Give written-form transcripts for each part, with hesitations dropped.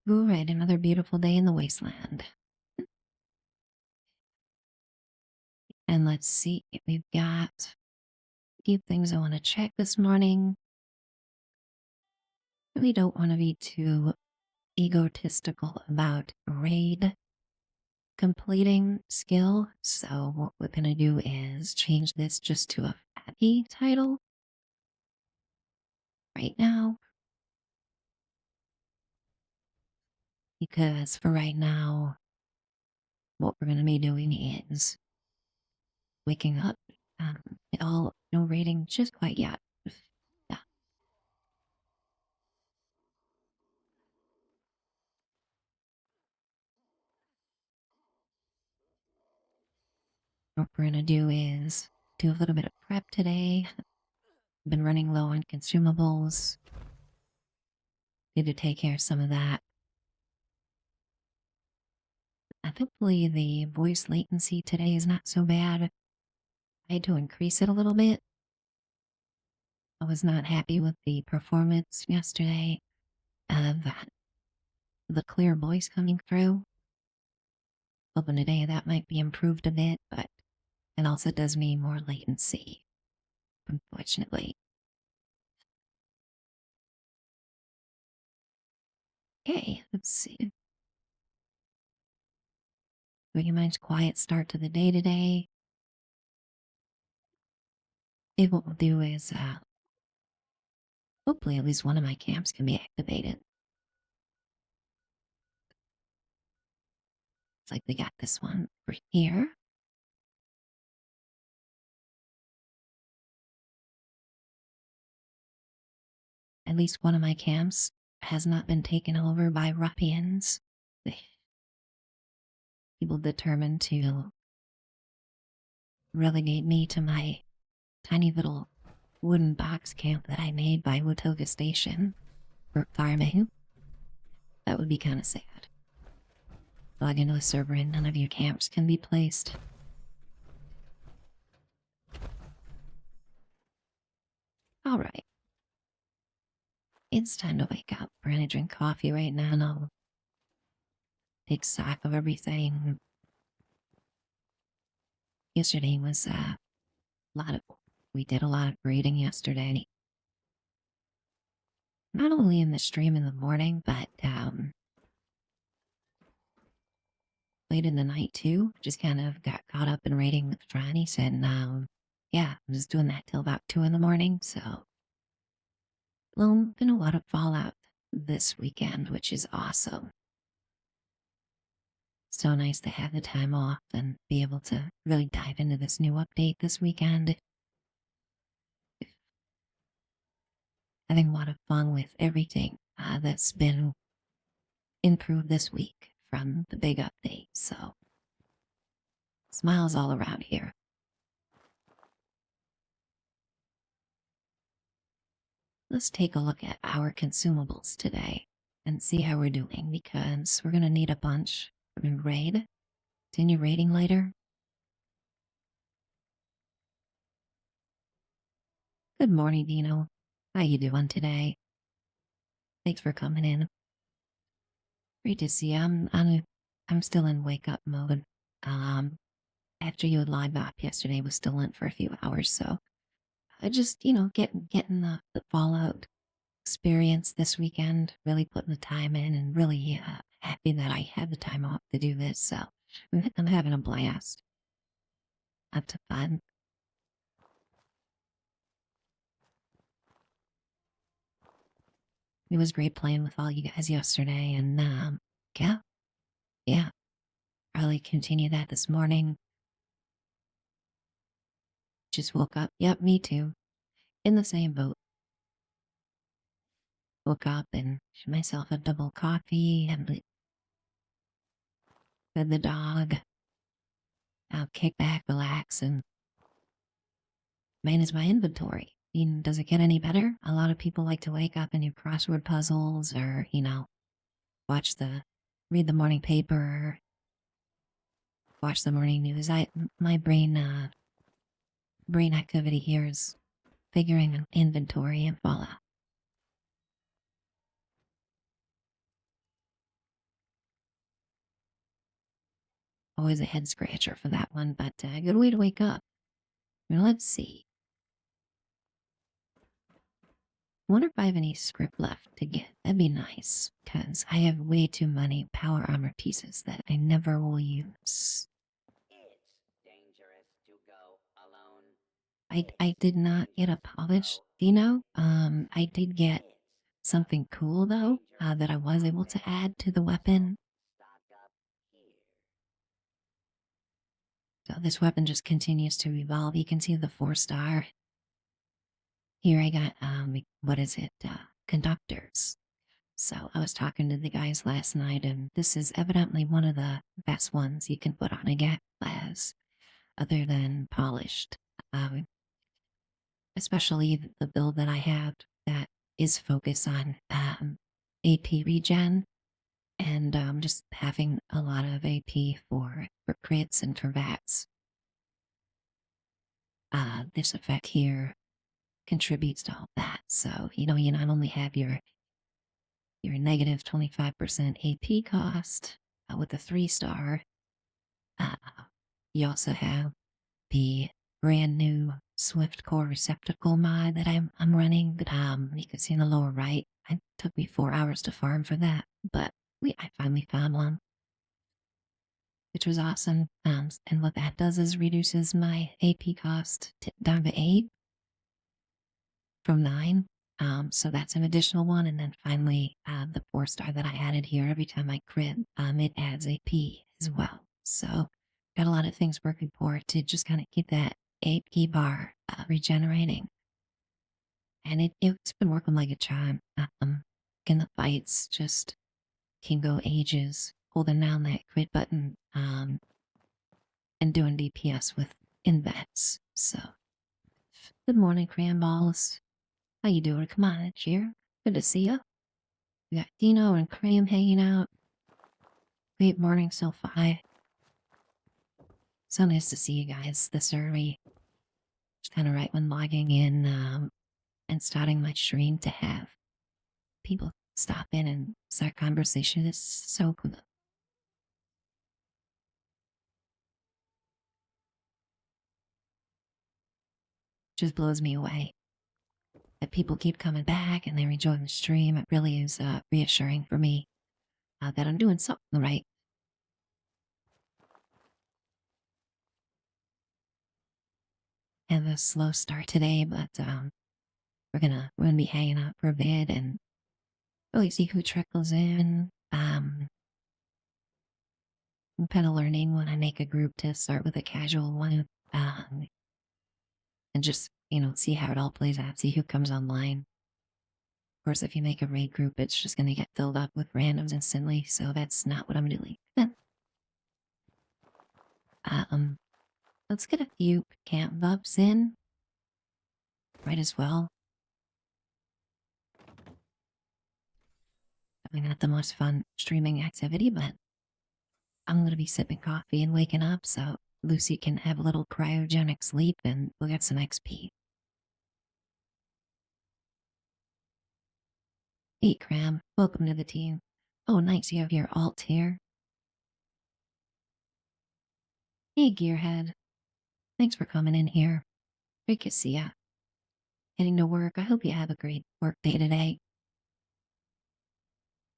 All right, another beautiful day in the wasteland. And let's see, we've got a few things I want to check this morning. We don't want to be too egotistical about raid completing skill. So what we're going to do is change this just to a fatty title right now. Because for right now, what we're going to be doing is waking up. Um, no raiding just quite yet. Yeah. What we're going to do is do a little bit of prep today. Been running low on consumables. Need to take care of some of that. Hopefully the voice latency today is not so bad. I had to increase it a little bit. I was not happy with the performance yesterday of the clear voice coming through. Hoping today that might be improved a bit, but it also does mean more latency, unfortunately. Okay, let's see. Pretty much quiet start to the day today. What we'll do is hopefully at least one of my camps can be activated. It's like we got this one over here. At least one of my camps has not been taken over by ruffians. People determined to relegate me to my tiny little wooden box camp that I made by Watoga Station for farming. That would be kind of sad. Log into the server and none of your camps can be placed. Alright. It's time to wake up. We're gonna drink coffee right now and I'll take stock of everything. Yesterday was a lot of, we did a lot of grading yesterday. Not only in the stream in the morning, but late in the night too. Just kind of got caught up in raiding with Franny's and yeah, I'm just doing that till about 2 in the morning. So, well, been a lot of fallout this weekend, which is awesome. So nice to have the time off and be able to really dive into this new update this weekend. Having a lot of fun with everything that's been improved this week from the big update. So, smiles all around here. Let's take a look at our consumables today and see how we're doing because we're going to need a bunch in raid. Continue raiding later. Good morning, Dino. How you doing today? Thanks for coming in. Great to see you. I'm still in wake up mode. After you had live up yesterday, was still in for a few hours, so I just getting the Fallout experience this weekend. Really putting the time in, and really happy that I had the time off to do this. So I'm having a blast. Up to fun. It was great playing with all you guys yesterday, and yeah, probably continue that this morning. Just woke up. Yep, me too. In the same boat. Woke up and made myself a double coffee and fed the dog. I'll kick back, relax, and manage my inventory. I mean, does it get any better? A lot of people like to wake up and do crossword puzzles or, watch read the morning paper, watch the morning news. My brain activity here is figuring out inventory and Fallout. always a head scratcher for that one, but good way to wake up. Now, let's see. I wonder if I have any script left to get. That'd be nice, because I have way too many power armor pieces that I never will use. It's dangerous to go alone. I did not get a polished Dino. I did get It's something cool though, that I was able to add to the weapon. stock up here. So this weapon just continues to evolve. You can see the 4-star. Here I got, what is it? Conductors. So I was talking to the guys last night, and this is evidently one of the best ones you can put on a gas class, other than polished. Um, Especially the build that I have that is focused on AP regen and just having a lot of AP for crits and for VATs. This effect here contributes to all that. So, you not only have your negative 25% AP cost with the 3-star, uh, you also have the brand new Swift Core Receptacle mod that I'm running. You can see in the lower right. It took me 4 hours to farm for that, but I finally found one, which was awesome. And what that does is reduces my AP cost down to 8 from 9. So that's an additional one. And then finally, the 4-star that I added here, every time I crit, it adds AP as well. So got a lot of things working for it to just kind of keep that AP bar regenerating. And it's been working like a charm. In the fights, just can go ages holding down that crit button, and doing DPS with invets. So, good morning, Cramballs. How you doing? Come on, it's here. Good to see you. We got Dino and Cram hanging out. Great morning so far. So nice to see you guys this early. Just kind of right when logging in and starting my stream to have people stop in and start conversation is so cool. Just blows me away that people keep coming back and they're enjoying the stream. It really is reassuring for me that I'm doing something right. And a slow start today, but we're gonna be hanging out for a bit and really see who trickles in. I'm kind of learning when I make a group to start with a casual one, and just see how it all plays out, see who comes online. Of course, if you make a raid group, it's just gonna get filled up with randoms instantly, so that's not what I'm doing. Let's get a few camp ups in. Might as well. Probably not the most fun streaming activity, but I'm gonna be sipping coffee and waking up, so Lucy can have a little cryogenic sleep and we'll get some XP. Hey, Cram, welcome to the team. Oh, nice, you have your alt here. Hey, Gearhead. Thanks for coming in here. Great to see ya. Heading to work. I hope you have a great work day today.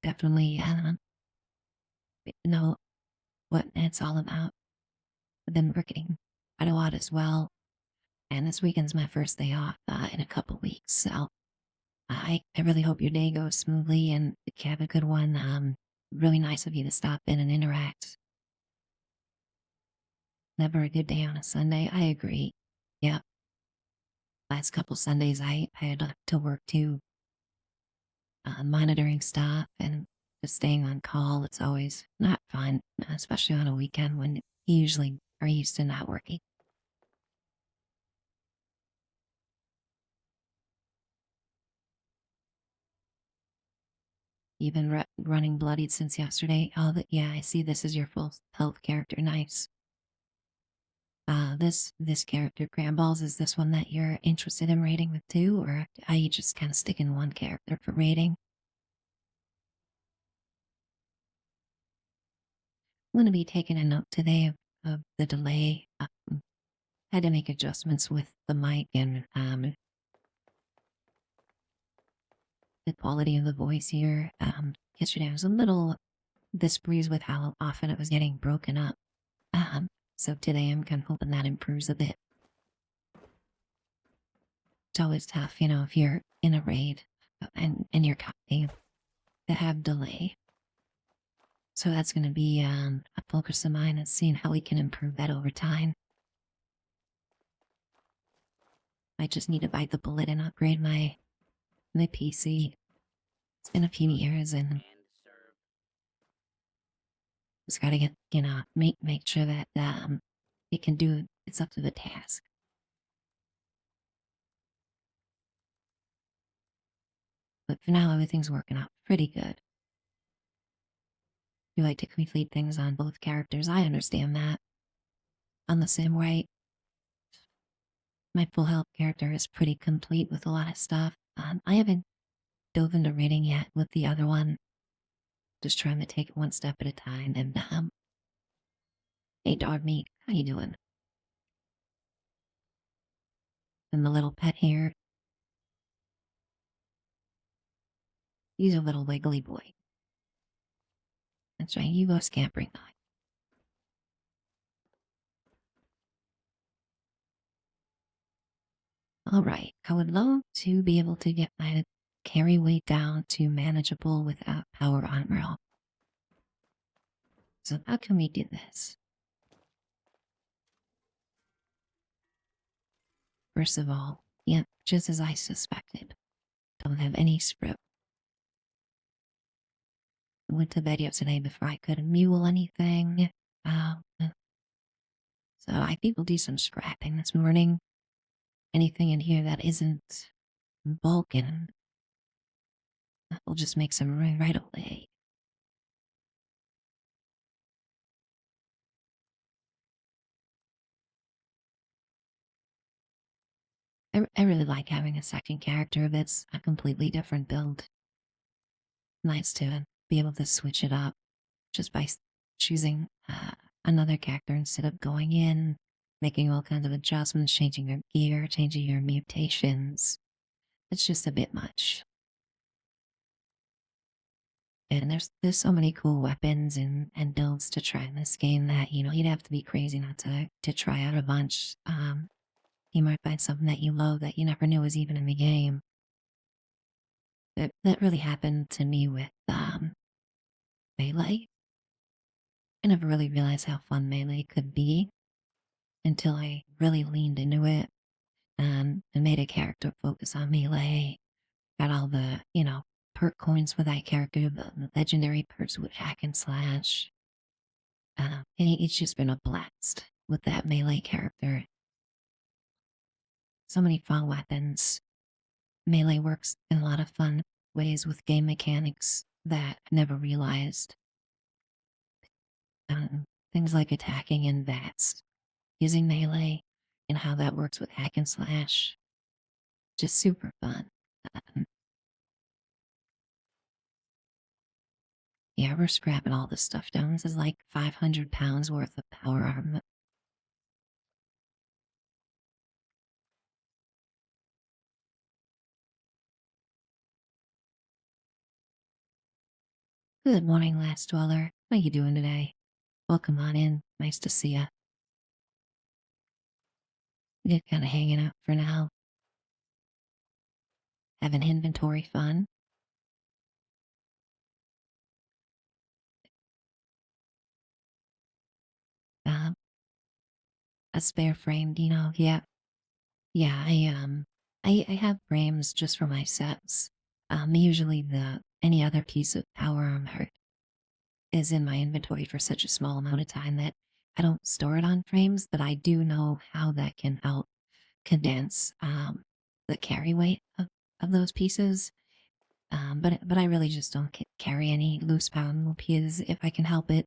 Definitely know what it's all about. I've been working quite a lot as well. And this weekend's my first day off in a couple weeks, so I really hope your day goes smoothly and you have a good one. Really nice of you to stop in and interact. Never a good day on a Sunday. I agree. Yep. Last couple Sundays I had to work too, monitoring stuff and just staying on call. It's always not fun, especially on a weekend when you usually are used to not working. You've been running bloodied since yesterday. Oh, yeah, I see this is your full health character. Nice. This character, Gramballs, is this one that you're interested in raiding with too, or are you just kind of sticking one character for raiding? I'm going to be taking a note today of of the delay. Had to make adjustments with the mic and the quality of the voice here. Yesterday I was a little displeased with how often it was getting broken up. Um, so today I'm kind of hoping that improves a bit. It's always tough, if you're in a raid and you're copying to have delay. So that's going to be a focus of mine is seeing how we can improve that over time. I just need to bite the bullet and upgrade my PC. It's been a few years and And serve. just gotta get make sure that it can do it's up to the task. But for now everything's working out pretty good. You like to complete things on both characters, I understand that. On the sim right, my full health character is pretty complete with a lot of stuff. I haven't dove into rating yet with the other one. Just trying to take it one step at a time. And hey, dog meat, how you doing? And the little pet here, he's a little wiggly boy. That's right, you go scampering on. All right, I would love to be able to get my carry weight down to manageable without power armor. So how can we do this? First of all, yep, just as I suspected, don't have any script. Went to bed yesterday before I could mule anything. Uh, so I think we'll do some scrapping this morning. Anything in here that isn't bulking, we'll just make some right away. I really like having a second character that's a completely different build. Nice to be able to switch it up just by choosing another character instead of going in, making all kinds of adjustments, changing your gear, changing your mutations. It's just a bit much. And there's so many cool weapons and builds to try in this game that, you'd have to be crazy not to try out a bunch. You might find something that you love that you never knew was even in the game. That really happened to me with Melee. I never really realized how fun Melee could be until I really leaned into it and made a character focus on Melee. Got all the, perk coins with that character, the legendary perks with hack and slash. And it's just been a blast with that Melee character. So many fun weapons. Melee works in a lot of fun ways with game mechanics that I never realized. Things like attacking in VATS, using Melee, and how that works with hack and slash. Just super fun. Um, yeah, we're scrapping all this stuff down. This is like 500 pounds worth of power armor. Good morning, last dweller. How you doing today? Welcome on in. Nice to see ya. Just kind of hanging out for now. Having inventory fun. Uh, a spare frame, yeah. Yeah, I have frames just for my sets. Usually any other piece of power armor is in my inventory for such a small amount of time that I don't store it on frames, but I do know how that can help condense the carry weight of those pieces. But I really just don't carry any loose pound pieces if I can help it.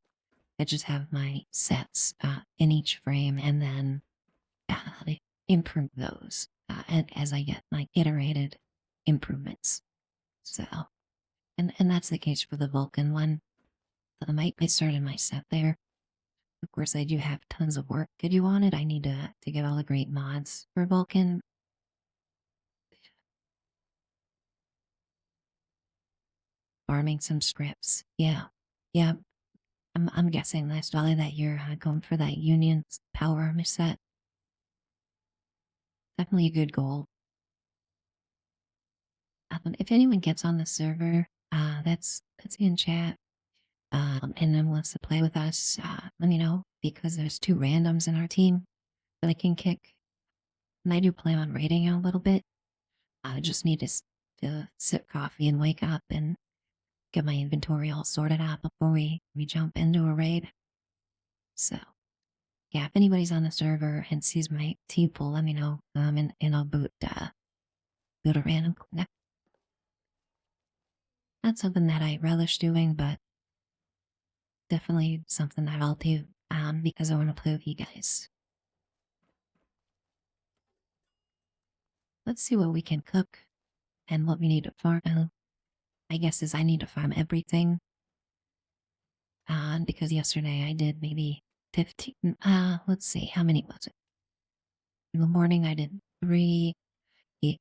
I just have my sets in each frame and then I improve those and as I get like iterated improvements. So, and that's the case for the Vulcan one. I started my set there. Of course, I do have tons of work to do on it. I need to get all the great mods for Vulcan. Farming some scripts. Yeah. Yeah. I'm guessing last Dolly that you're going for that Union's power armor set. Definitely a good goal. If anyone gets on the server, that's in chat. And then wants to play with us, let me know because there's two randoms in our team that I can kick. And I do plan on raiding you a little bit. I just need to sip coffee and wake up and get my inventory all sorted out before we jump into a raid. So yeah, if anybody's on the server and sees my team pool, let me know. And I'll boot a random connect. Not something that I relish doing, but definitely something that I'll do because I want to play with you guys. Let's see what we can cook and what we need to farm. I guess is I need to farm everything. Because yesterday I did maybe 15. Let's see, how many was it? In the morning I did 3. E-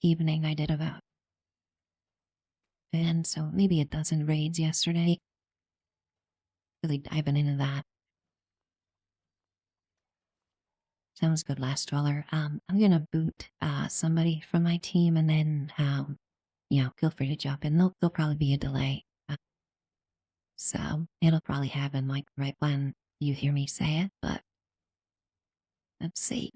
Evening I did about 10. So maybe a dozen raids yesterday. Really diving into that. Sounds good, last dweller. I'm gonna boot somebody from my team and then feel free to jump in. There'll probably be a delay. So it'll probably happen like right when you hear me say it, but let's see.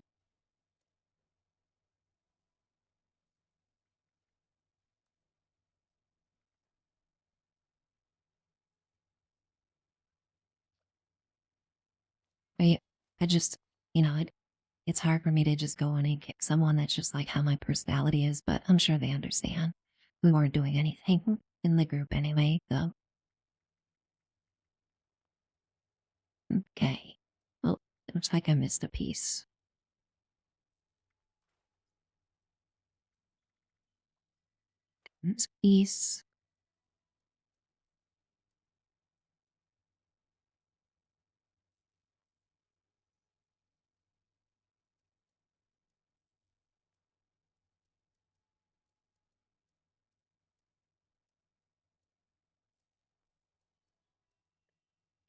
I, I just, it's hard for me to just go in and kick someone that's just like how my personality is, but I'm sure they understand. We weren't doing anything in the group anyway, so. Okay. Well, it looks like I missed a piece. This piece.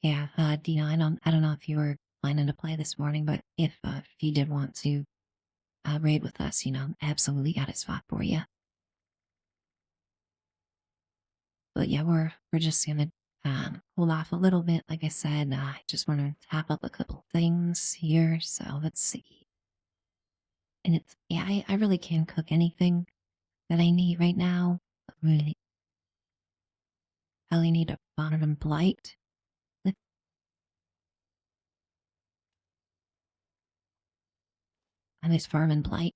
Yeah, Dina, I don't know if you were planning to play this morning, but if you did want to raid with us, absolutely got a spot for you. But yeah, we're just gonna hold off a little bit. Like I said, I just want to tap up a couple things here. So let's see. And it's yeah, I really can cook anything that I need right now. Really, I only need a bottom and blight. I'm this farm and blight.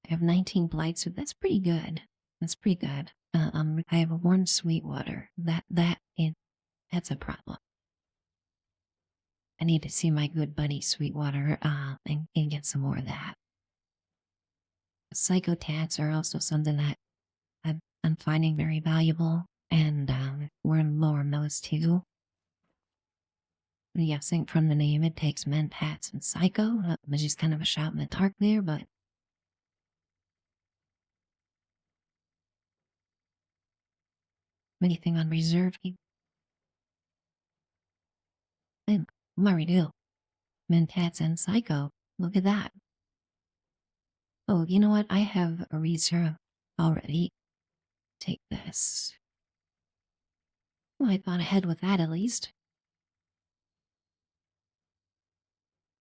I have 19 blights, so that's pretty good. That's pretty good. I have one Sweetwater. That's a problem. I need to see my good buddy Sweetwater and get some more of that. Psychotats are also something that I'm finding very valuable, and we're low on those too. Guessing from the name, it takes mentats and psycho, which is kind of a shot in the dark there, but anything on reserve, Murray do. Mentats and psycho. Look at that. Oh, you know what? I have a reserve already. Take this. Well, I thought ahead with that at least.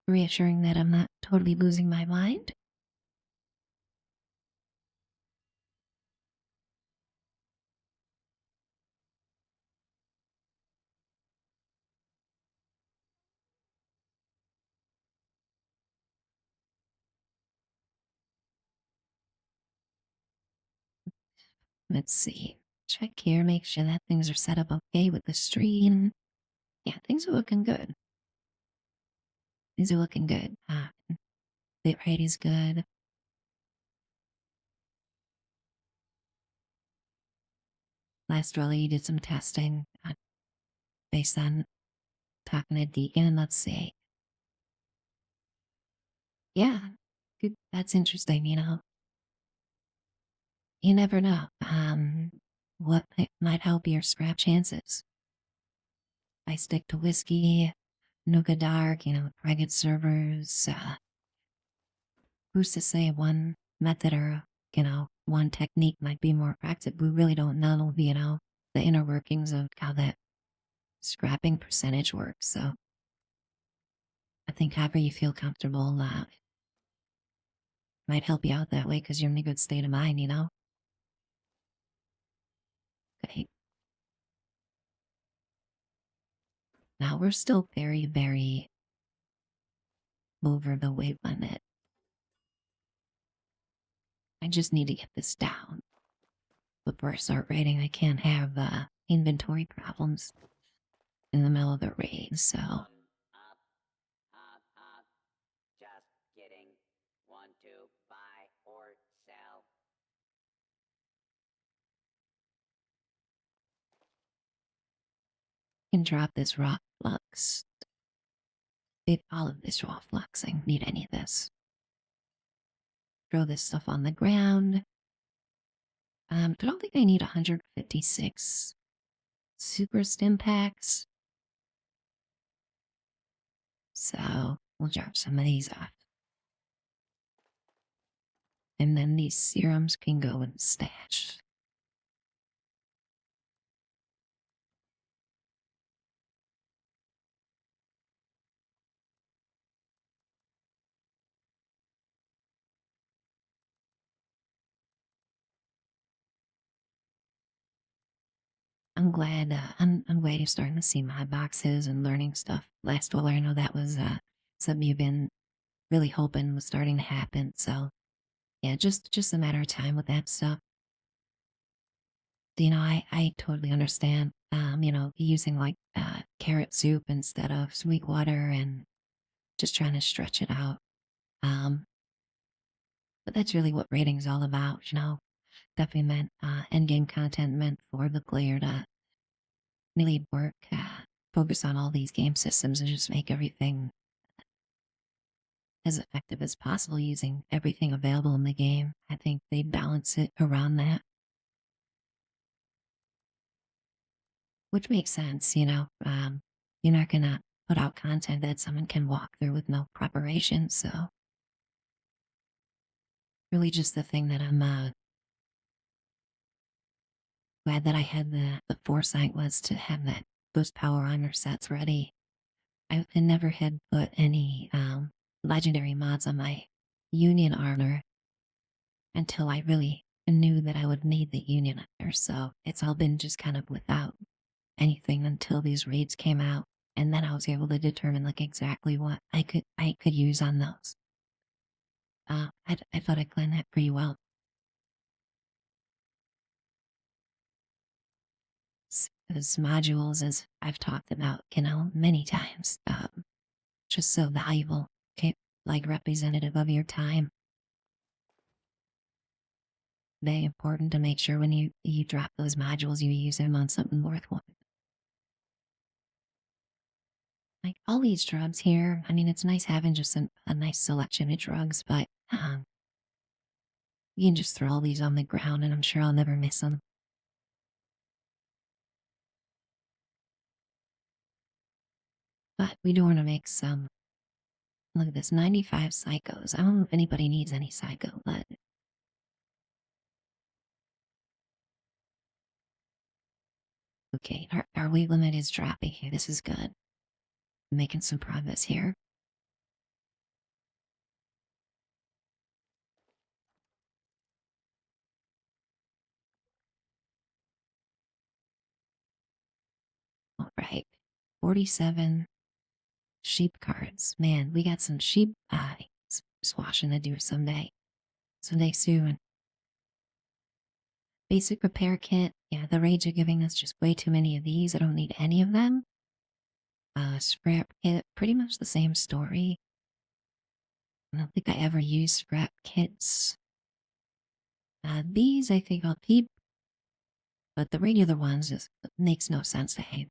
Reassuring that I'm not totally losing my mind. Let's see. Check here, make sure that things are set up okay with the stream. Yeah, things are looking good. Things are looking good. Bitrate is good. Last rally, you did some testing. based on talking to Deacon. Let's see. Yeah, good. That's interesting. You never know. What might help your scrap chances? I stick to whiskey, Nuka Dark, private servers. Who's to say one method or, one technique might be more effective? We really don't know, the inner workings of how that scrapping percentage works. So I think however you feel comfortable might help you out that way because you're in a good state of mind. Okay. Now we're still very, very over the weight limit. I just need to get this down. Before I start raiding, I can't have inventory problems in the middle of the raid, so Up, up. Just kidding. Want to buy or sell? I can drop this raw flux. If all of this raw flux, I don't need any of this. Throw this stuff on the ground. I don't think I need 156 super stim packs. So we'll drop some of these off. And then these serums can go in stash. I'm glad I'm glad you're starting to see my boxes and learning stuff. Last fall, I know that was something you've been really hoping was starting to happen. So yeah, just a matter of time with that stuff. I totally understand. Using like carrot soup instead of sweet water and just trying to stretch it out. Um, but that's really what rating's all about. Definitely meant end game content meant for the player to really work, focus on all these game systems and just make everything as effective as possible using everything available in the game. I think they balance it around that, which makes sense. You're not gonna put out content that someone can walk through with no preparation. So really just the thing that I'm glad that I had the foresight was to have those power armor sets ready. I never had put any legendary mods on my union armor until I really knew that I would need the union armor. So it's all been just kind of without anything until these raids came out. And then I was able to determine like exactly what I could use on those. I thought I planned that pretty well. Those modules, as I've talked about, many times, just so valuable. Okay, like representative of your time. Very important to make sure when you drop those modules, you use them on something worthwhile. Like all these drugs here, I mean, it's nice having just a nice selection of drugs, but you can just throw all these on the ground and I'm sure I'll never miss them. But we do want to make some. Look at this 95 psychos. I don't know if anybody needs any psycho, but okay, our weight limit is dropping here. This is good. Making some progress here. All right. 47 sheep cards. Man, we got some sheep squashing to do someday. Someday soon. Basic repair kit. Yeah, the raids are giving us just way too many of these. I don't need any of them. Scrap kit. Pretty much the same story. I don't think I ever used scrap kits. These I think I'll keep, but the regular ones just makes no sense to have.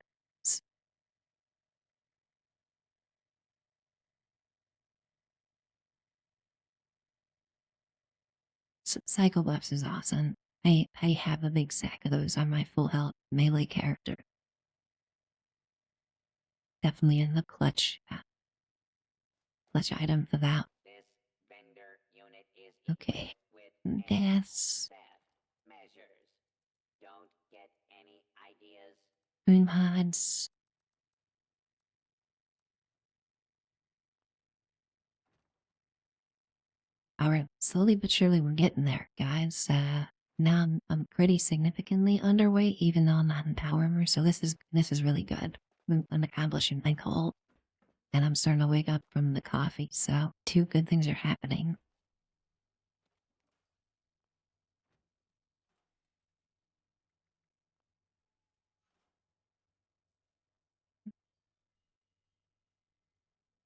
Psycho buffs is awesome. I have a big sack of those on my full health melee character. Definitely in the clutch item for that. This vendor unit is Okay. equipped with Deaths. anti-theft measures. Don't get any ideas? Boom mods. Alright, slowly but surely we're getting there, guys. Now I'm pretty significantly underweight, even though I'm not in power armor, so this is really good. I'm accomplishing my goal, and I'm starting to wake up from the coffee, so two good things are happening.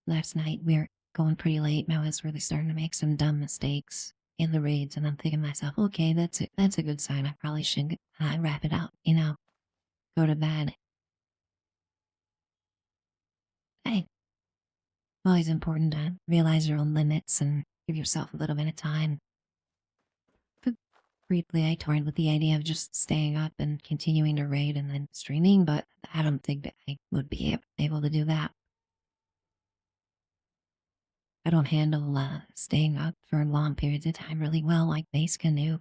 Last night we were going pretty late, and I was really starting to make some dumb mistakes in the raids, and I'm thinking to myself, okay, that's it. That's a good sign. I probably should wrap it up, go to bed. Hey, always important to realize your own limits and give yourself a little bit of time. But briefly, I toyed with the idea of just staying up and continuing to raid and then streaming, but I don't think that I would be able to do that. I don't handle staying up for long periods of time really well like Base can do.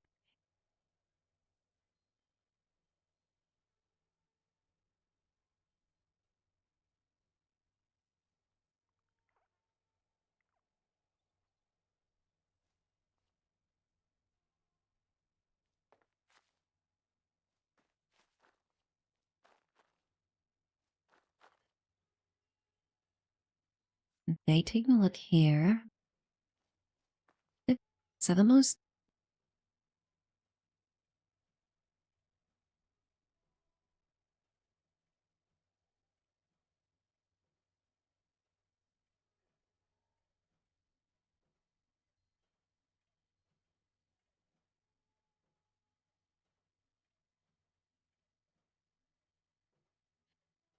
They take a look here. So the most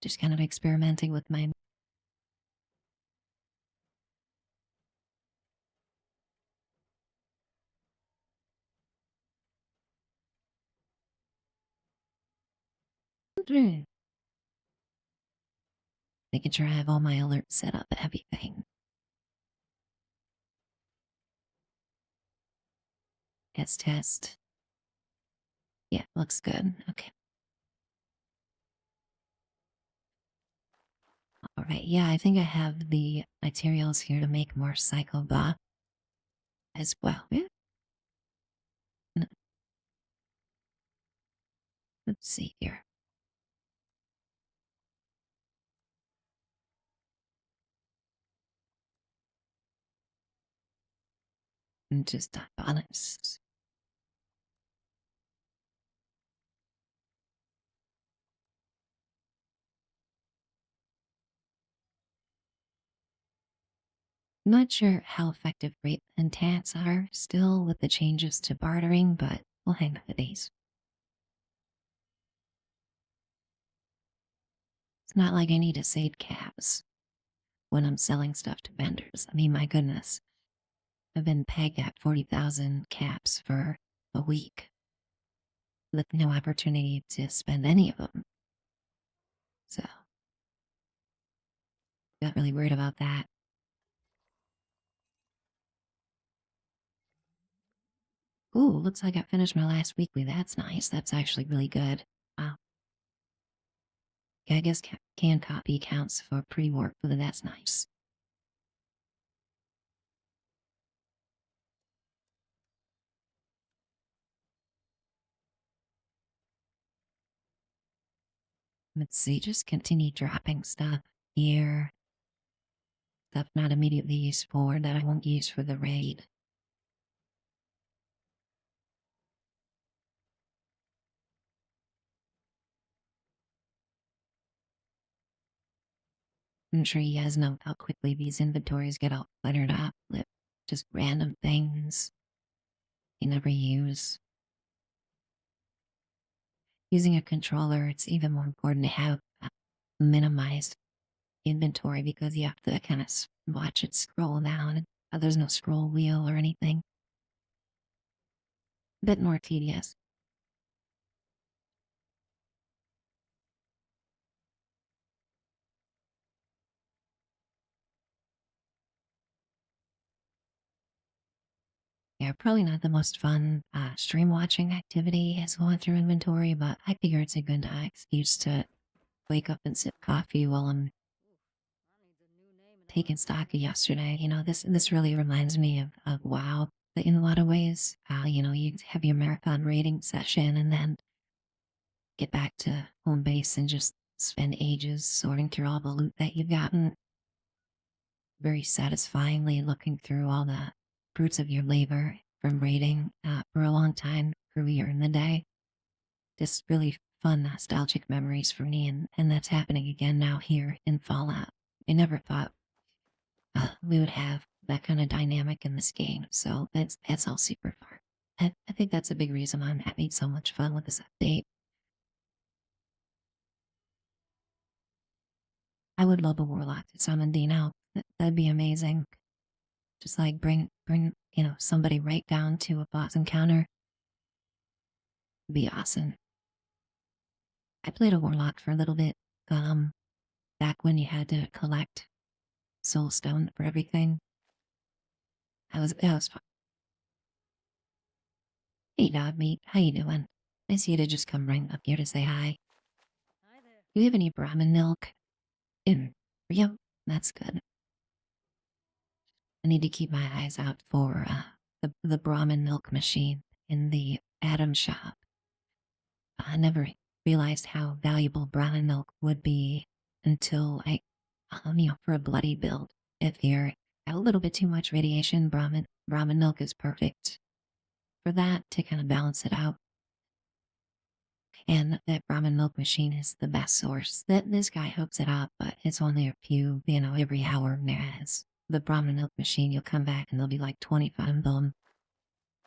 just kind of experimenting with my making sure I have all my alerts set up and everything. Test. Yeah, looks good. Okay. All right. Yeah, I think I have the materials here to make more Psycho Buff as well. Yeah. Let's see here. And just honest. Not sure how effective rape and tats are still with the changes to bartering, but we'll hang with these. It's not like I need to save caps when I'm selling stuff to vendors. I mean, my goodness. I've been pegged at 40,000 caps for a week with no opportunity to spend any of them. So, got really worried about that. Ooh, looks like I finished my last weekly. That's nice. That's actually really good. Wow. Yeah, I guess can copy counts for pre-work, but that's nice. Let's see, just continue dropping stuff here. Stuff not immediately used for that I won't use for the raid. I'm sure you guys know how quickly these inventories get all cluttered up with just random things you never use. Using a controller, it's even more important to have minimized inventory because you have to kind of watch it scroll down. There's no scroll wheel or anything. a bit more tedious. Yeah, probably not the most fun stream watching activity is going through inventory, but I figure it's a good excuse to wake up and sip coffee while I'm taking stock of yesterday. This really reminds me of WoW in a lot of ways. You have your marathon raiding session and then get back to home base and just spend ages sorting through all the loot that you've gotten, very satisfyingly looking through all the fruits of your labor from raiding for a long time earlier in the day. Just really fun, nostalgic memories for me, and that's happening again now here in Fallout. I never thought we would have that kind of dynamic in this game, so that's all super fun. I think that's a big reason I'm having so much fun with this update. I would love a warlock to summon Dino. That'd be amazing. Just like bring somebody right down to a boss encounter. It'd be awesome. I played a warlock for a little bit. Um, Back when you had to collect soul stone for everything. That was fun. Hey dog meat, how you doing? Nice of you to just come right up here to say hi. Hi there. Do you have any Brahmin milk? Mm. Yep, that's good. I need to keep my eyes out for the Brahmin milk machine in the Adam shop. I never realized how valuable Brahmin milk would be until for a bloody build. If you're have a little bit too much radiation, Brahmin milk is perfect for that to kind of balance it out. And that Brahmin milk machine is the best source. That this guy hooks it up, but it's only a few, every hour. Whereas the Brahmin milk machine, you'll come back and there'll be like 25 of them.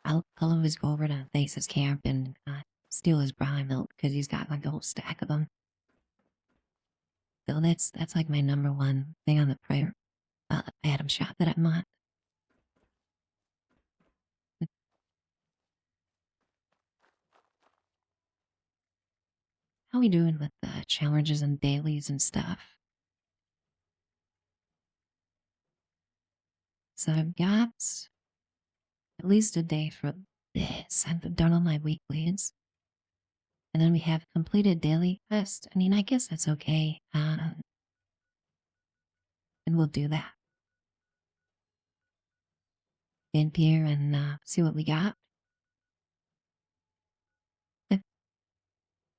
I'll always go over to Face's camp and steal his Brahmin milk because he's got like a whole stack of them. So that's like my number one thing on the prayer Adam shot that I'm on. How we doing with the challenges and dailies and stuff? So I've got at least a day for this. I've done all my weeklies. And then we have completed daily quest. I mean, I guess that's okay. And we'll do that. In here and see what we got. Uh,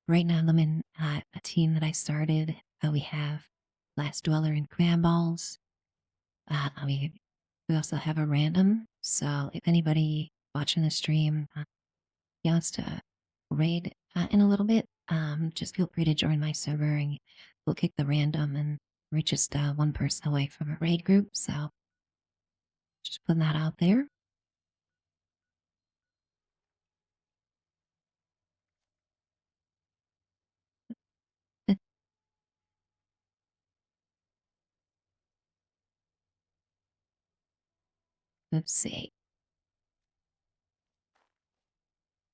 Right now, I'm in a team that I started. We have Last Dweller and Crab Balls. We also have a random. So if anybody watching the stream wants to raid in a little bit, just feel free to join my server and we'll kick the random and we're just one person away from a raid group. So just putting that out there. Let's see.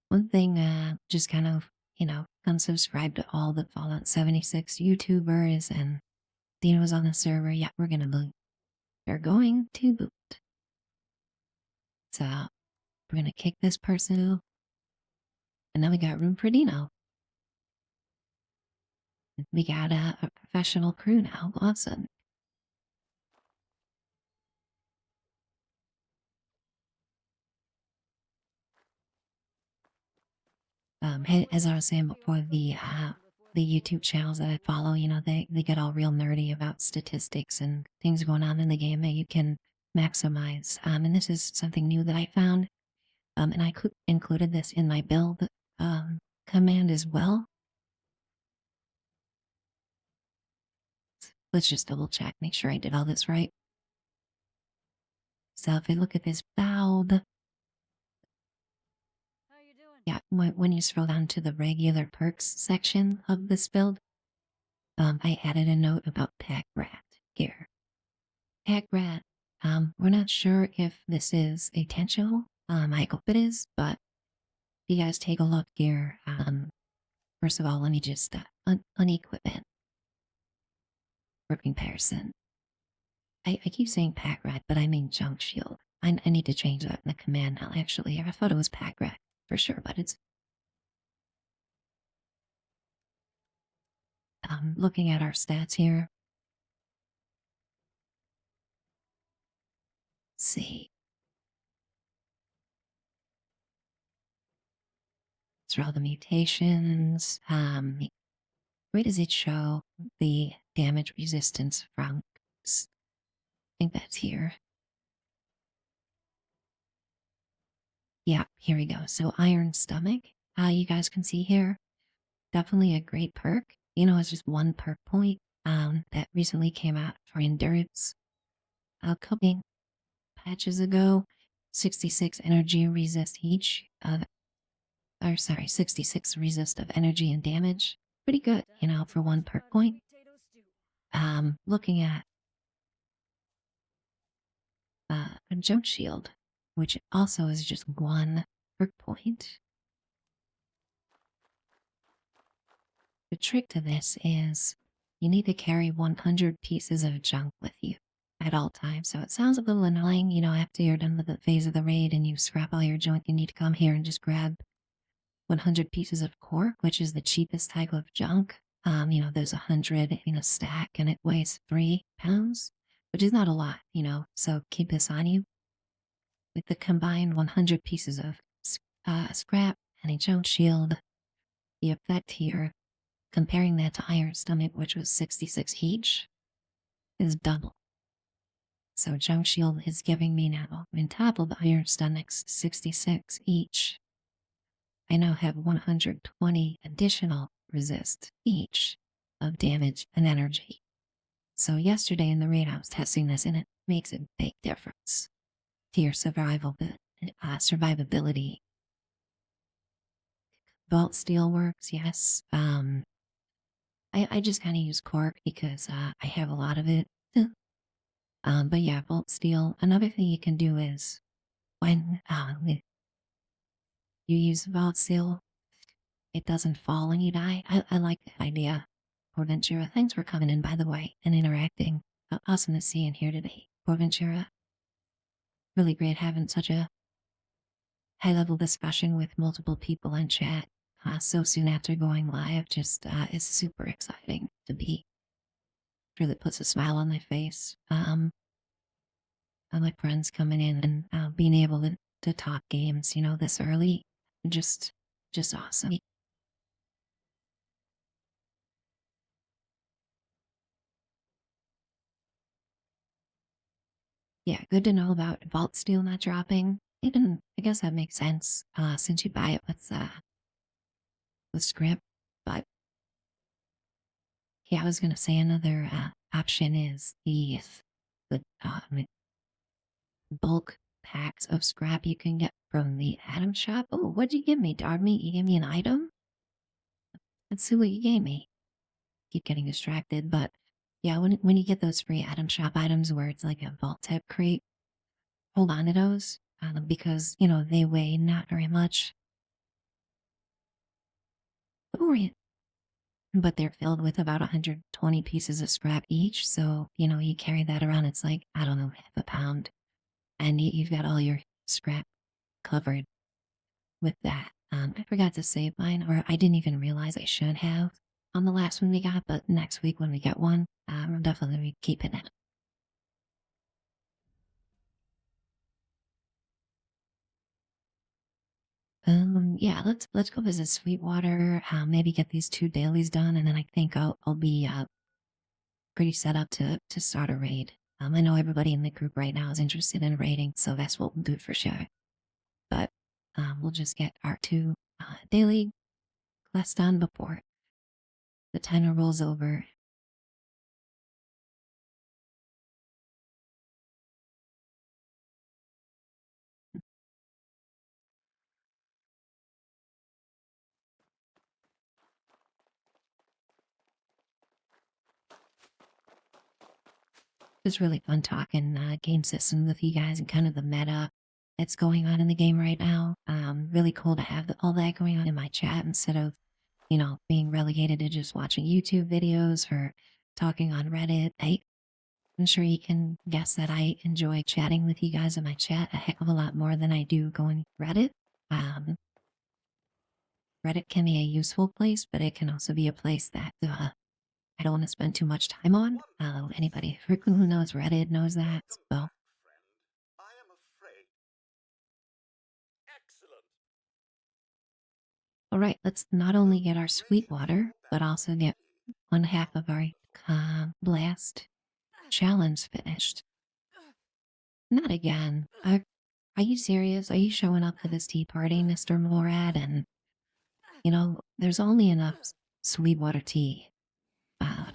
One thing, just kind of, unsubscribe to all the Fallout 76 YouTubers and Dino's on the server. Yeah, we're gonna boot. They're going to boot. So we're gonna kick this person out. And now we got room for Dino. We got a professional crew now. Awesome. As I was saying before, the YouTube channels that I follow, they get all real nerdy about statistics and things going on in the game that you can maximize. And this is something new that I found. And I included this in my build command as well. Let's just double check, make sure I did all this right. So if I look at this build, How you doing? yeah, when you scroll down to the regular perks section of this build, I added a note about Pack Rat here. Pack Rat, we're not sure if this is intentional. I hope it is, but you guys take a look here. First of all, let me just unequipment for comparison. I keep saying pack rat, but I mean junk shield. I need to change that in the command now. Actually, I thought it was pack rat for sure, but it's looking at our stats here. Let's see. Through all the mutations. Where does it show the damage resistance from? I think that's here. Yeah, here we go. So Iron Stomach, you guys can see here, definitely a great perk. You know, it's just one perk point that recently came out for endurance. A couple patches ago, 66 energy resist each of, or sorry, 66 resist of energy and damage. Pretty good, you know, for one perk point. Looking at a jump shield, which also is just one perk point. The trick to this is you need to carry 100 pieces of junk with you at all times. So it sounds a little annoying, you know, after you're done with the phase of the raid and you scrap all your junk, you need to come here and just grab 100 pieces of cork, which is the cheapest type of junk. You know, there's 100 in a stack and it weighs 3 pounds, which is not a lot, you know, so keep this on you. With the combined 100 pieces of scrap and a junk shield, the effect here, comparing that to Iron Stomach, which was 66 each, is double. So junk shield is giving me now, on top of Iron Stomach's 66 each, I now have 120 additional resist each of damage and energy. So yesterday in the raid I was testing this and it makes a big difference to your survivability. Vault steel works, yes. I just kind of use cork because I have a lot of it. But yeah, vault steel. Another thing you can do is when you use vault steel, it doesn't fall when you die. I like that idea. Porventura, thanks for coming in, by the way, and interacting. Awesome to see you in here today. Porventura, really great having such a high level discussion with multiple people in chat so soon after going live. Just is super exciting to be. Really puts a smile on my face. My friends coming in and being able to talk games, you know, this early, just awesome. Yeah, good to know about Vault Steel not dropping. Even I guess that makes sense, since you buy it with script. But yeah, I was gonna say another option is the bulk packs of scrap you can get from the item shop. Oh, what'd you give me, Darby? You gave me an item? Let's see what you gave me. Keep getting distracted, but yeah, when you get those free item shop items where it's like a vault tip crate, hold on to those because you know they weigh not very much. But they're filled with about 120 pieces of scrap each. So, you know, you carry that around, it's like, I don't know, half a pound. And you've got all your scrap covered with that. I forgot to save mine, or I didn't even realize I should have on the last one we got, but next week when we get one, I'm definitely keeping it. Yeah, let's go visit Sweetwater. Maybe get these 2 dailies done, and then I think I'll be pretty set up to start a raid. I know everybody in the group right now is interested in raiding, so that's what we'll do for sure. But we'll just get our 2 daily quests done before the timer rolls over. It's really fun talking game systems with you guys and kind of the meta that's going on in the game right now. Really cool to have all that going on in my chat instead of, being relegated to just watching YouTube videos or talking on Reddit. I'm sure you can guess that I enjoy chatting with you guys in my chat a heck of a lot more than I do going Reddit. Um, Reddit can be a useful place, but it can also be a place that I don't want to spend too much time on. Anybody who knows Reddit knows that. Welcome So, back, friend. I am afraid. Excellent. all right, let's not Well, only get our great sweet to have water, you but back, also get Okie. one half of our blast challenge finished. Not again. Are you serious? Are you showing up to this tea party, Mr. Morad? And, there's only enough Sweetwater tea uh,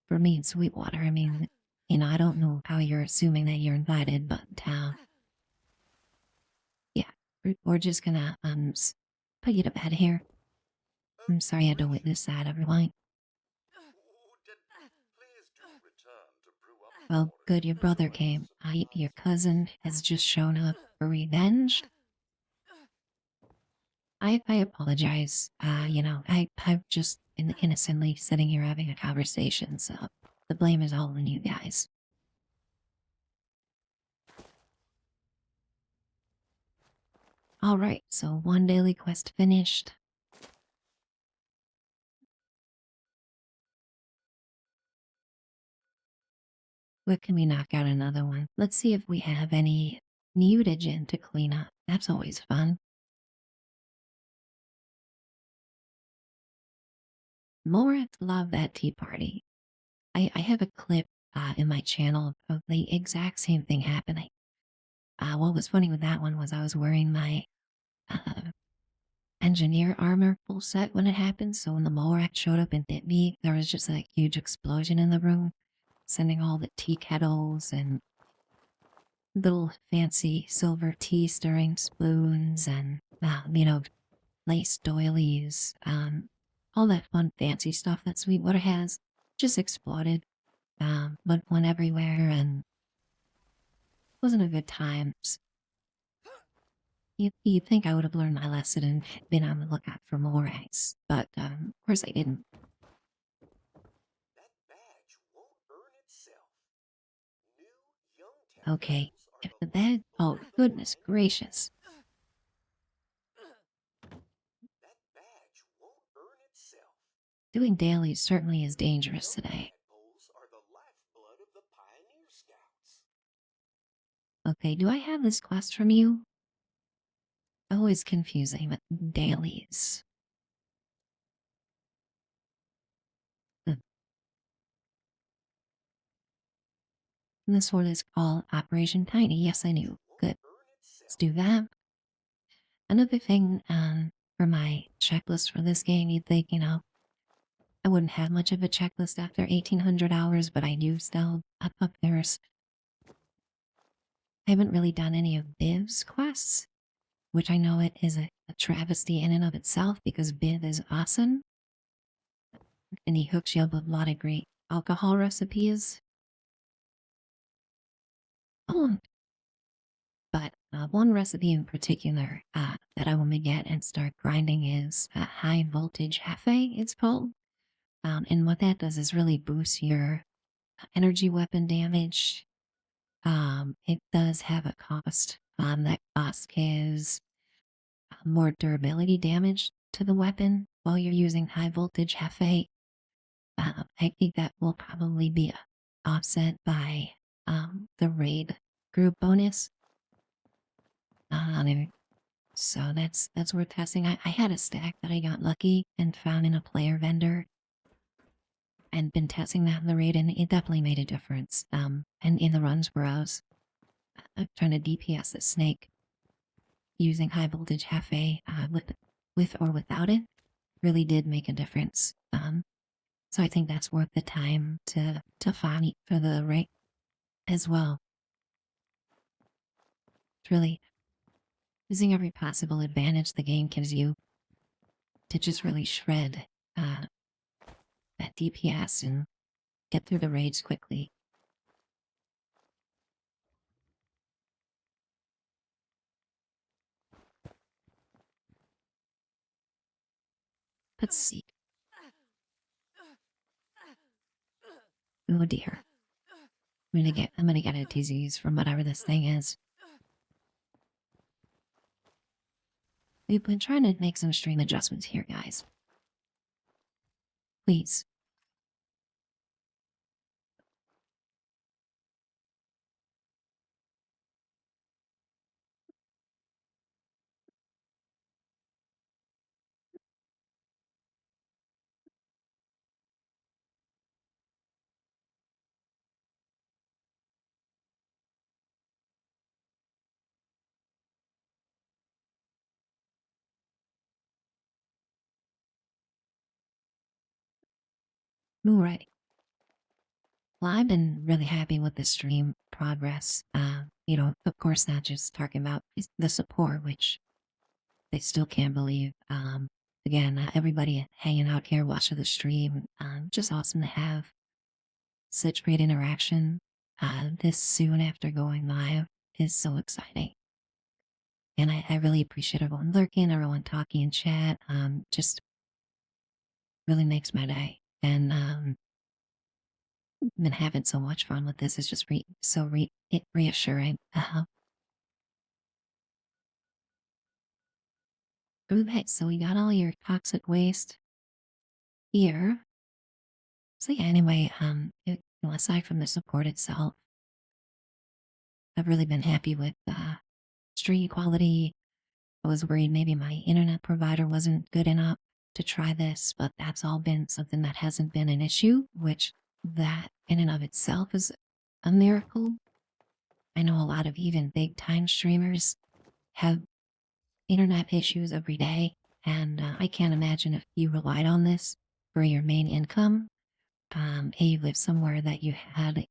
for me and Sweetwater. I mean, I don't know how you're assuming that you're invited, but, yeah, we're just gonna, put you to bed here. I'm sorry I had to Gracious. witness that, everyone. Please do return to brew up Well, more good, your brother came. Your cousin has just shown up for revenge. I apologize. I've just been innocently sitting here having a conversation, so the blame is all on you guys. Alright, so one daily quest finished. What can we knock out another one? Let's see if we have any mutagen to clean up. That's always fun. More love that tea party. I have a clip in my channel of the exact same thing happening. What was funny with that one was I was wearing my uh, engineer armor full set when it happened, so when the Morak showed up and bit me, there was just a huge explosion in the room, sending all the tea kettles and little fancy silver tea stirring spoons and, lace doilies, all that fun fancy stuff that Sweetwater has just exploded, but went everywhere and wasn't a good time. You'd think I would have learned my lesson and been on the lookout for more eggs, but of course I didn't. That badge won't earn itself. New young Okay, tadpoles are if the the bed, lifeblood oh of the goodness pioneer gracious. scouts. That badge won't earn itself. Doing dailies certainly is dangerous Young today. tadpoles are the lifeblood of the pioneer scouts. Okay, do I have this quest from you? Always confusing with dailies. Hmm. This one is called Operation Tiny. Yes, I knew. Won't Good. earn Let's itself. do that. Another thing, for my checklist for this game, you'd think, I wouldn't have much of a checklist after 1800 hours, but I do still. Up there's. I haven't really done any of Biv's quests, which I know it is a travesty in and of itself because Biv is awesome and he hooks you up with a lot of great alcohol recipes. Oh, but one recipe in particular that I want to get and start grinding is high voltage hefe, it's called. And what that does is really boost your energy weapon damage. It does have a cost. That cost is more durability damage to the weapon while you're using high voltage hefe. I think that will probably be offset by the raid group bonus. Um, so that's worth testing. I had a stack that I got lucky and found in a player vendor and been testing that in the raid and it definitely made a difference. And in the runs where I was trying to DPS the snake using high voltage hefe with or without it really did make a difference. So I think that's worth the time to farm it for the raid as well. It's really using every possible advantage the game gives you to just really shred uh, that DPS and get through the raids quickly. Let's see. Oh dear. I'm gonna get a disease from whatever this thing is. We've been trying to make some stream adjustments here, guys. Please. Alright. Well, I've been really happy with the stream progress. Of course, not just talking about the support, which they still can't believe. Again, everybody hanging out here watching the stream. Just awesome to have such great interaction. This soon after going live is so exciting. And I really appreciate everyone lurking, everyone talking in chat. Just really makes my day. And been having so much fun with this. It's just reassuring. Okay, so we got all your toxic waste here. So yeah, anyway, aside from the support itself, I've really been happy with stream quality. I was worried maybe my internet provider wasn't good enough to try this, but that's all been something that hasn't been an issue, which that in and of itself is a miracle. I know a lot of even big time streamers have internet issues every day, and I can't imagine if you relied on this for your main income. You live somewhere that you had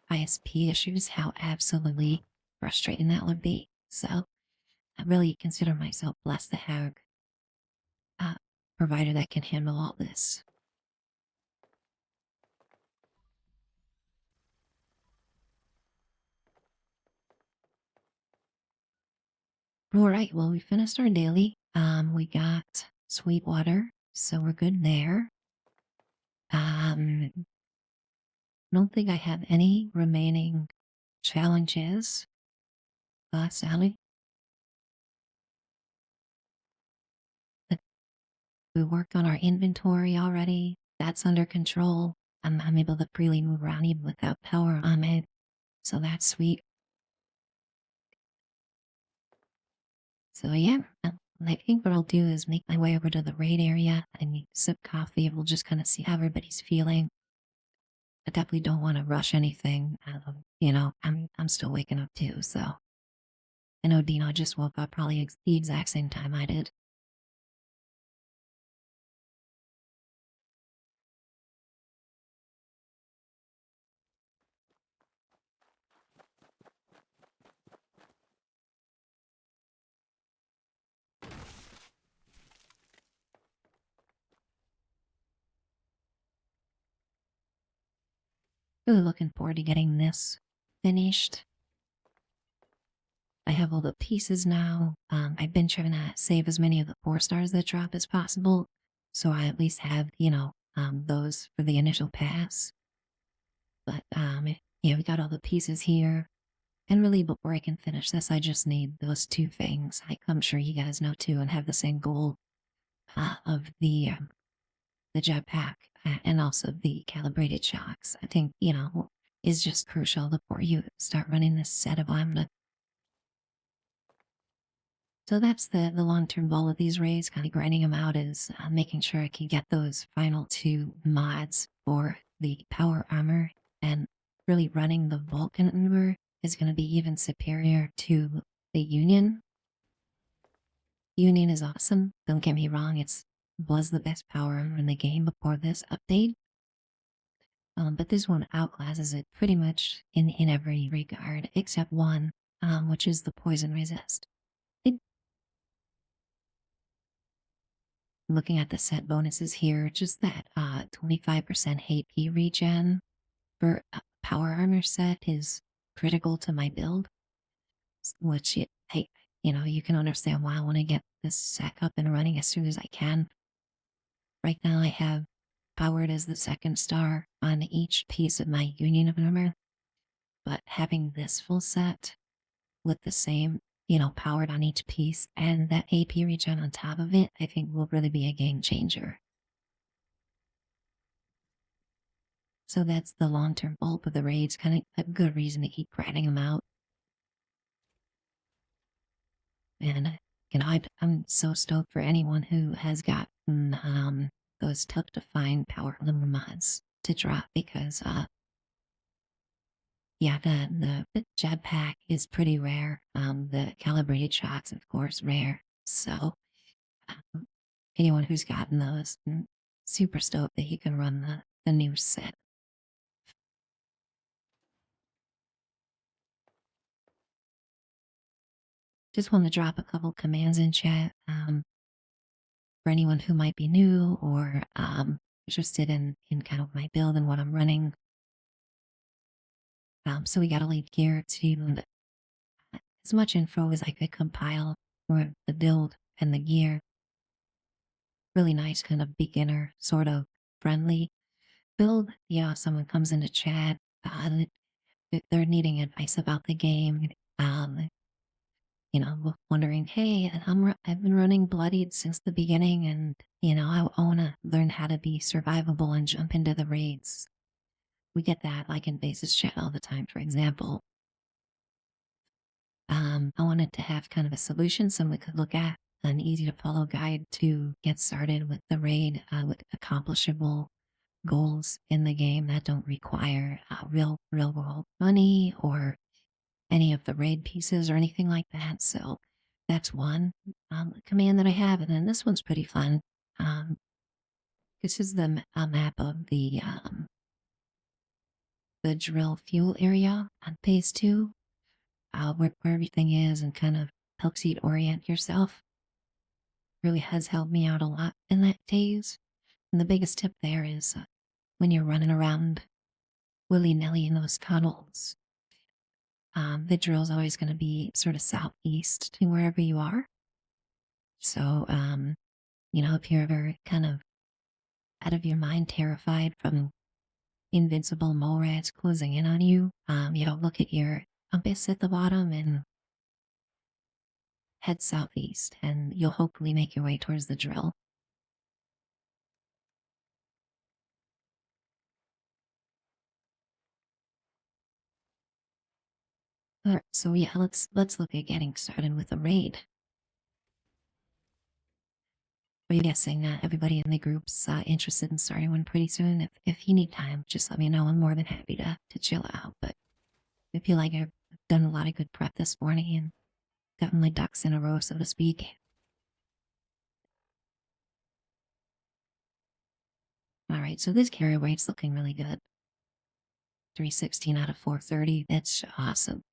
ISP issues, how absolutely frustrating that would be. So I really consider myself blessed to have a provider that can handle all this. All right, well, we finished our daily. We got sweet water, so we're good there. Don't think I have any remaining challenges. Sally, but we worked on our inventory already. That's under control. I'm able to freely move around even without power on it, so that's sweet. So yeah, I think what I'll do is make my way over to the raid area and sip coffee. We'll just kind of see how everybody's feeling. I definitely don't want to rush anything. I'm still waking up too, so I know Dina just woke up probably the exact same time I did. Really looking forward to getting this finished. I have all the pieces now. I've been trying to save as many of the 4 stars that drop as possible, so I at least have, those for the initial pass. But yeah, we got all the pieces here. And really, before I can finish this, I just need those 2 things. I'm sure you guys know too, and have the same goal of the jetpack and also the calibrated shocks. I think is just crucial before you start running this set of Lambda. So that's the long-term goal of these raids, kind of grinding them out is making sure I can get those final 2 mods for the power armor, and really running the Vulcan armor is going to be even superior to the Union. Union is awesome, don't get me wrong, was the best power armor in the game before this update. But this one outclasses it pretty much in every regard, except one, which is the poison resist. Looking at the set bonuses here, just that 25% HP regen for a power armor set is critical to my build, which, hey, you can understand why I want to get this sack up and running as soon as I can. Right now I have powered as the second star on each piece of my union of armor, but having this full set with the same, powered on each piece and that AP regen on top of it, I think will really be a game changer. So that's the long-term bulk of the raids, kind of a good reason to keep grinding them out. And, I'm so stoked for anyone who has gotten those tough to find power limit mods to drop because, yeah, the jetpack is pretty rare. The calibrated shocks, of course, rare. So, um, anyone who's gotten those, super stoked that he can run the new set. Just want to drop a couple commands in chat. For anyone who might be new or interested in kind of my build and what I'm running. So we got to lead gear to as much info as I could compile for the build and the gear. Really nice kind of beginner sort of friendly build. Yeah, someone comes into chat, if they're needing advice about the game, wondering, hey, I've been running bloodied since the beginning, and I want to learn how to be survivable and jump into the raids. We get that like in basis chat all the time, for example. I wanted to have kind of a solution someone could look at, an easy to follow guide to get started with the raid with accomplishable goals in the game that don't require real world money or any of the raid pieces or anything like that. So that's one command that I have, and then this one's pretty fun. This is a map of the drill fuel area on phase 2, where everything is, and kind of helps you to orient yourself. Really has helped me out a lot in that phase. And the biggest tip there is when you're running around willy nilly in those tunnels, the drill's always going to be sort of southeast to wherever you are. So, if you're ever kind of out of your mind, terrified from invincible mole rats closing in on you, look at your compass at the bottom and head southeast, and you'll hopefully make your way towards the drill. Alright, so yeah, let's look at getting started with the raid. Are you guessing everybody in the group's interested in starting one pretty soon? If you need time, just let me know. I'm more than happy to chill out. But I feel like I've done a lot of good prep this morning and gotten my ducks in a row, so to speak. Alright, so this carry weight's looking really good. 316 out of 430. That's awesome.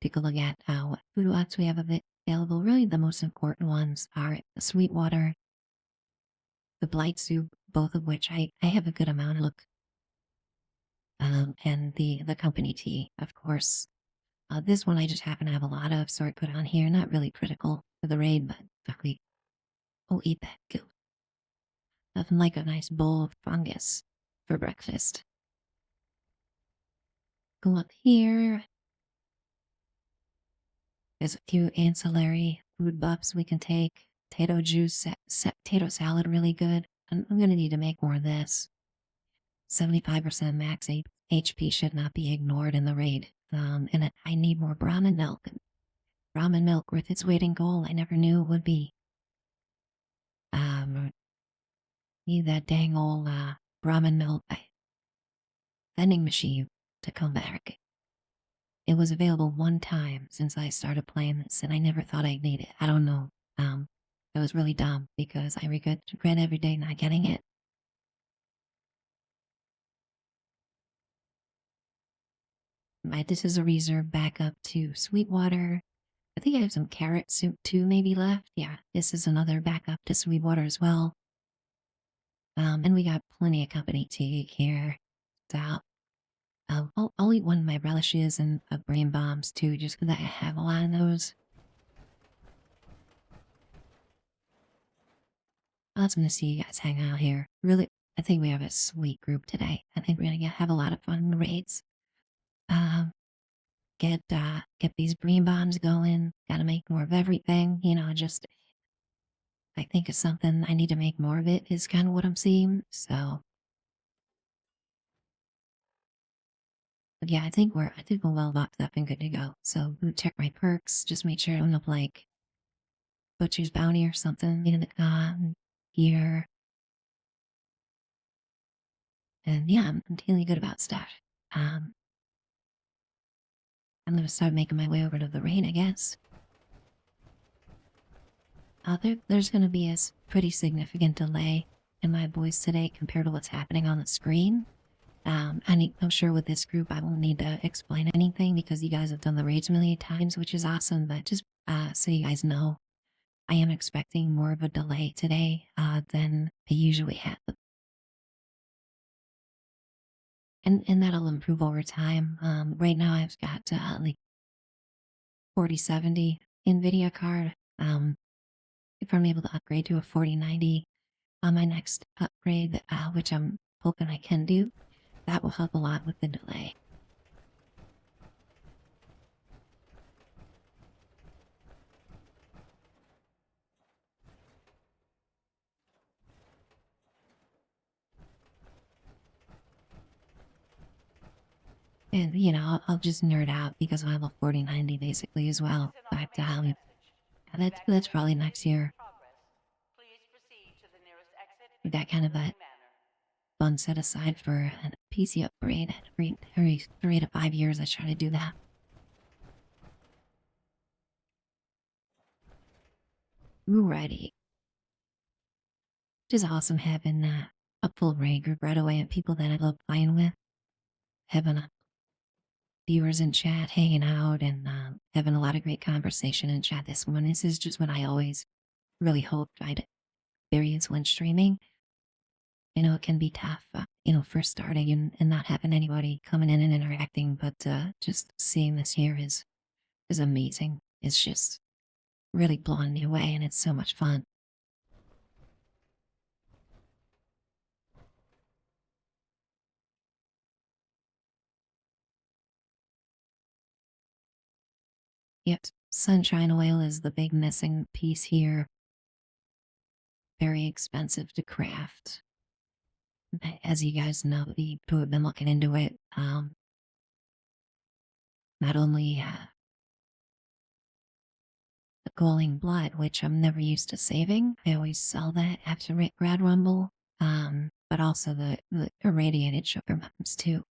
Take a look at what food lots we have available. Really, the most important ones are the Sweetwater, the Blight Soup, both of which I have a good amount of. Look, and the company tea, of course. This one I just happen to have a lot of, so I put on here. Not really critical for the raid, but luckily, oh, eat that goo. Nothing like a nice bowl of fungus for breakfast. Go up here. There's a few ancillary food buffs we can take. Potato juice, potato salad, really good. I'm gonna need to make more of this. 75% max HP should not be ignored in the raid. And I need more Brahmin milk. Brahmin milk worth its weight in gold. I never knew it would be. Need that dang old Brahmin milk vending machine to come back. It was available one time since I started playing this, and I never thought I'd need it. I don't know. It was really dumb because I regret every day not getting it. This is a reserve backup to Sweetwater. I think I have some carrot soup too, maybe left. Yeah, this is another backup to Sweetwater as well. And we got plenty of company tea here. So I'll eat one of my relishes and brain bombs too, just because I have a lot of those. Awesome to see you guys hang out here. Really, I think we have a sweet group today. I think we're gonna have a lot of fun in the raids. Um, get these green bombs going. Gotta make more of everything. Just I think it's something I need to make more of it. Is kind of what I'm seeing. So, but yeah, I think we're well locked up and good to go. So, check my perks. Just make sure I don't up like Butcher's Bounty or something in the here. And yeah, I'm feeling good about stuff. Um, I'm gonna start making my way over to the rain, I guess. There's gonna be a pretty significant delay in my voice today compared to what's happening on the screen. I'm sure with this group I won't need to explain anything because you guys have done the raids a million times, which is awesome. But just so you guys know, I am expecting more of a delay today than I usually have. And that'll improve over time. Right now I've got like 4070 NVIDIA card. If I'm able to upgrade to a 4090 on my next upgrade, which I'm hoping I can do, that will help a lot with the delay. And I'll just nerd out because I have a 4090 basically as well. But that's probably next year. We got kind of that fund set aside for a PC upgrade every 3 to 5 years. I try to do that. Alrighty. It is awesome having a full raid group right away and people that I love playing with. Having viewers in chat hanging out and having a lot of great conversation in chat. This is just what I always really hoped I'd experience when streaming. It can be tough, first starting and not having anybody coming in and interacting, but just seeing this here is amazing. It's just really blowing me away and it's so much fun. Yep, sunshine oil is the big missing piece here. Very expensive to craft. As you guys know, the who have been looking into it, not only the glowing blood, which I'm never used to saving. I always sell that after Grad Rumble. But also the irradiated sugar bombs too.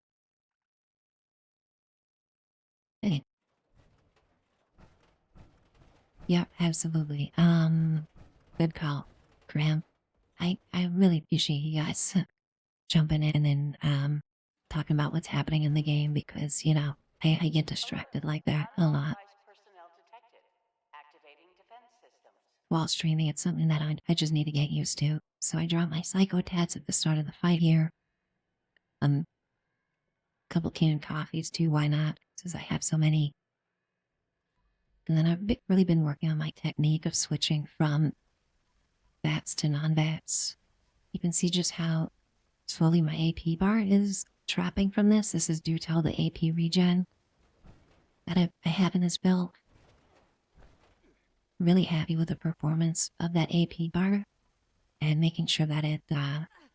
Hey. Yeah, absolutely. Good call, Graham. I really appreciate you guys jumping in and talking about what's happening in the game because I get distracted like that a lot while streaming. It's something that I just need to get used to. So I drop my psycho tats at the start of the fight here. A couple canned coffees too. Why not? Since I have so many. And then I've really been working on my technique of switching from bats to non-bats. You can see just how slowly my AP bar is trapping from this. This is due to all the AP regen that I have in this build. Really happy with the performance of that AP bar and making sure that it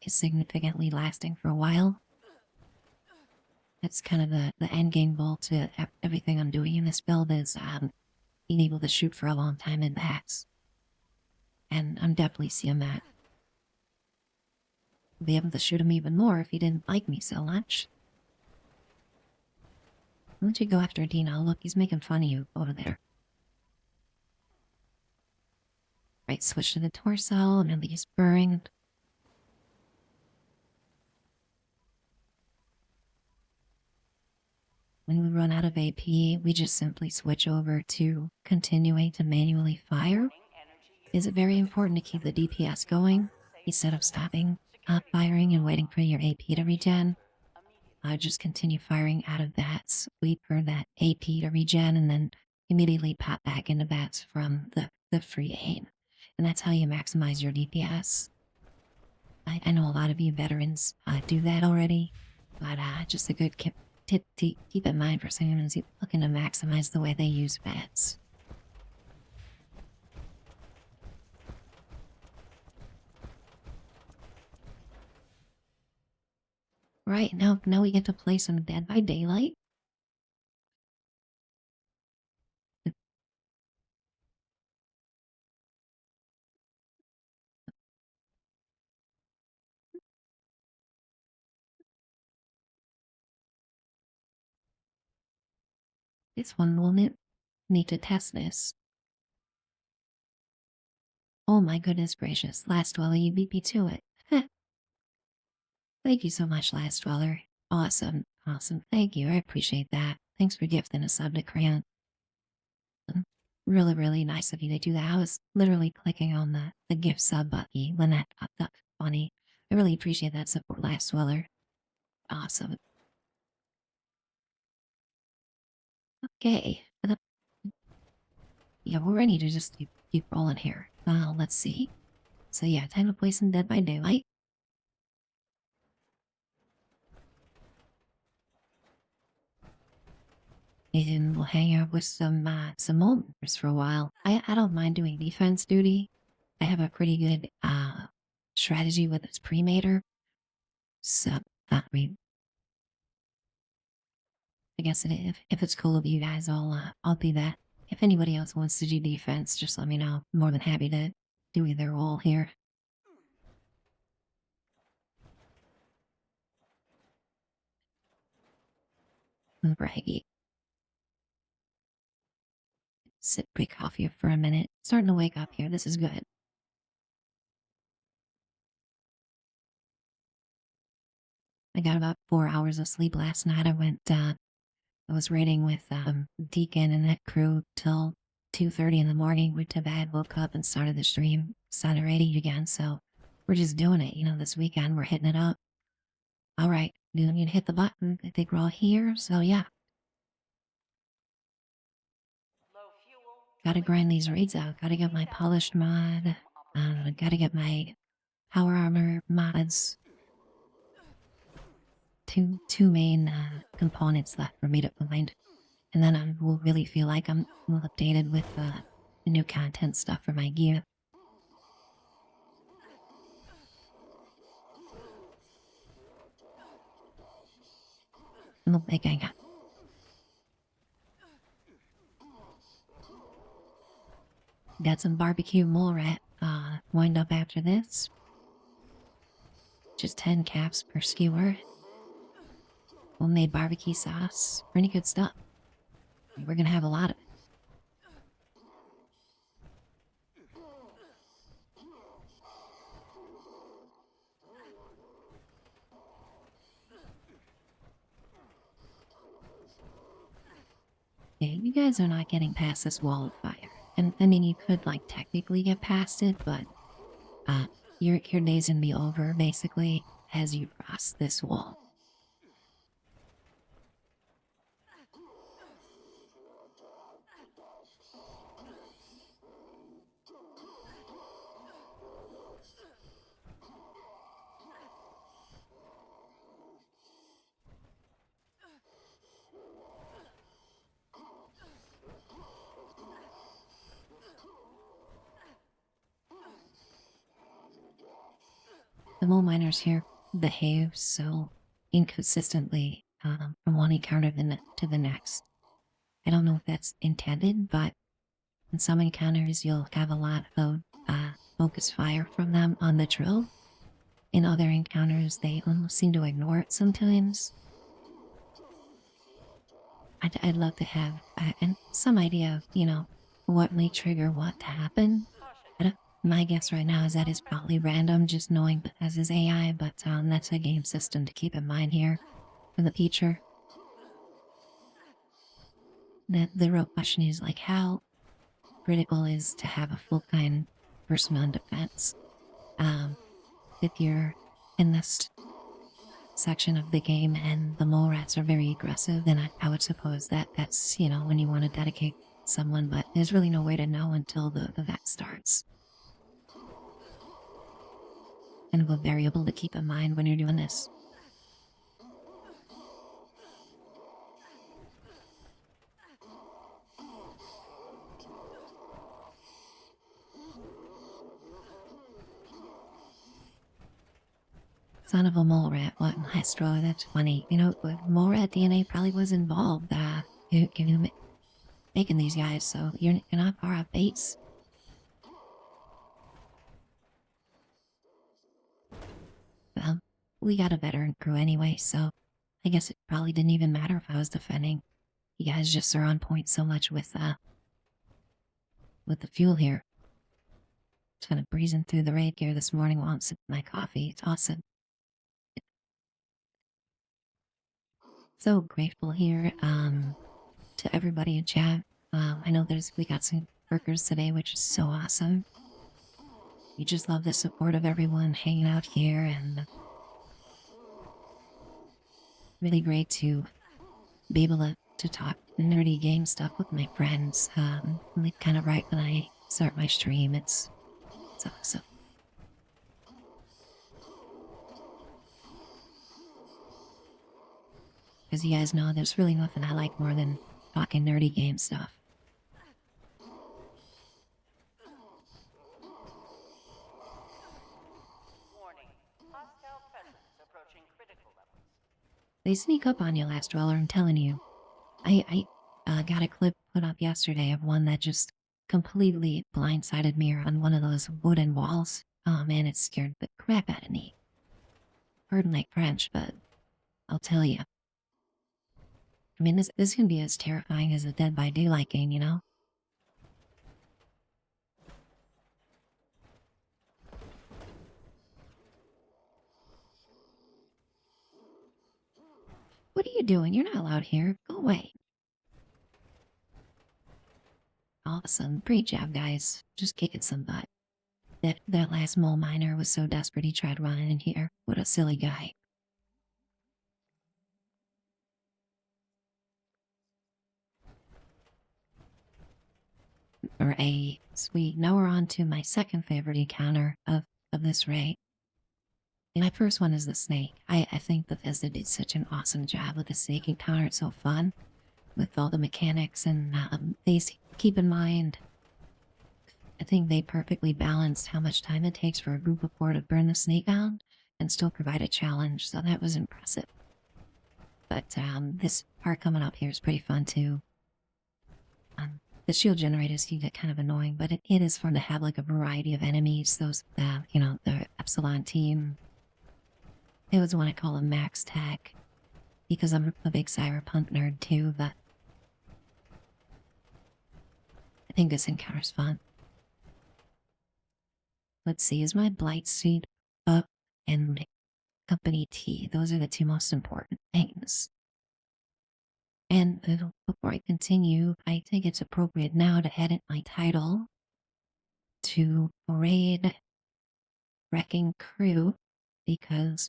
is significantly lasting for a while. That's kind of the end game goal to everything I'm doing in this build is being able to shoot for a long time in bats. And I'm definitely seeing that. Be able to shoot him even more if he didn't like me so much. Why don't you go after Dino? Look, he's making fun of you over there. Right, switch to the torso, and he's burring. When we run out of AP, we just simply switch over to continuing to manually fire. Is it very important to keep the DPS going instead of stopping firing and waiting for your AP to regen? Just continue firing out of bats, wait for that AP to regen, and then immediately pop back into bats from the free aim. And that's how you maximize your DPS. I know a lot of you veterans do that already, but just a good tip to keep in mind for someone who's looking to maximize the way they use bats. Right, now we get to play some Dead by Daylight. This one moment, need to test this. Oh my goodness gracious, Last Dweller, you beat me to it. Thank you so much, Last Dweller. Awesome, awesome. Thank you, I appreciate that. Thanks for gifting a sub to Crayon. Really, really nice of you to do that. I was literally clicking on the gift sub button when that popped up. Funny. I really appreciate that support, Last Dweller. Awesome. Okay. Yeah, we're ready to just keep rolling here. Let's see. So yeah, time to play some Dead by Daylight. And we'll hang out with some moments for a while. I don't mind doing defense duty. I have a pretty good strategy with this premator. So I guess if it's cool with you guys, I'll be that. If anybody else wants to do defense, just let me know. I'm more than happy to do either role here. Right. Sip break coffee for a minute. Starting to wake up here. This is good. I got about 4 hours of sleep last night. I was raiding with Deacon and that crew till 2:30 in the morning. Went to bed, woke up, and started the stream. Started raiding again. So we're just doing it. This weekend we're hitting it up. All right, you need to hit the button. I think we're all here. So yeah, gotta grind these raids out. Gotta get my polished mod. Gotta get my power armor mods. Two main components left for me to find, and then I will really feel like I'm well updated with the new content stuff for my gear. I don't think I got some barbecue mole rat wind up after this. Just 10 caps per skewer. Homemade barbecue sauce. Pretty good stuff. We're gonna have a lot of it. Yeah, you guys are not getting past this wall of fire. And I mean, you could like technically get past it, but your day's gonna be over basically as you cross this wall. The mole miners here behave so inconsistently from one encounter to the next. I don't know if that's intended, but in some encounters you'll have a lot of focus fire from them on the drill. In other encounters, they almost seem to ignore it sometimes. I'd love to have some idea of, what may trigger what to happen. My guess right now is that it's probably random, just knowing as is AI, but that's a game system to keep in mind here for the future. The real question is like how critical is to have a full kind person on defense. If you're in this section of the game and the mole rats are very aggressive, then I would suppose that's when you want to dedicate someone, but there's really no way to know until the vet starts. kind of a variable to keep in mind when you're doing this. Son of a mole rat, what maestro, that's funny. You know, mole rat DNA probably was involved, making these guys, so you're not far off base. Well, we got a veteran crew anyway, so I guess it probably didn't even matter if I was defending. You guys just are on point so much with the fuel here. Just kind of breezing through the raid gear this morning while I'm sipping my coffee. It's awesome. So grateful here, to everybody in chat. I know we got some workers today, which is so awesome. We just love the support of everyone hanging out here, and really great to be able to talk nerdy game stuff with my friends. Like kind of right when I start my stream. It's awesome. As you guys know, there's really nothing I like more than talking nerdy game stuff. Warning. Hostile presence approaching critical levels. They sneak up on you, Last Dweller, I'm telling you. I got a clip put up yesterday of one that just completely blindsided me on one of those wooden walls. Oh man, it scared the crap out of me. Pardon my French, but I'll tell you. I mean, this can be as terrifying as a Dead by Daylight game, you know? What are you doing? You're not allowed here. Go away. Awesome. Great job, guys. Just kicking some butt. That last mole miner was so desperate he tried running in here. What a silly guy. Hooray. Sweet. Now we're on to my second favorite encounter of this raid. My first one is the snake. I think Bethesda did such an awesome job with the snake encounter. It's so fun with all the mechanics, and keep in mind, I think they perfectly balanced how much time it takes for a group of 4 to burn the snake out and still provide a challenge, so that was impressive. But this part coming up here is pretty fun too. The shield generators can get kind of annoying, but it is fun to have like a variety of enemies. Those, the Epsilon team. It was one I call a Max Tech, because I'm a big cyberpunk nerd too, but I think this encounter's fun. Let's see, is my Blight Suit up and Company T? Those are the 2 most important things. And before I continue, I think it's appropriate now to edit my title to Raid Wrecking Crew, because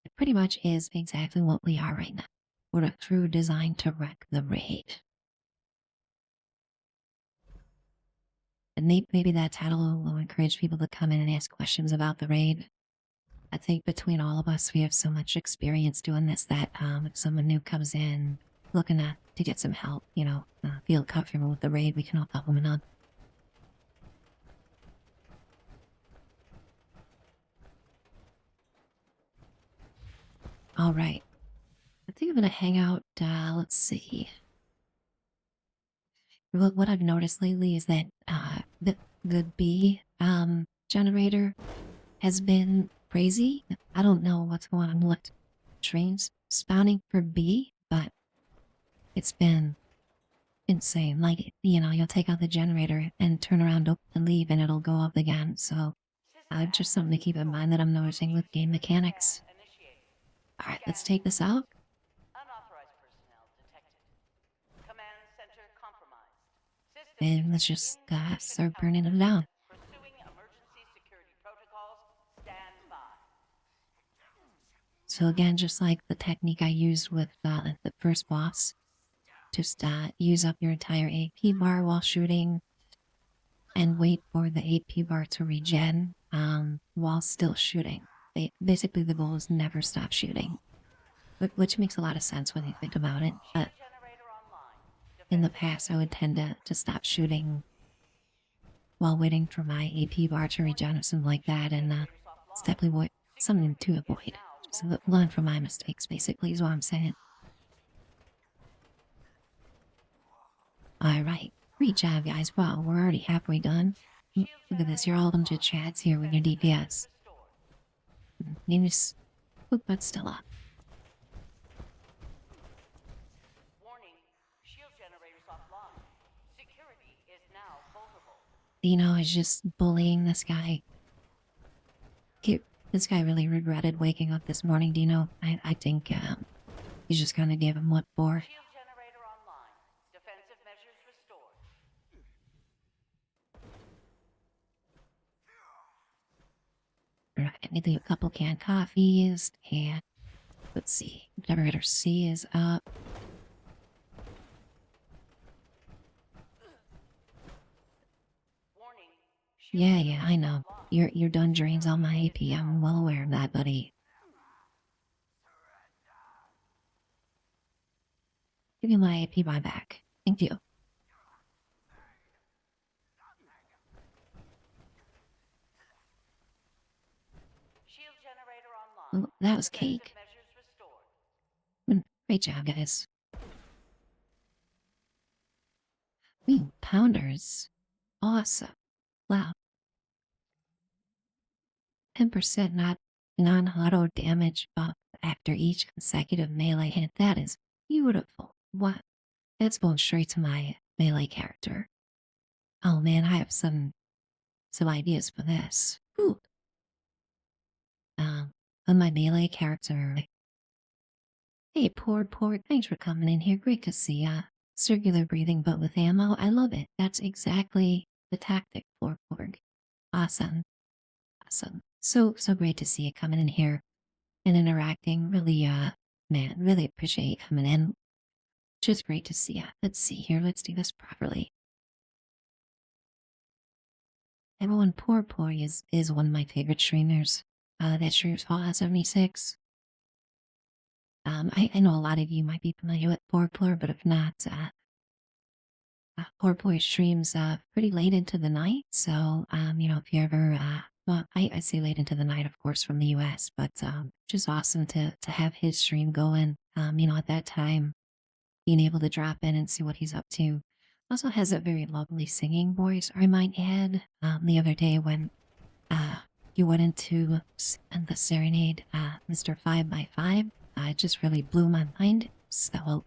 it pretty much is exactly what we are right now. We're a crew designed to wreck the raid. And maybe that title will encourage people to come in and ask questions about the raid. I think between all of us, we have so much experience doing this that if someone new comes in looking to get some help, feel comfortable with the raid, we can all help them out. All right. I think I'm going to hang out, let's see. What I've noticed lately is that the bee generator has been crazy. I don't know what's going on with trains spawning for bee, but it's been insane. Like, you'll take out the generator and turn around and leave and it'll go up again. So just something to keep in mind that I'm noticing with game mechanics. Alright, let's take this out. Unauthorized personnel detected. Command center compromised. And let's just start burning it down. Pursuing emergency security protocols. Stand by. So again, just like the technique I used with the first boss, just use up your entire AP bar while shooting and wait for the AP bar to regen while still shooting. Basically, the goal is never stop shooting, which makes a lot of sense when you think about it. But in the past, I would tend to stop shooting while waiting for my AP bar to regen or something like that, and it's definitely something to avoid. Just learn from my mistakes, basically, is what I'm saying. Alright, great job, guys. Wow, we're already halfway done. Look at this, you're all a bunch of chads here with your DPS. You just poop but still up. Warning, shield generators offline. Security is now vulnerable. Dino is just bullying this guy. This guy really regretted waking up this morning, Dino. I think he's just gonna give him what for. Shield generator online. Defensive measures restored. Right, I need to do a couple canned coffees, and let's see. Generator C is up. Warning, shield Yeah, I know. offline. Your done drains on my AP. I'm well aware of that, buddy. Give me my AP buy back. Thank you. Shield generator online. Well, that was Defensive cake. measures restored. Great job, guys. Ooh, pounders. Awesome. Wow. 10% not non-auto damage buff after each consecutive melee hit. That is beautiful. What? That's going straight to my melee character. Oh man, I have some ideas for this. Ooh. On my melee character. Hey, Port, thanks for coming in here. Great to see ya. Circular breathing, but with ammo. I love it. That's exactly the tactic for Porg. Awesome. Awesome. So great to see you coming in here and interacting. Really, man, really appreciate you coming in. Just great to see ya. Let's see here. Let's do this properly. Everyone, Poor is one of my favorite streamers. That streams Fallout 76. I know a lot of you might be familiar with Poor, but if not, Poor streams pretty late into the night. So, if you ever, well, I say late into the night, of course, from the US, but just awesome to have his stream going. At that time, being able to drop in and see what he's up to. Also has a very lovely singing voice, I might add. The other day when you went into the serenade, Mr. 5x5, it just really blew my mind. So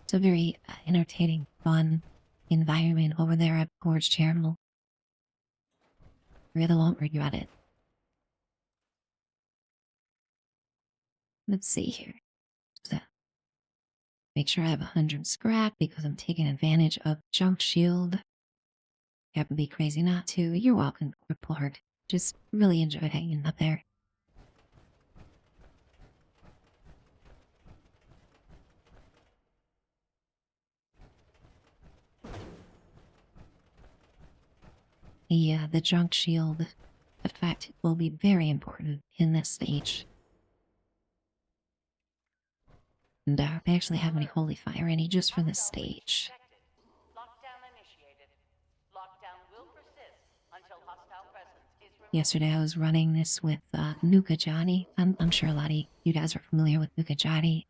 it's a very entertaining, fun environment over there at Gorge Channel. Really won't regret it. Let's see here. So, make sure I have 100 scrap because I'm taking advantage of Junk Shield. You have to be crazy not to. You're welcome, Report. Just really enjoy hanging up there. The Junk Shield effect will be very important in this stage. And I actually have any Holy Fire any just for this stage. Lockdown initiated. Lockdown will persist until hostile presence is removed. Yesterday I was running this with Nuka Johnny. I'm sure a lot of you guys are familiar with Nuka Johnny.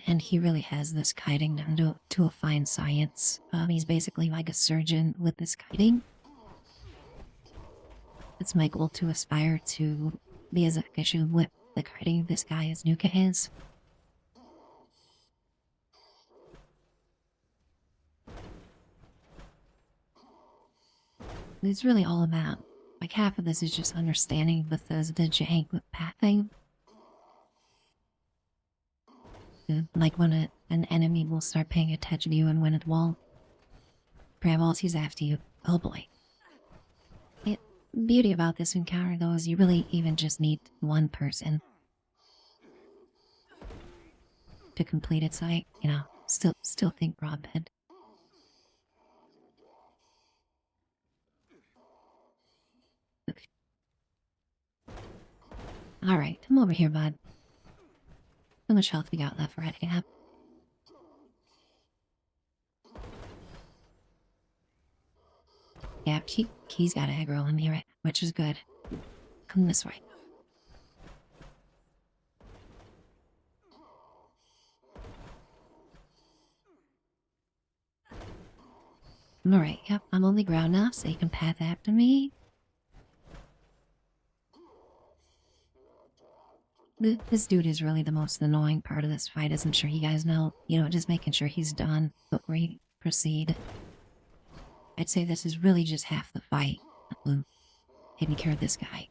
And he really has this kiting down to a fine science. He's basically like a surgeon with this kiting. It's my goal to aspire to be as efficient with the kiting this guy as Nuka is. It's really all about, like half of this is just understanding Bethesda jank with pathing. Like when an enemy will start paying attention to you and when it won't. Grab he's after you. Oh boy. The beauty about this encounter though is you really even just need one person to complete it, so still think Robhead. Alright, come over here, bud. How much health we got left for heading up? Yeah, Key's got aggro on me, right? Which is good. Come this way. Alright, yep, I'm on the ground now, so you can path after me. This dude is really the most annoying part of this fight, as I'm sure you guys know. You know, just making sure he's done before you proceed. I'd say this is really just half the fight. Taking care of this guy.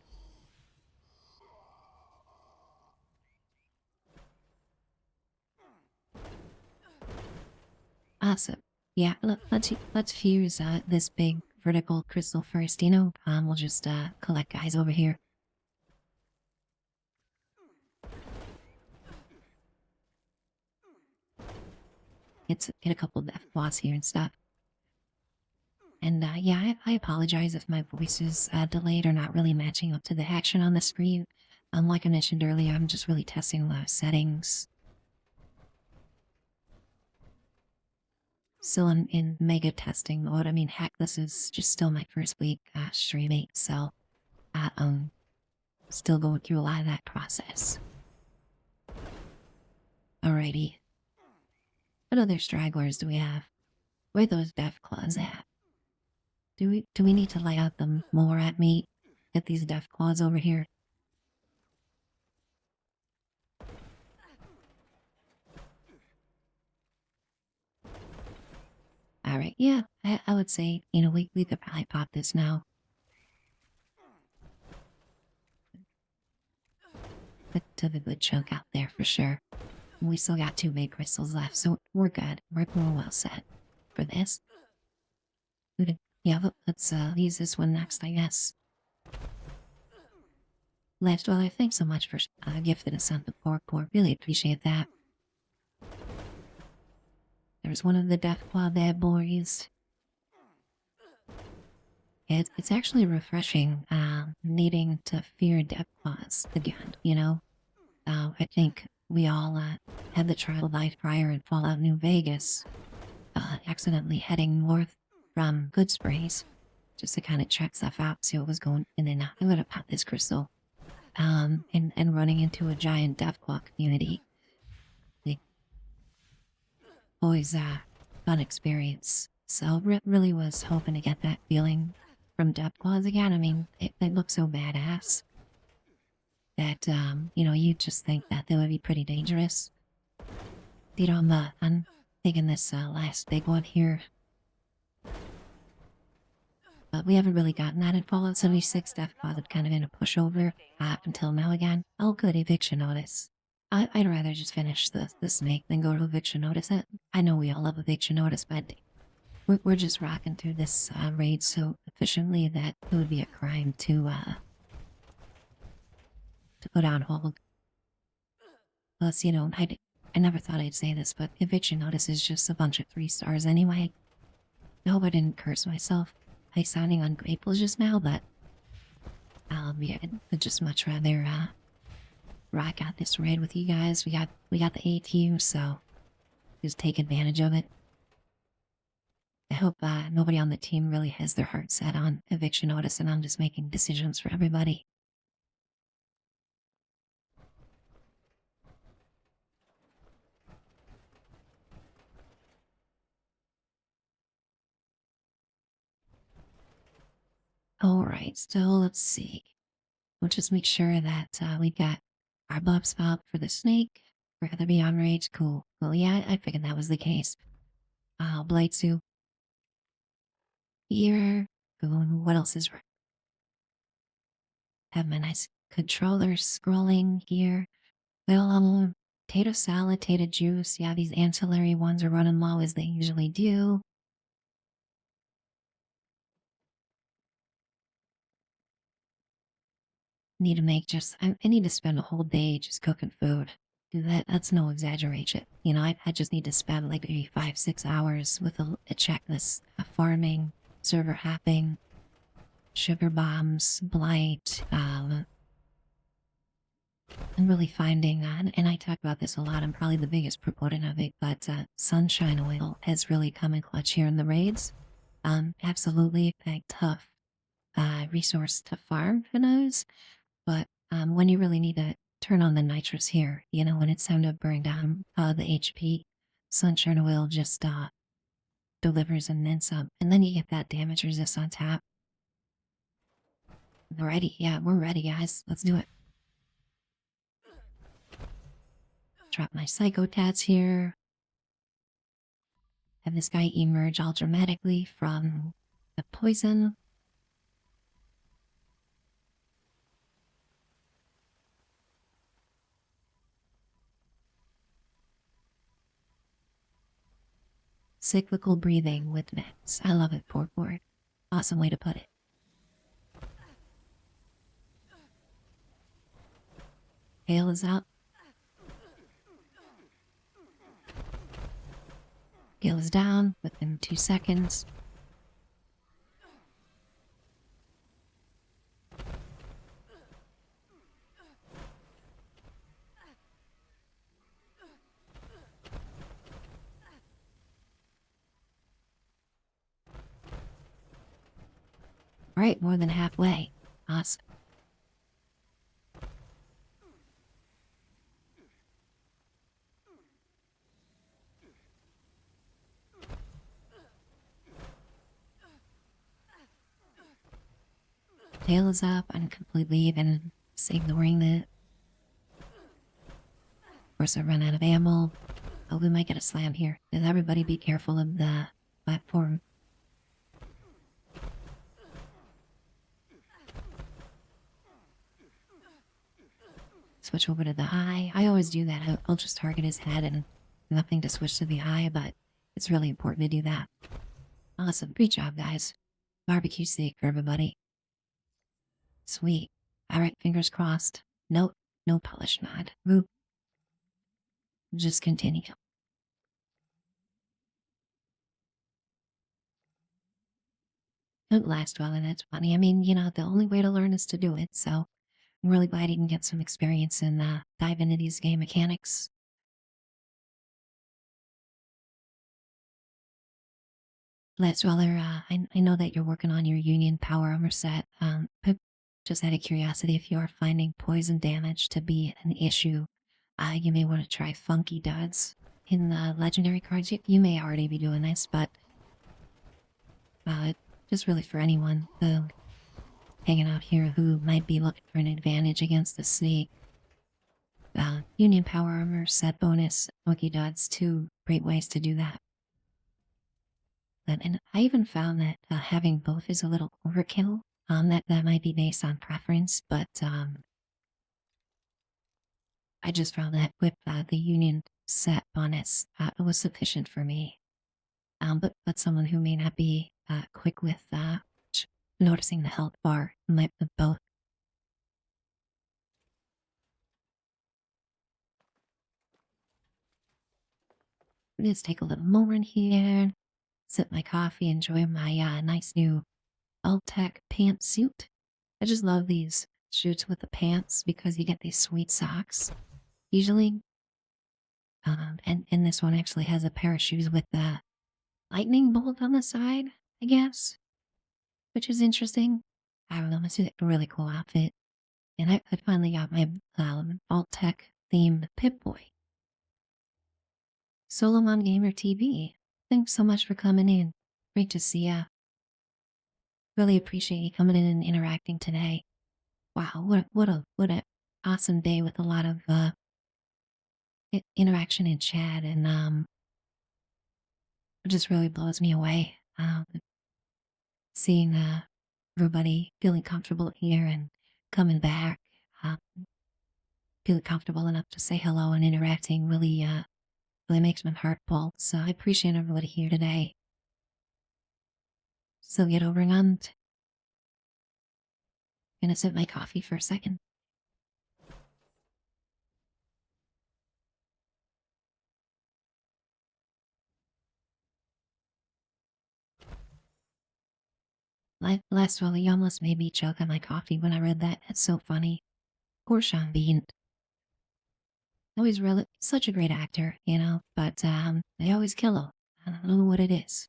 Awesome. Yeah, let's fuse this big vertical crystal first. You know, we'll just collect guys over here. Get a couple death claws here and stuff. And yeah, I apologize if my voice is delayed or not really matching up to the action on the screen. Like I mentioned earlier, I'm just really testing a lot of settings. Still in mega testing mode. I mean, heck, this is just still my first week streaming, so still going through a lot of that process. Alrighty. What other stragglers do we have? Where are those death claws at? Do we need to lay out them more at me? Get these death claws over here. Alright, yeah, I would say, you know, we could probably pop this now. Took a good chunk out there for sure. We still got 2 big crystals left, so we're good. We're well set for this. Yeah, let's use this one next, I guess. Last Dweller, thanks so much for gifting us something core. Really appreciate that. There's one of the death claw bad boys. It's actually refreshing, needing to fear death claws again, you know? I think we all had the trial life prior in Fallout New Vegas, accidentally heading north from Goodsprays, just to kind of check stuff out, see what was going, and then I'm gonna pop this crystal, and running into a giant deathclaw community. Always fun experience. So really was hoping to get that feeling from deathclaws again. I mean, they look so badass that you know, you just think that they would be pretty dangerous. You know, I'm thinking this last big one here. But we haven't really gotten that in Fallout 76. Deathclaws had kind of been a pushover up until now again. Oh, good, eviction notice. I'd rather just finish the snake than go to eviction notice. I know we all love eviction notice, but we're just rocking through this raid so efficiently that it would be a crime to put on hold. Plus, you know, I never thought I'd say this, but eviction notice is just a bunch of 3 stars anyway. I hope I didn't curse myself by sounding ungrateful just now, but yeah, I'd just much rather rock out this raid with you guys. We got the A team, so just take advantage of it. I hope nobody on the team really has their heart set on eviction notice and I'm just making decisions for everybody. Alright, so let's see. We'll just make sure that we got our buff spot for the snake. For the Beyond Rage, cool. Well, yeah, I figured that was the case. Blade Suit. Here. What else is right? Have my nice controller scrolling here. Well, potato salad, tater juice. Yeah, these ancillary ones are running low as they usually do. Need to make I need to spend a whole day just cooking food. That's no exaggeration. You know, I just need to spend like maybe 5-6 hours with a checklist, farming, server hopping, sugar bombs, blight, I'm really finding and I talk about this a lot. I'm probably the biggest proponent of it, but sunshine oil has really come in clutch here in the raids. Absolutely a tough resource to farm for those, but when you really need to turn on the nitrous here, when it's time to burn down the HP, sunshine oil just delivers and then some, and then you get that damage resist on tap. We're ready, yeah, we're ready, guys. Let's do it. Drop my psycho tats here. Have this guy emerge all dramatically from the poison. Cyclical breathing with meds. I love it, poor board. Awesome way to put it. Hail is out. Gil is down within 2 seconds. Right, more than halfway. Awesome. Tail is up. I'm completely even. Just ignoring the. Of course, I run out of ammo. Oh, we might get a slam here. Does everybody be careful of the platform? Switch over to the eye. I always do that. I'll just target his head and nothing to switch to the eye, but it's really important to do that. Awesome. Great job, guys. Barbecue steak for everybody. Sweet. Alright, fingers crossed. No polish mod. Roop. Just continue. Don't last well, and that's funny. I mean, the only way to learn is to do it, so I'm really glad you can get some experience and dive into these game mechanics. Latsweller, I know that you're working on your Union Power Armor set. But just out of curiosity, if you are finding poison damage to be an issue, you may want to try Funky Duds in the legendary cards. You may already be doing this, but just really for anyone who hanging out here who might be looking for an advantage against the snake. Union Power Armor set bonus, Okie Duds, 2 great ways to do that. And I even found that having both is a little overkill. That might be based on preference, but I just found that with the Union set bonus, it was sufficient for me. But someone who may not be quick with noticing the health bar might have both. Just take a little moment here, sip my coffee, enjoy my nice new All-Tech pantsuit. I just love these shoots with the pants because you get these sweet socks. Usually, and this one actually has a pair of shoes with the lightning bolt on the side, I guess, which is interesting. I don't know, it's a really cool outfit. And I finally got my Alt-Tech themed Pip-Boy. Solomon Gamer TV, thanks so much for coming in. Great to see ya. Really appreciate you coming in and interacting today. Wow, what a awesome day with a lot of interaction in chat, and it just really blows me away. Seeing everybody feeling comfortable here and coming back, uh, feeling comfortable enough to say hello and interacting really makes my heart pulse. So I appreciate everybody here today. So get over and gonna sip my coffee for a second. Last while, you almost made me choke on my coffee when I read that. That's so funny. Poor Sean Bean. Always really such a great actor, but they always kill him. I don't know what it is.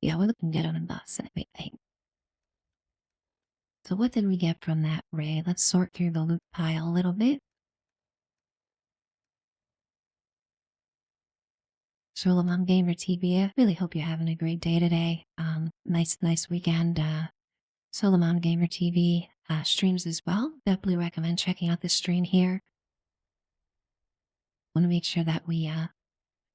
Yeah, we're looking good on the bus and everything. So what did we get from that, Ray? Let's sort through the loot pile a little bit. Shalom Gamer TV. I really hope you're having a great day today. Nice weekend. Solomon Gamer TV streams as well. Definitely recommend checking out this stream here. Want to make sure that we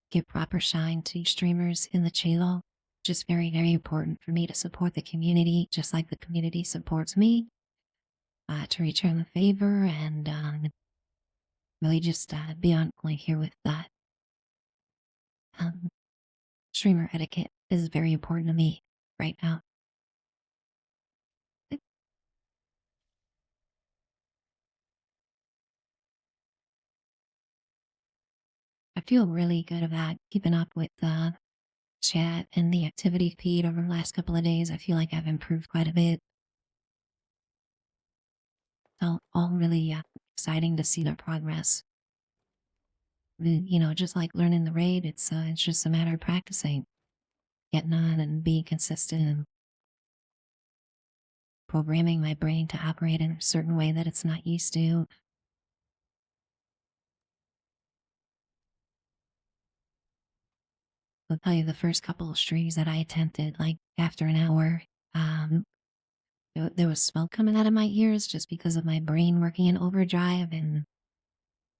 give proper shine to streamers in the channel. Just very important for me to support the community, just like the community supports me. To return the favor and really just be on point here with that. Streamer etiquette is very important to me right now. I feel really good about keeping up with the chat and the activity feed over the last couple of days. I feel like I've improved quite a bit. So all really exciting to see the progress. Just like learning the raid, it's just a matter of practicing, getting on and being consistent and programming my brain to operate in a certain way that it's not used to. I'll tell you the first couple of streams that I attempted, like after an hour, there was smoke coming out of my ears just because of my brain working in overdrive. And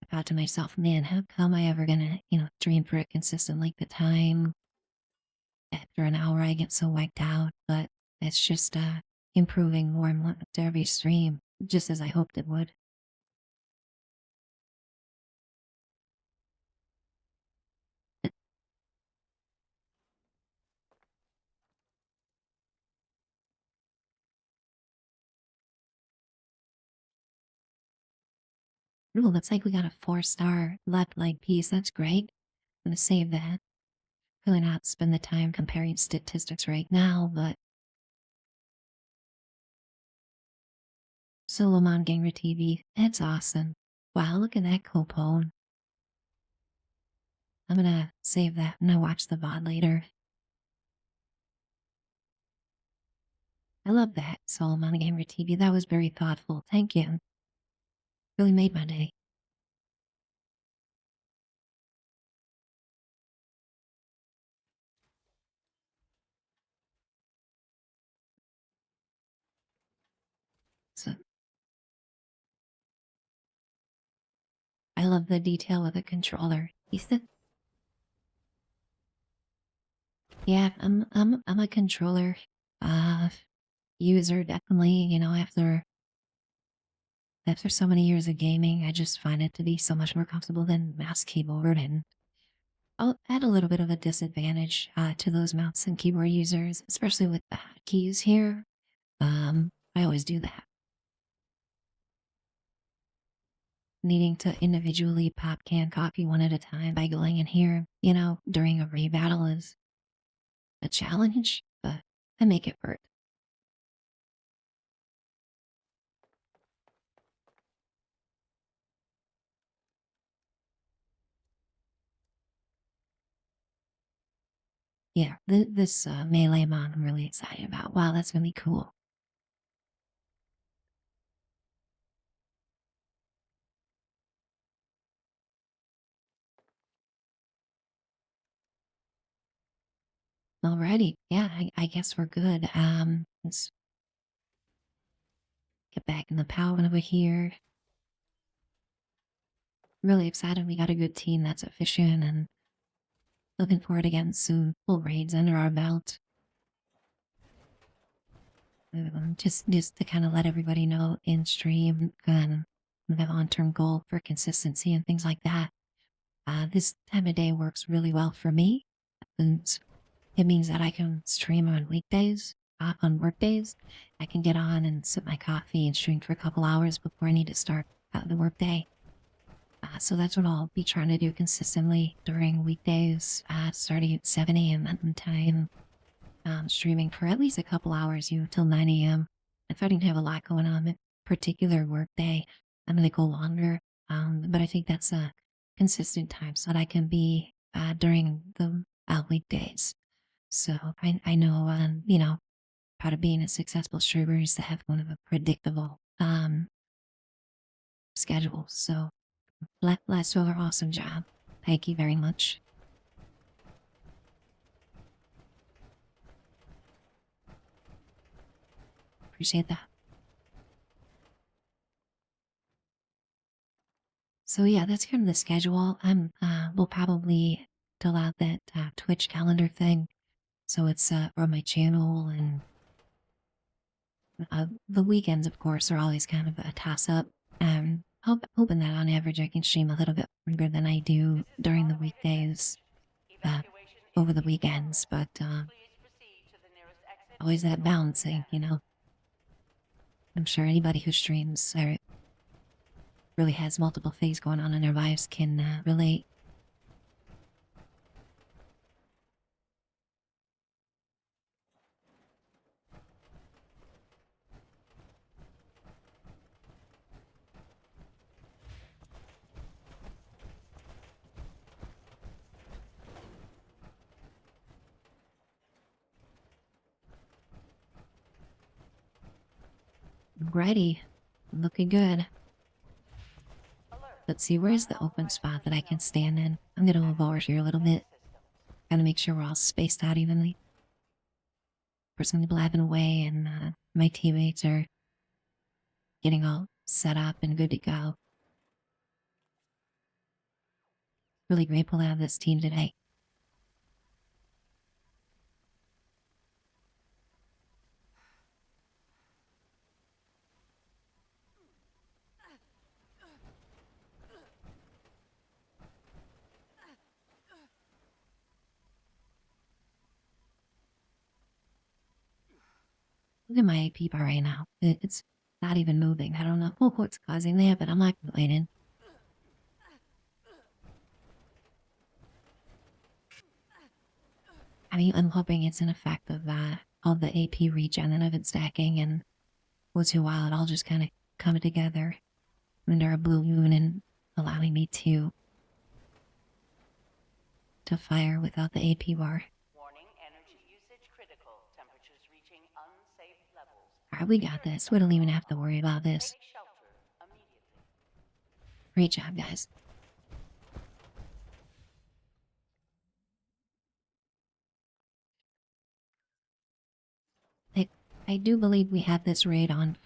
I thought to myself, man, how am I ever gonna, dream for it consistently the time? After an hour, I get so wiped out, but it's just improving more and more after every stream, just as I hoped it would. Ooh, looks like we got a 4-star left leg piece. That's great. I'm gonna save that. Really not spend the time comparing statistics right now, but Solomon Gamer TV, it's awesome. Wow, look at that copone. I'm gonna save that and I watch the VOD later. I love that, Solomon Gamer TV. That was very thoughtful. Thank you. Really made my day. So I love the detail of the controller. Ethan? Yeah, I'm a controller user definitely, after so many years of gaming, I just find it to be so much more comfortable than mouse keyboard, and I'll add a little bit of a disadvantage to those mouse and keyboard users, especially with the hotkeys here. I always do that. Needing to individually pop can copy one at a time by going in here, during a raid battle is a challenge, but I make it work. Yeah, this melee mod I'm really excited about. Wow, that's gonna be cool. Alrighty, yeah, I guess we're good. Let's get back in the power over here. Really excited we got a good team that's efficient and looking forward to getting some full raids under our belt. Just to kind of let everybody know in stream, we have on-term goal for consistency and things like that. This time of day works really well for me. And it means that I can stream on weekdays, on work days. I can get on and sip my coffee and stream for a couple hours before I need to start the work day. So that's what I'll be trying to do consistently during weekdays, starting at 7 a.m. Mountain Time, streaming for at least a couple hours, till 9 a.m. If I didn't have a lot going on a particular work day, I'm going to go longer. But I think that's a consistent time so that I can be during the weekdays. So I know, part of being a successful streamer is to have kind of a predictable schedule. So let's do an awesome job. Thank you very much. Appreciate that. So yeah, that's kind of the schedule. We'll probably fill out that Twitch calendar thing, so it's on my channel, and the weekends, of course, are always kind of a toss up. Hoping that on average I can stream a little bit longer than I do This is an during the automated weekdays, message. uh, Evacuation over is the in weekends, progress. but Please proceed to the nearest exit always that in orderly balancing, manner. I'm sure anybody who streams or really has multiple things going on in their lives can relate. Righty, looking good. Alert. Let's see, where's the open Unauthorized spot that I can personnel stand in? detected. I'm gonna move over Activate here a little defense bit. systems. Gotta make sure we're all spaced out evenly. Person blabbing away, and my teammates are getting all set up and good to go. Really grateful to have this team today. Look at my AP bar right now. It's not even moving. I don't know what's causing that, but I'm not complaining. I mean, I'm hoping it's an effect of all the AP regen that I've been stacking, and once in a while it all just kind of come together under a blue moon and allowing me to fire without the AP bar. Warning, energy usage critical. Temperatures reaching unsafe levels. Alright, we got this. We don't even have to worry about this. Take shelter immediately. Great job, guys. I do believe we have this raid on.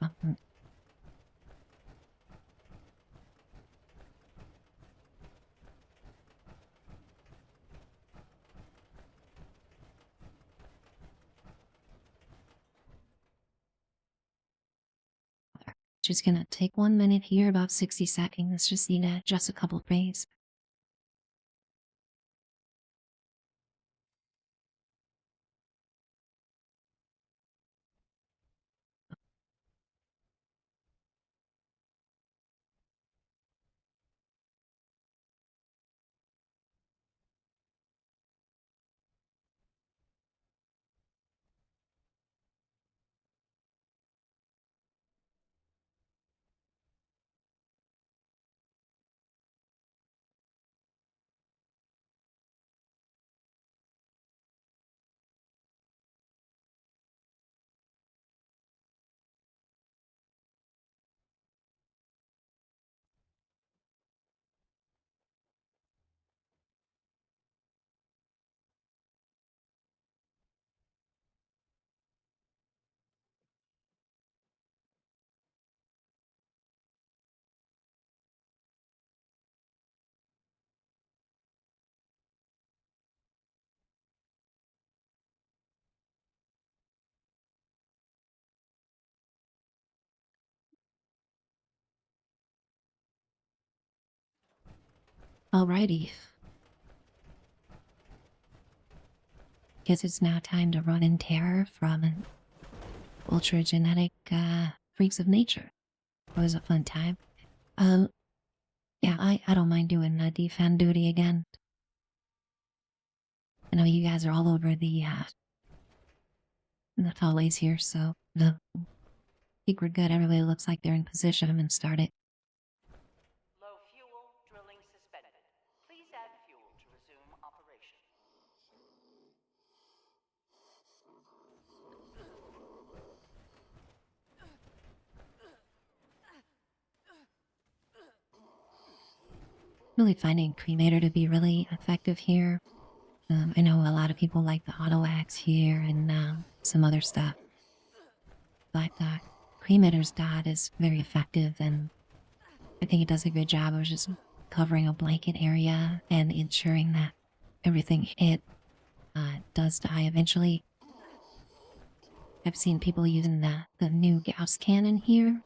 Just gonna take 1 minute here, about 60 seconds. Just need to adjust a couple things. Alrighty. Guess it's now time to run in terror from ultra genetic freaks of nature. It was a fun time. Yeah, I don't mind doing defend duty again. I know you guys are all over the follies here, so I think we're good. Everybody looks like they're in position and start it. Low fuel, drilling suspended. Please add fuel to resume operation. Really finding cremator to be really effective here. I know a lot of people like the auto axe here and some other stuff, but cremator's dot is very effective, and I think it does a good job of just covering a blanket area and ensuring that everything hit does die eventually. I've seen people using the new Gauss cannon here.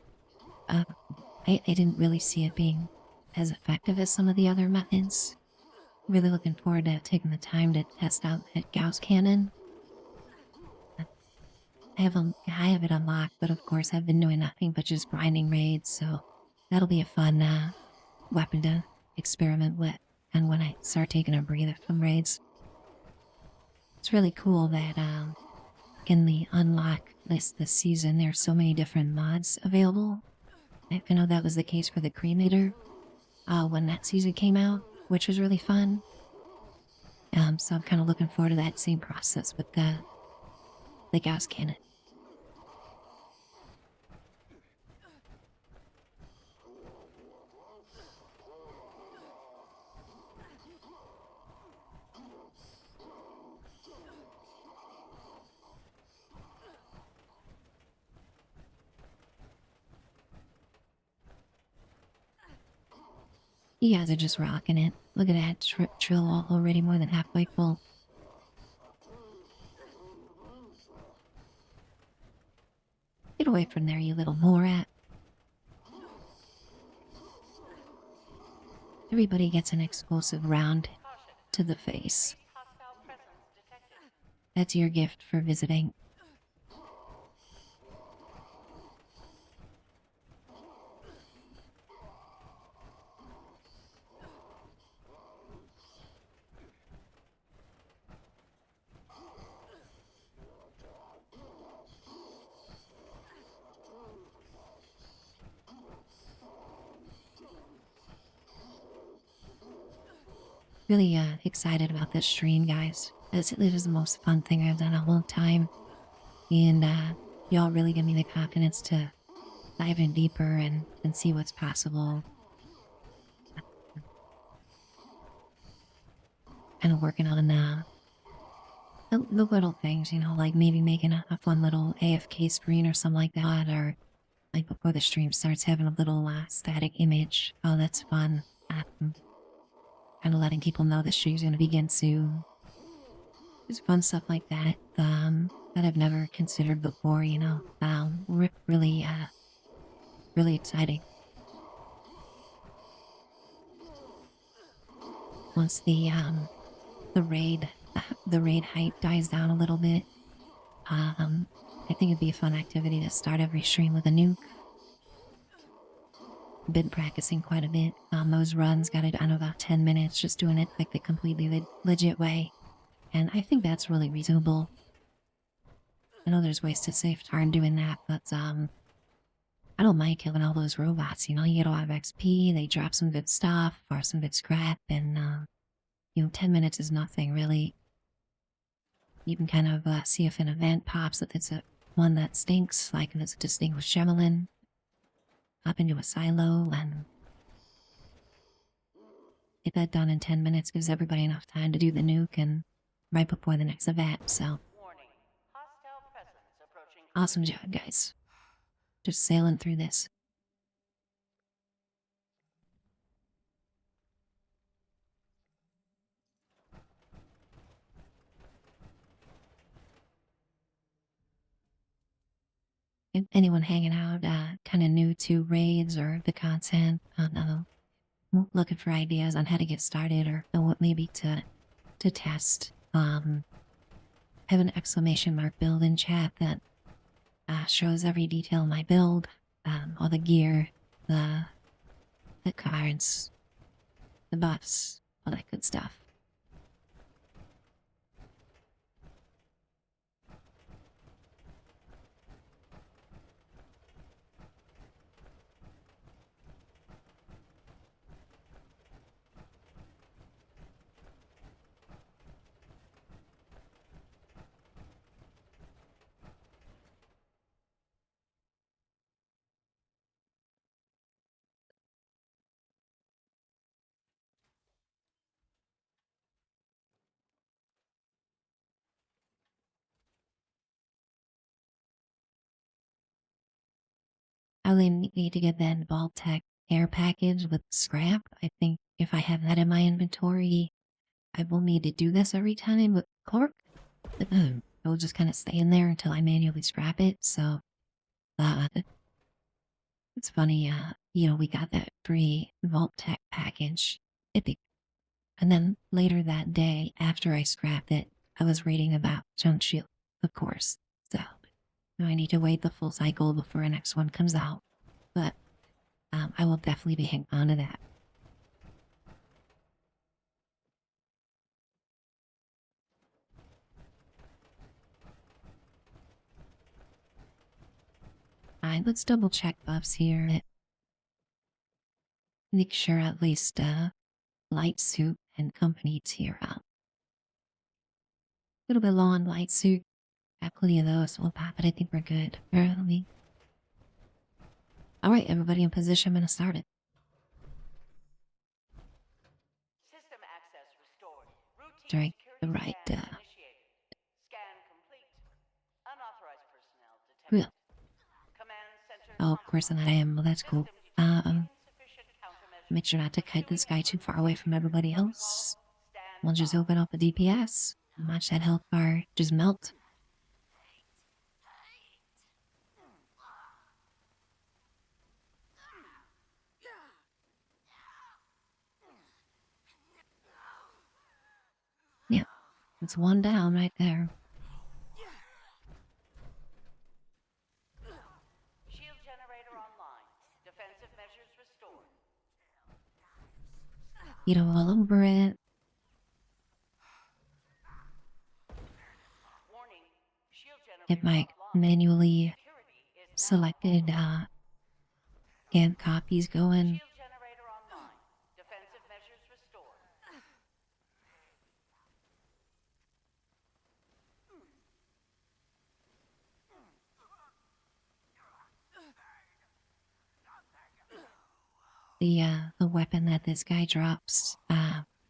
I didn't really see it being as effective as some of the other methods. Really looking forward to taking the time to test out that Gauss cannon. I have it unlocked, but of course I've been doing nothing but just grinding raids, so that'll be a fun weapon to experiment with. And when I start taking a breather from raids, it's really cool that in the unlock list this season there's so many different mods available. I know that was the case for the cremator when that season came out, which was really fun. So I'm kind of looking forward to that same process with the Gauss cannon. You guys are just rocking it. Look at that drill already more than halfway full. Get away from there, you little morat. Everybody gets an explosive round to the face. Hostile presence detected. That's your gift for visiting. Really excited about this stream, guys. It is the most fun thing I've done in a long time. And y'all really give me the confidence to dive in deeper and see what's possible. And working on the little things, you know, like maybe making a fun little AFK screen or something like that, or like before the stream starts having a little static image. Oh, that's fun. Kind of letting people know the stream's going to begin soon. Just fun stuff like that that I've never considered before, you know. Really, really exciting. Once the raid hype dies down a little bit, I think it'd be a fun activity to start every stream with a nuke. Been practicing quite a bit on those runs, got it down to about 10 minutes, just doing it like the completely legit way. And I think that's really reasonable. I know there's ways to save time doing that, but I don't mind killing all those robots, you know, you get a lot of XP, they drop some good stuff, or some good scrap, and, you know, 10 minutes is nothing, really. You can kind of see if an event pops, if it's one that stinks, like if it's a distinguished Shemelin, up into a silo, and get that done in 10 minutes gives everybody enough time to do the nuke and right before the next event, so. Warning. Hostile presence approaching. Awesome job, guys. Just sailing through this. If anyone hanging out, kind of new to raids or the content, I don't know, looking for ideas on how to get started or what maybe to test, have an exclamation mark build in chat that shows every detail of my build, all the gear, the cards, the buffs, all that good stuff. I only need to get that Vault-Tec air package with scrap. I think if I have that in my inventory, I will need to do this every time with cork. It will just kind of stay in there until I manually scrap it. So, it's funny, we got that free Vault-Tec package. Epic. And then later that day, after I scrapped it, I was reading about Junk Shield, of course. So, I need to wait the full cycle before the next one comes out. But I will definitely be hanging on to that. Alright, let's double check buffs here. Make sure at least light suit and company tier up. A little bit low on light suit. Got plenty of those. We'll pop it. I think we're good. Early. Alright, everybody in position. I'm gonna start it. System access restored. Routine Drink the security right, scan initiated. Scan complete. Unauthorized personnel detected. Real. Command center Oh, of course, and I am. Well, that's cool. System detecting insufficient countermeasures. Make sure not to kite this guy too far away from everybody else. Stand We'll just by. open up a DPS. Watch that health bar just melt. Yeah, it's one down right there. Shield generator online. Defensive measures restored. All over it. Warning. Shield Get generator my offline. manually Security is now selected scan copies going. Shield generator online. Defensive measures restored. The weapon that this guy drops,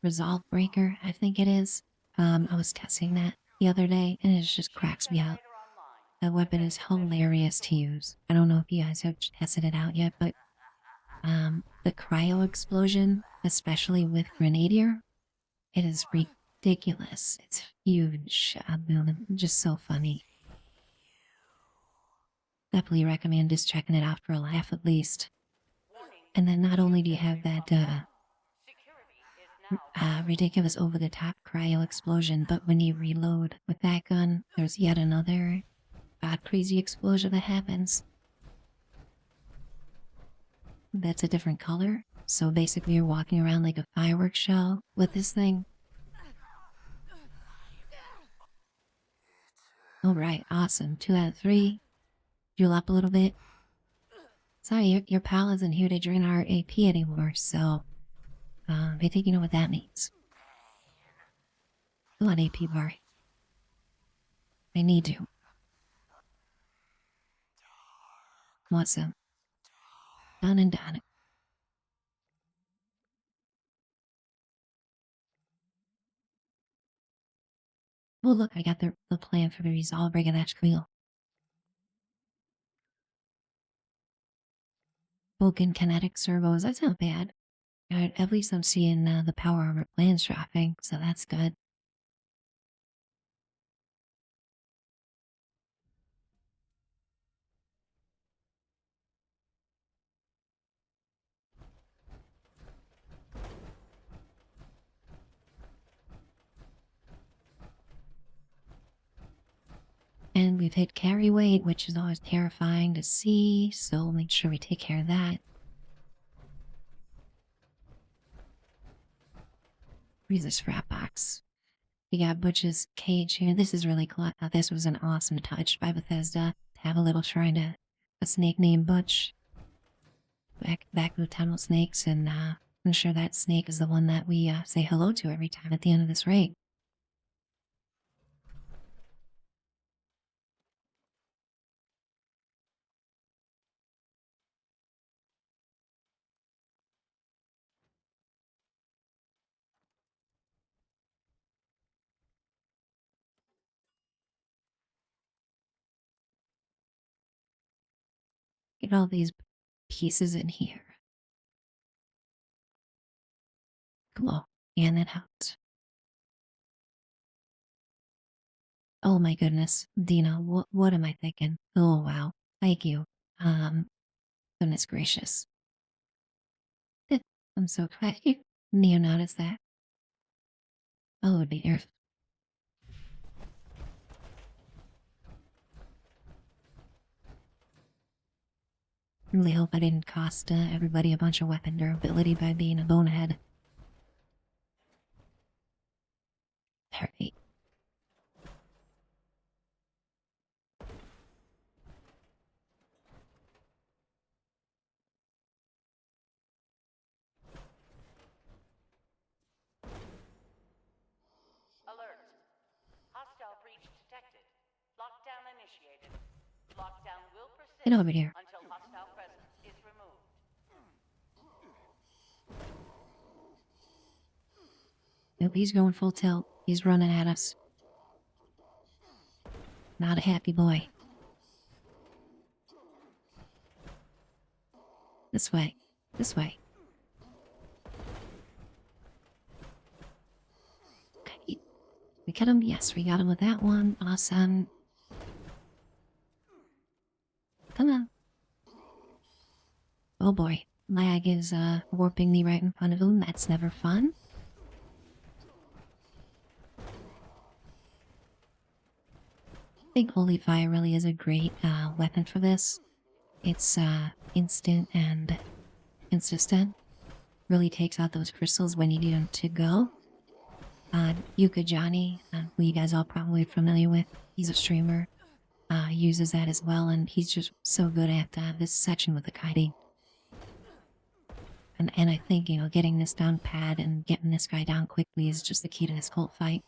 Resolve Breaker, I think it is. I was testing that the other day and it just cracks me up. Generator online. That weapon is hilarious to use. I don't know if you guys have tested it out yet, but the cryo explosion, especially with Grenadier, it is ridiculous. It's huge. Just so funny. Definitely recommend just checking it out for a laugh at least. Warning. And then not only do you have that Security is now ridiculous over-the-top cryo explosion, but when you reload with that gun, there's yet another crazy explosion that happens. That's a different color, so basically you're walking around like a fireworks show with this thing. Alright, awesome. 2 out of 3. Fuel up a little bit. Sorry, your pal isn't here to drain our AP anymore, so I think you know what that means. Go on, AP bar. I need you. Want some? Done and done. Well, look, I got the plan for the resolve break, and that's cool. Vulcan kinetic servos, that's not bad. At least I'm seeing the power armor plans dropping, so that's good. And we've hit carry weight, which is always terrifying to see, so make sure we take care of that. Where's this frat box? You got Butch's cage here. This is really cool. I thought this was an awesome touch by Bethesda to have a little shrine to a snake named Butch. Back with tunnel snakes, and I'm sure that snake is the one that we say hello to every time at the end of this raid. Get all these pieces in here. Cool. And then out. Oh my goodness, Dina, what am I thinking? Oh wow, thank you. Goodness gracious. I'm so glad you noticed that. Oh dear. Really hope I didn't cost everybody a bunch of weapon durability by being a bonehead. Alright. Alert. Hostile breach detected. Lockdown initiated. Lockdown will persist Get over here. until hostile presence is removed. Nope, he's going full tilt. He's running at us. Not a happy boy. This way. This way. Okay. We got him? Yes, we got him with that one. Awesome. Come on. Oh boy. Lag is warping me right in front of him. That's never fun. I think Holy Fire really is a great weapon for this. It's instant and consistent. Really takes out those crystals when you need them to go. Yuka Johnny, who you guys all probably familiar with, he's a streamer, uses that as well, and he's just so good at this section with the kiting. And I think, getting this down pat and getting this guy down quickly is just the key to this whole fight.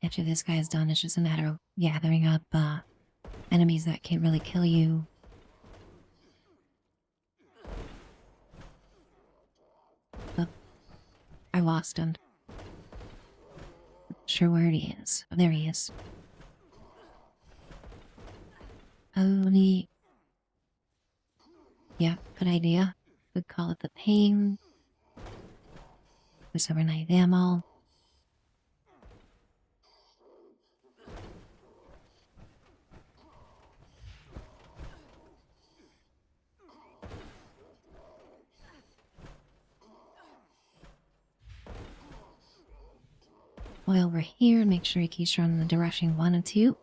After this guy is done, it's just a matter of gathering up enemies that can't really kill you. But I lost him. Not sure where he is. Oh, there he is. Oh, neat. Yeah, good idea. Could call it the pain. This overnight ammo. While we're here, make sure he keeps running the direction 1 and 2.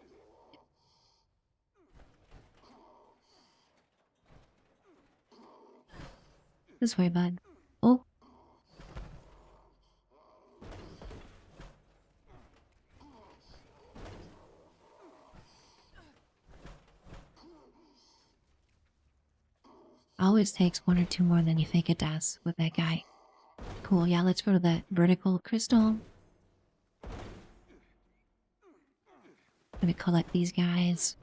This way, bud. Oh. Always takes 1 or 2 more than you think it does with that guy. Cool, yeah, let's go to that vertical crystal. Let me collect these guys.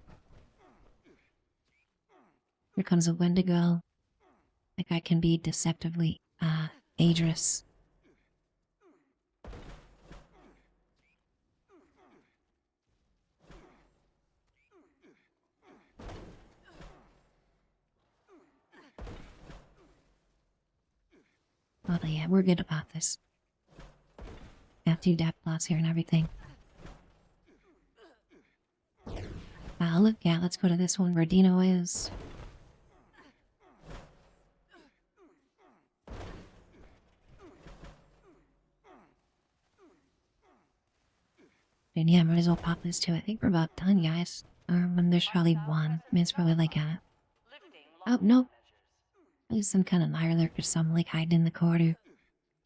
Here comes a Wendigo. That guy can be deceptively, dangerous. Oh yeah, we're good about this. Got 2 depth plots here and everything. Look, yeah, let's go to this one where Dino is. And yeah, might as well pop this too. I think we're about done, guys. There's probably one. I mean, it's probably like a... Oh, no. There's some kind of mirelurk or something like hiding in the corner.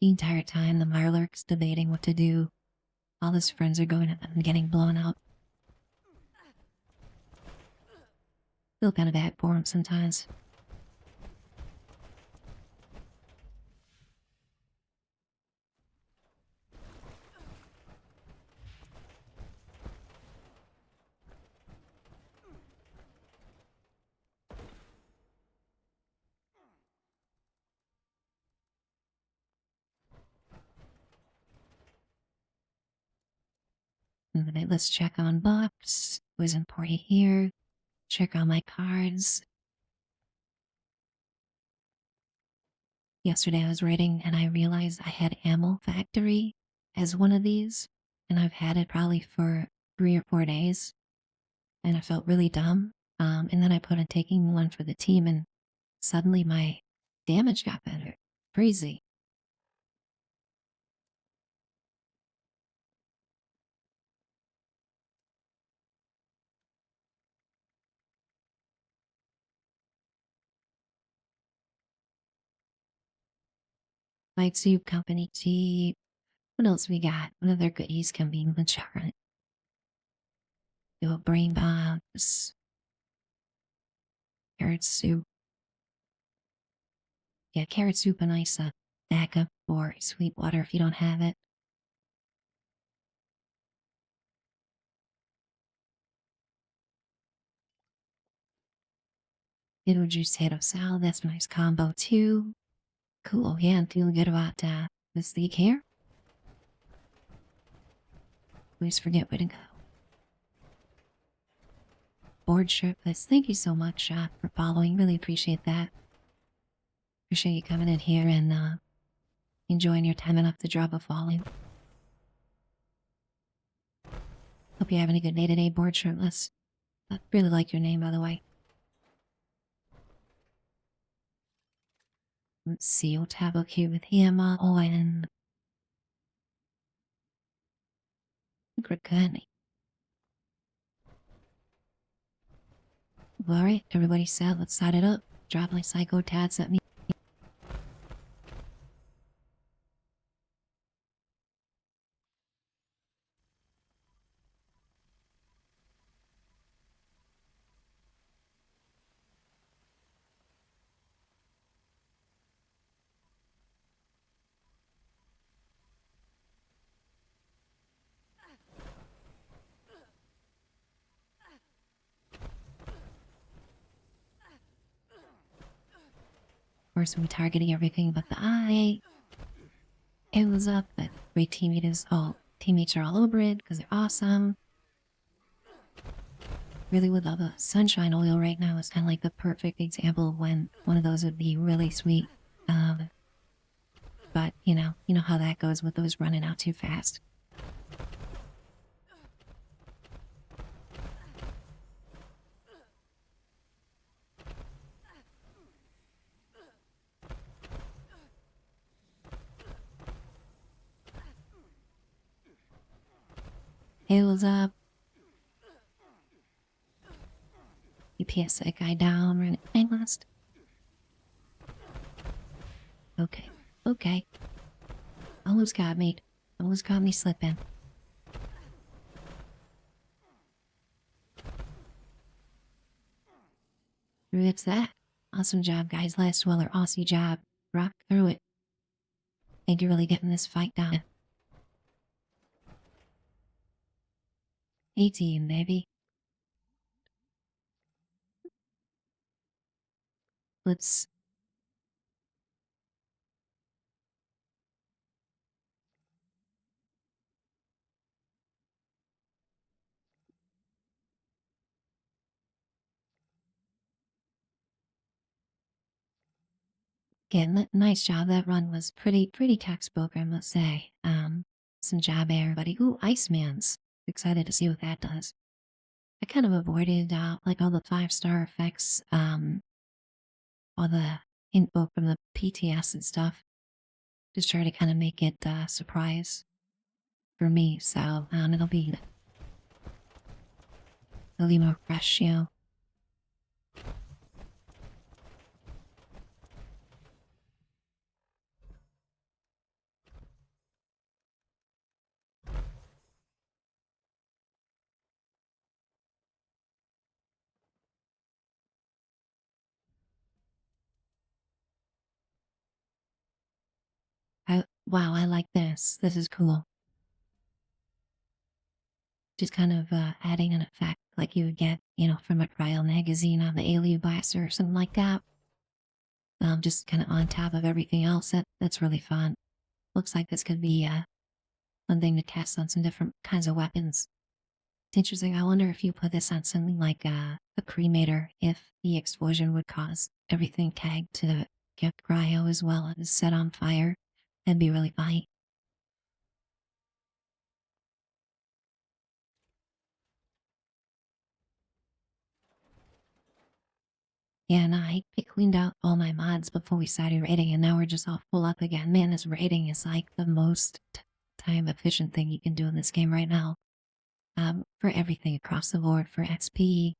The entire time, the Mirelurk's debating what to do. All his friends are going and getting blown up. Feel kind of bad for him sometimes. Alright, let's check on box. Was important here. Check on my cards. Yesterday I was reading and I realized I had Ammo Factory as one of these, and I've had it probably for 3 or 4 days, and I felt really dumb. And then I put on taking one for the team, and suddenly my damage got better. Crazy. Like Soup Company tea. What else we got? What other goodies can be in the chart? Do a brain box. Carrot soup. Yeah, carrot soup and nice backup or sweet water if you don't have it. Little juice head of salad, that's a nice combo too. Cool, yeah, I'm feeling good about this league here. Always forget where to go. Board shirtless, thank you so much for following, really appreciate that. Appreciate you coming in here and enjoying your time enough to drop a follow. Hope you're having a good day today, board shirtless. I really like your name, by the way. Let's see, we'll tab up here with him. Oh, and Grakani. Alright, everybody set, let's start it up. Drop my psycho tats at me. Of course, we're targeting everything but the eye. It was up, but great teammates are all over it because they're awesome. Really would love a sunshine oil right now. It's kind of like the perfect example of when one of those would be really sweet. But you know how that goes with those running out too fast. Heels up. You PS that guy down, run it last. Okay, okay. Almost got me. Almost got me slipping. It's that. Awesome job, guys. Last Weller, Aussie job. Rock through it. Think you're really getting this fight down. 18, baby. Let's... Again, nice job. That run was pretty textbook, I must say. Some job, everybody. Ooh, Iceman's. Excited to see what that does. I kind of avoided, like all the 5-star effects, all the info from the PTS and stuff. Just try to kind of make it a surprise for me, so it'll be more fresh, you know. wow, I like this. This is cool. Just kind of adding an effect like you would get, from a trial magazine on the Alien Blaster or something like that. Just kind of on top of everything else. That's really fun. Looks like this could be one thing to test on some different kinds of weapons. It's interesting. I wonder if you put this on something like a cremator, if the explosion would cause everything tagged to get cryo as well as set on fire. That'd be really funny. Yeah, and I cleaned out all my mods before we started raiding, and now we're just all full up again. Man, this raiding is like the most time efficient thing you can do in this game right now. For everything across the board, for XP,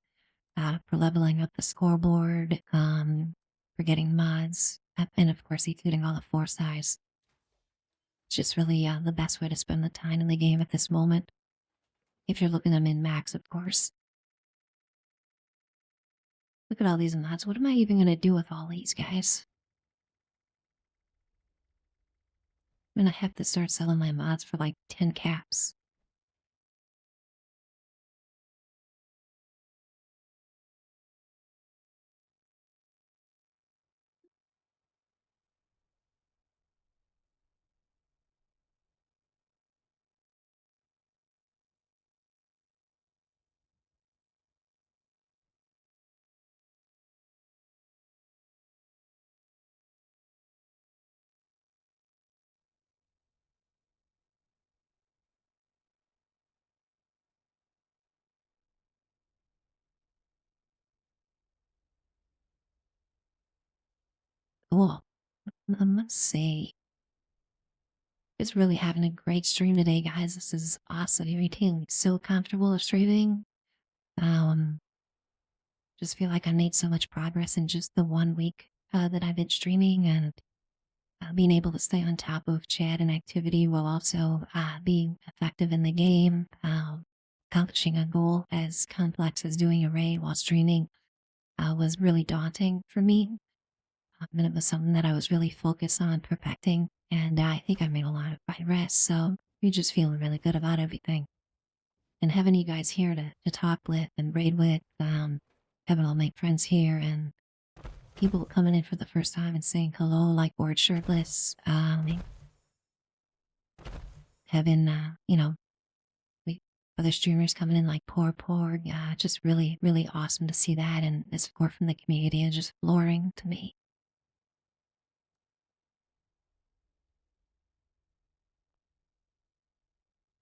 for leveling up the scoreboard, for getting mods, and of course, including all the force size. It's just really the best way to spend the time in the game at this moment. If you're looking to min max, of course. Look at all these mods. What am I even going to do with all these guys? I'm going to have to start selling my mods for like 10 caps. Cool. I must say, it's really having a great stream today, guys. This is awesome. You're feeling so comfortable streaming. Um, just feel like I made so much progress in just the 1 week that I've been streaming, and being able to stay on top of chat and activity while also being effective in the game, accomplishing a goal as complex as doing a raid while streaming was really daunting for me. And it was something that I was really focused on perfecting, and I think I made a lot of progress, so we're just feeling really good about everything. And having you guys here to talk with and raid with, having all my friends here, and people coming in for the first time and saying hello, like Bored Shirtless, having, we, other streamers coming in like Poor, just really, really awesome to see that, and the support from the community is just flooring to me.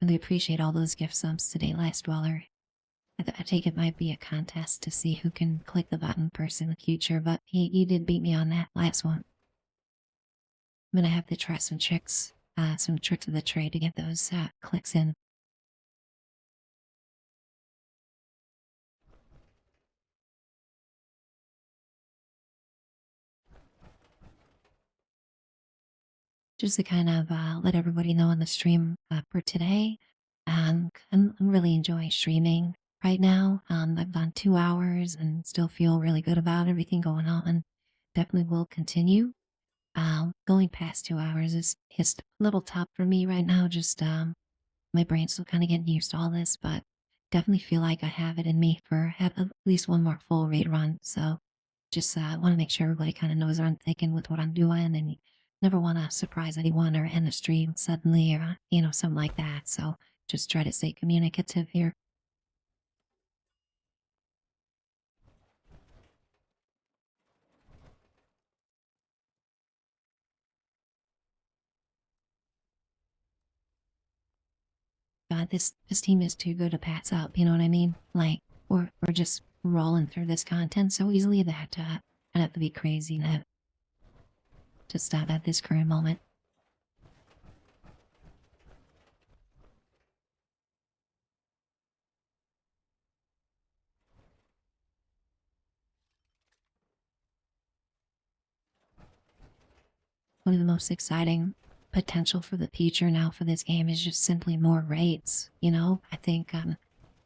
Really appreciate all those gift subs today, Last Dweller. I take it might be a contest to see who can click the button first in the future, but you did beat me on that last one. I'm gonna have to try some tricks of the trade to get those clicks in. Just to kind of let everybody know on the stream for today. I'm really enjoying streaming right now. I've done 2 hours and still feel really good about everything going on. Definitely will continue. Going past 2 hours is just a little tough for me right now. Just my brain's still kind of getting used to all this, but definitely feel like I have it in me for at least one more full raid run. So just want to make sure everybody kind of knows what I'm thinking with what I'm doing, and never want to surprise anyone or end the stream suddenly, or something like that. So just try to stay communicative here. God, this team is too good to pass up. You know what I mean? Like we're just rolling through this content so easily that I'd have to be crazy to stop at this current moment. One of the most exciting potential for the future now for this game is just simply more raids. I think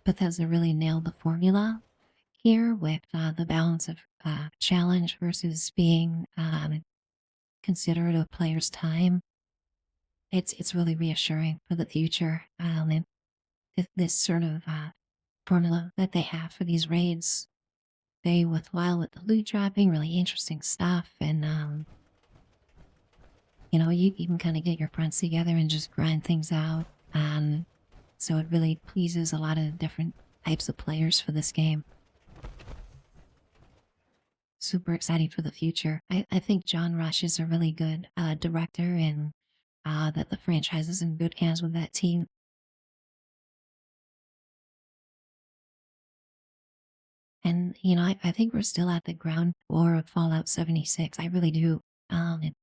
Bethesda really nailed the formula here with the balance of challenge versus being considerate of players' time. it's really reassuring for the future. And this sort of formula that they have for these raids, they worthwhile with the loot dropping, really interesting stuff, and you know, you can kind of get your friends together and just grind things out. So it really pleases a lot of different types of players for this game. Super exciting for the future. I think John Rush is a really good director, and that the franchise is in good hands with that team. And, you know, I think we're still at the ground floor of Fallout 76. I really do. And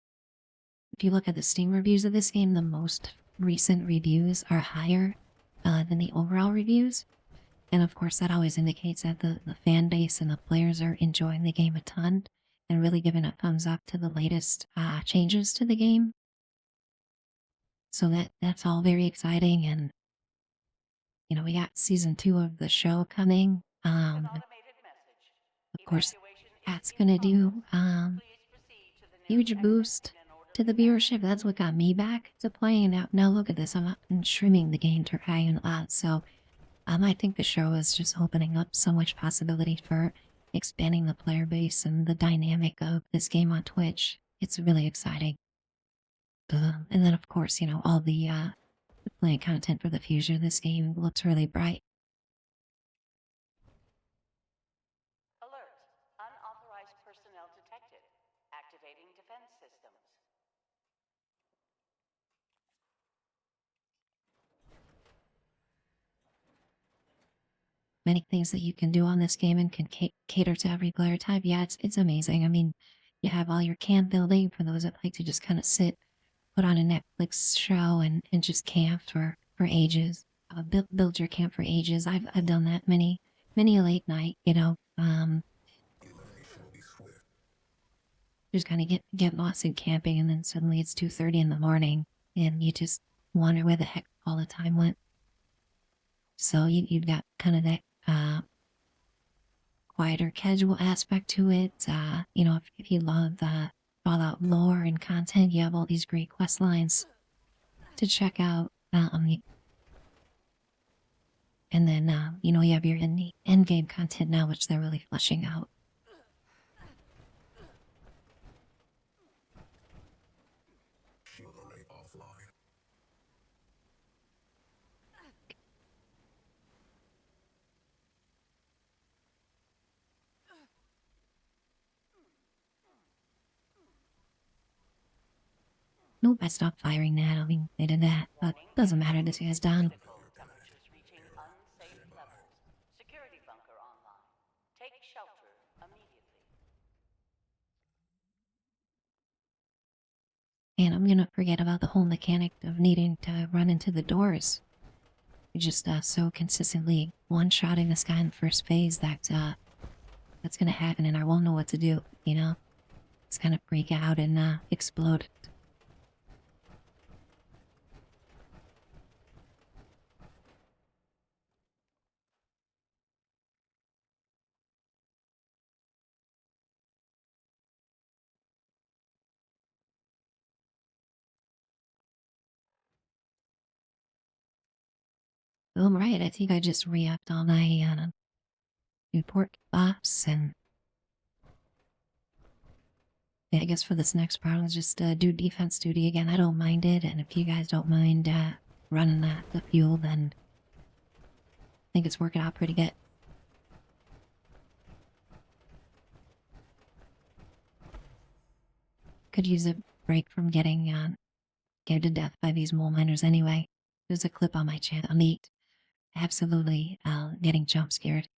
if you look at the Steam reviews of this game, the most recent reviews are higher than the overall reviews. And of course, that always indicates that the fan base and the players are enjoying the game a ton and really giving a thumbs up to the latest changes to the game. So that's all very exciting. And, you know, we got season 2 of the show coming. An automated message. Of course, Evacuation is that's in gonna progress. do Please proceed to the nearest huge exit boost in an to the orderly manner. viewership. That's what got me back to playing. Now look at this. I'm trimming the game to high and loud. So I think the show is just opening up so much possibility for expanding the player base and the dynamic of this game on Twitch. It's really exciting. And then of course, you know, all the playing content for the future of this game looks really bright. Alert. Unauthorized personnel detected. Activating defense systems. Many things that you can do on this game and can cater to every player type. Yeah, it's amazing. I mean, you have all your camp building for those that like to just kind of sit, put on a Netflix show and just camp for ages. Build your camp for ages. I've done that many a late night. You know, just kind of get lost in camping, and then suddenly it's 2:30 in the morning, and you just wonder where the heck all the time went. So you've got kind of that quieter, casual aspect to it. You know, if you love the Fallout lore and content, you have all these great quest lines to check out. And then, you know, you have your end game content now, which they're really fleshing out. Shield array offline. Nope, I stopped firing that. I mean, they did that, but Warning. doesn't matter. This guy's done. Critical. Temperatures reaching unsafe levels. Security bunker online. Take shelter immediately. And I'm gonna forget about the whole mechanic of needing to run into the doors. You're just so consistently one-shotting this guy in the first phase that that's gonna happen, and I won't know what to do. You know, it's gonna freak out and explode. Oh, right. I think I just re-upped all my report buffs, and yeah, I guess for this next part, I'll just do defense duty again. I don't mind it, and if you guys don't mind running the fuel, then I think it's working out pretty good. Could use a break from getting scared to death by these mole miners anyway. There's a clip on my channel. Neat. Absolutely getting jump scared.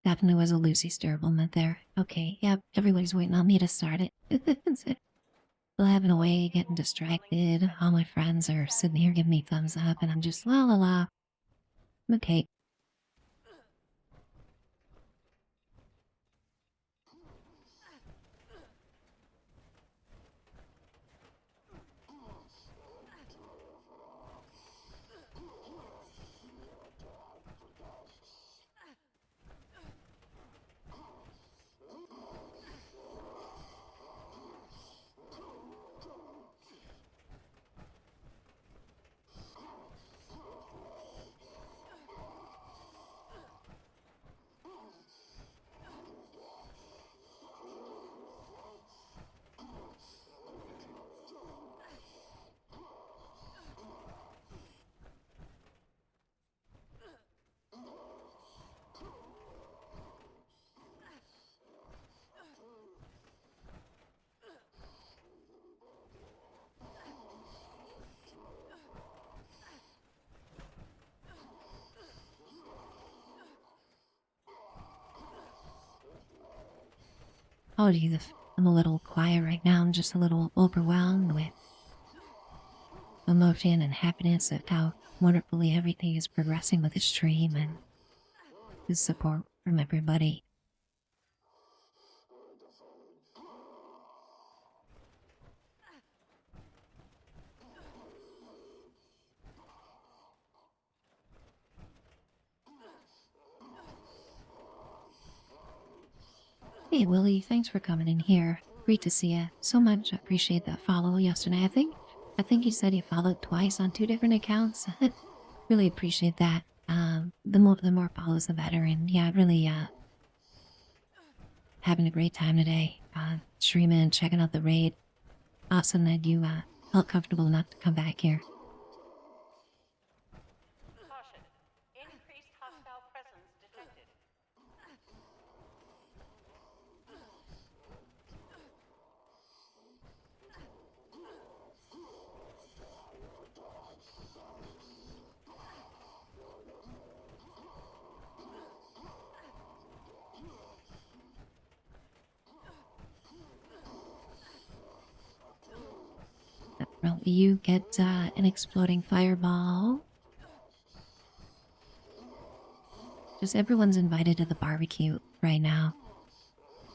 Definitely was a Lucy Sturb moment there. Okay, yep, everybody's waiting on me to start it. Still having a way of getting distracted. All my friends are sitting here giving me thumbs up, and I'm just la la la. Okay. apologies if I'm a little quiet right now. I'm just a little overwhelmed with emotion and happiness at how wonderfully everything is progressing with the stream and the support from everybody. Hey Willie, thanks for coming in here. Great to see you. So much. I appreciate that follow yesterday. I think you said you followed twice on 2 different accounts. Really appreciate that. The more follows the better. And yeah, really having a great time today. Streaming and checking out the raid. Awesome that you felt comfortable enough to come back here. Caution. Increased hostile presence detected. Well, you get an exploding fireball. Just everyone's invited to the barbecue right now.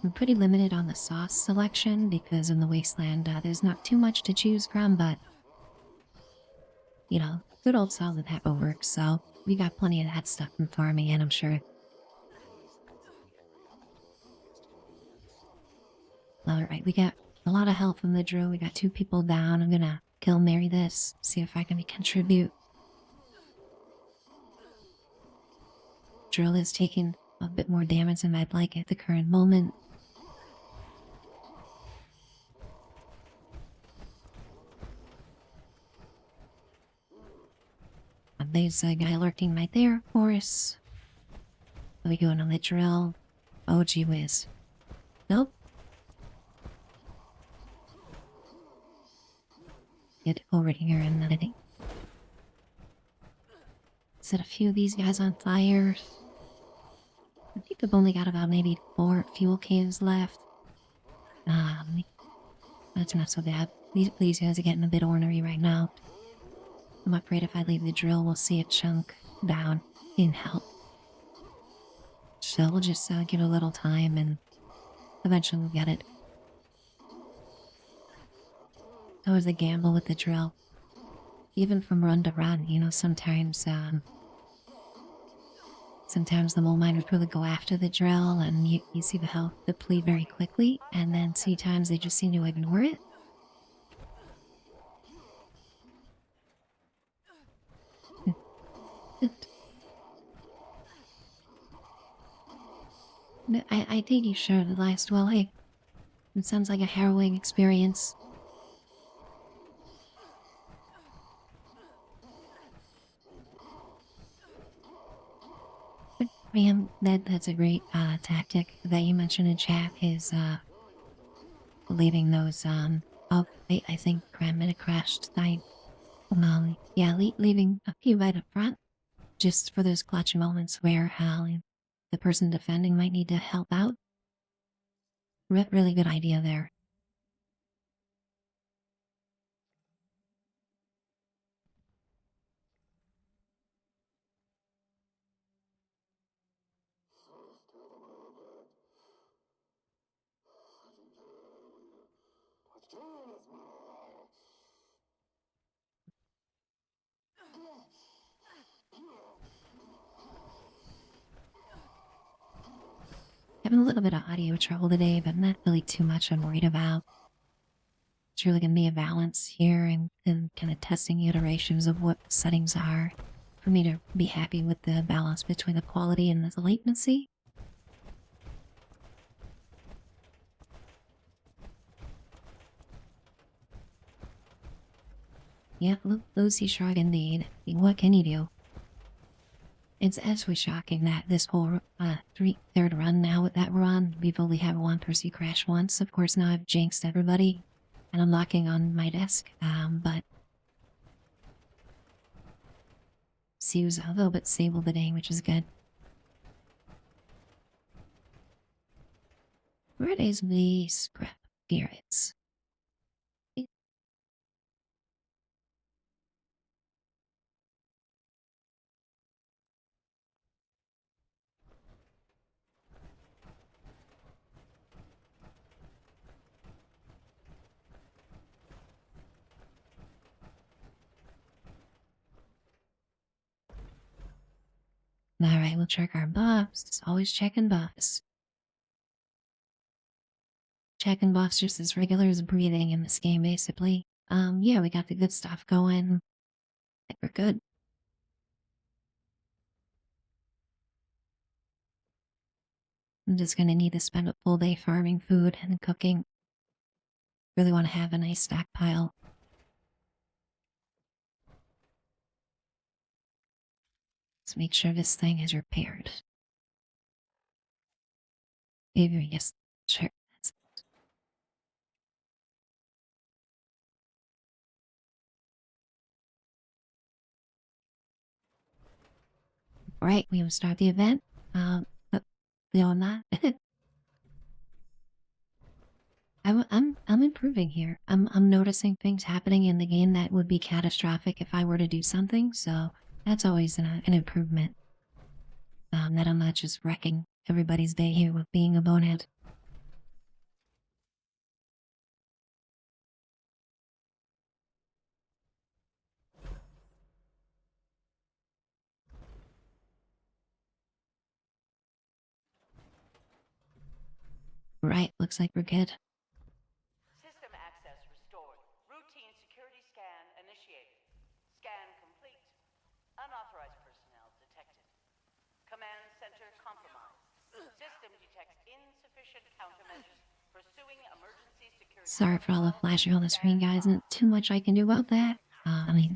I'm pretty limited on the sauce selection because in the wasteland there's not too much to choose from, but you know, good old salt and pepper works, so we got plenty of that stuff from farming, and I'm sure. Alright, we got a lot of help from the drill. We got 2 people down. I'm gonna kill Mary this, see if I can contribute. Drill is taking a bit more damage than I'd like at the current moment. There's a guy lurking right there, of course. Are we going on the drill? Oh, gee whiz. Nope. Get over here and then set a few of these guys on fire. I think I've only got about maybe 4 fuel cans left. That's not so bad. These guys are getting a bit ornery right now. I'm afraid if I leave the drill, we'll see a chunk down in help. So we'll just give it a little time and eventually we'll get it. That was a gamble with the drill. Even from run to run, you know, sometimes the mole miners really go after the drill and you see the health deplete very quickly, and then sometimes they just seem to ignore it. I think you shared the last well. Hey, it sounds like a harrowing experience. Ma'am, that's a great tactic that you mentioned in chat is leaving those oh wait, I think Graham might have crashed. Yeah, leaving a few right up front just for those clutch moments where the person defending might need to help out. Really good idea there. Having a little bit of audio trouble today, but not really too much I'm worried about. It's really going to be a balance here and kind of testing iterations of what the settings are for me to be happy with the balance between the quality and the latency. Yeah, Lucy Shrug indeed. What can you do? It's absolutely shocking that this whole third run now that we're on, we've only had one Percy crash once. Of course, now I've jinxed everybody, and I'm locking on my desk. But she was a little bit stable today, which is good. Where is the scrap spirits? Alright, we'll check our buffs. Always checking buffs. Checking buffs just as regular as breathing in this game, basically. Yeah, we got the good stuff going. I think we're good. I'm just gonna need to spend a full day farming food and cooking. Really want to have a nice stockpile. Let's make sure this thing is repaired. Maybe yes, sure. Right, we will start the event. But beyond that, I'm improving here. I'm noticing things happening in the game that would be catastrophic if I were to do something. So that's always an improvement. That I'm not just wrecking everybody's day here with being a bonehead. Right, looks like we're good. System access restored. Routine security scan initiated. Scan complete. Unauthorized personnel detected. Command center compromised. System detects insufficient countermeasures. Pursuing emergency security. Sorry for all the flashing on the screen, guys. Not too much I can do about that. I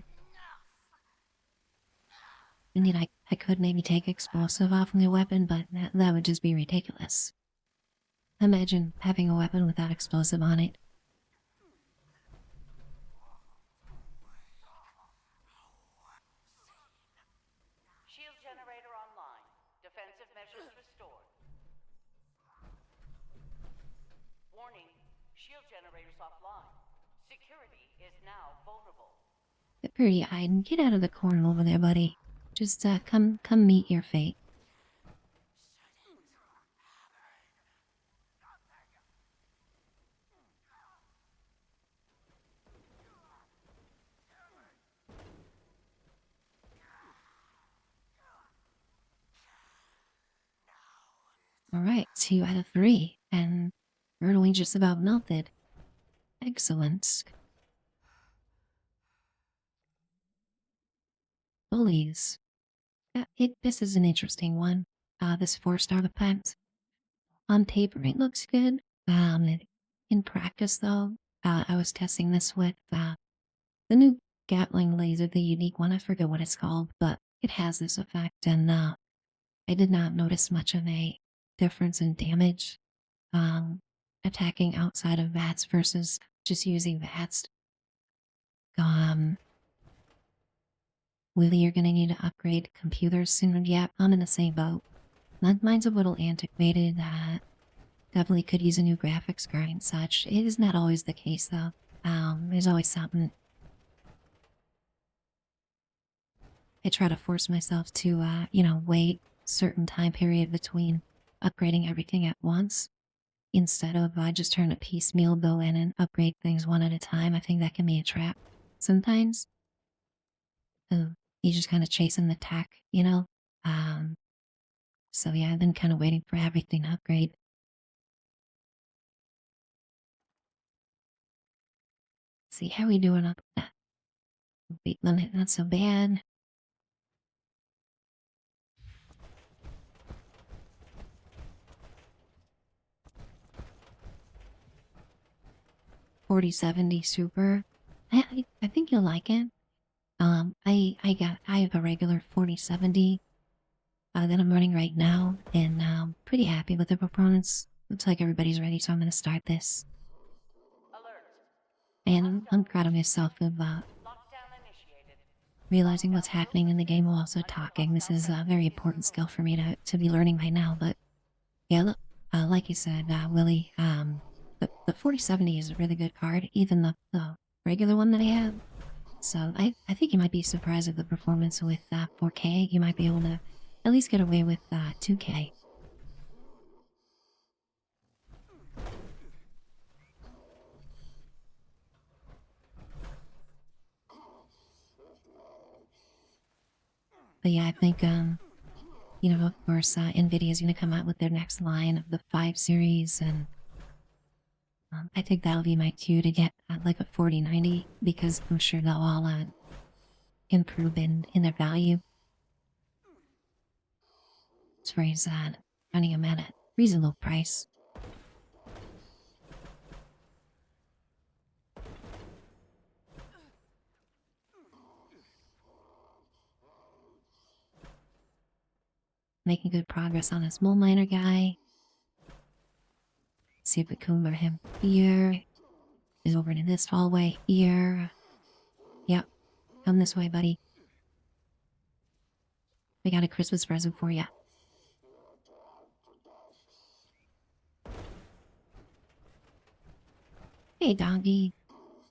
could maybe take explosive off of the weapon, but that would just be ridiculous. Imagine having a weapon without explosive on it. Shield generator online. Defensive measures restored. Warning. Shield generators offline. Security is now vulnerable. Get pretty eyed. Get out of the corner over there, buddy. Just come meet your fate. Alright, 2 out of 3, and we're only just about melted. Excellent. Bullies. This is an interesting one. This 4-star defense. On paper, it looks good. In practice, though, I was testing this with the new Gatling laser, the unique one. I forget what it's called, but it has this effect, and I did not notice much of a difference in damage. Attacking outside of VATS versus just using VATS. Willie, you're gonna need to upgrade computers soon. Yeah, I'm in the same boat. Mine's a little antiquated. Definitely could use a new graphics card and such. It is not always the case, though. There's always something. I try to force myself to, wait certain time period between upgrading everything at once. Instead of just trying to piecemeal go in and upgrade things one at a time. I think that can be a trap. Sometimes, you just kind of chasing the tech, you know? So yeah, I've been kind of waiting for everything to upgrade. See how we doing up that. Wait, not so bad. $4070 Super. I think you'll like it. I have a regular 4070 that I'm running right now, and pretty happy with the performance. Looks like everybody's ready, so I'm gonna start this. Alert. And I'm proud of myself of Lockdown initiated. realizing what's happening in the game while also talking. This is a very important skill for me to be learning right now, but yeah, look, like you said, Willie, the 4070 is a really good card, even the regular one that I have. So I think you might be surprised at the performance with 4K. You might be able to at least get away with 2K. But yeah, I think of course, Nvidia's gonna come out with their next line of the 5 series, and I think that'll be my cue to get like a 4090 because I'm sure they'll all improve in their value. It's very sad finding them at a reasonable price. Making good progress on this mole miner guy. See if we can lure him here. Is over in this hallway here. Yep. Come this way, buddy. We got a Christmas present for you. Hey, doggy.